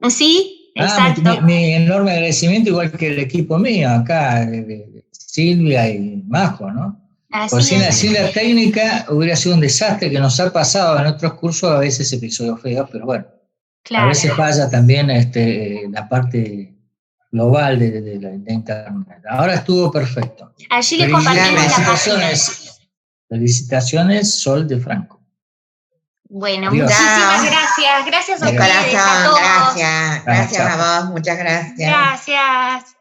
Sí, exacto. Mi enorme agradecimiento, igual que el equipo mío, acá, de Silvia y Majo, ¿no? Porque sin la técnica hubiera sido un desastre que nos ha pasado en otros cursos, a veces episodios feos, pero bueno, Claro. A veces falla también la parte global de Internet. Ahora estuvo perfecto. Allí le compartimos la página. Felicitaciones, Sol de Franco. Bueno, Adiós. muchísimas gracias. Gracias a De ustedes, a corazón, todos. gracias. Gracias Chao. a vos, muchas gracias. Gracias.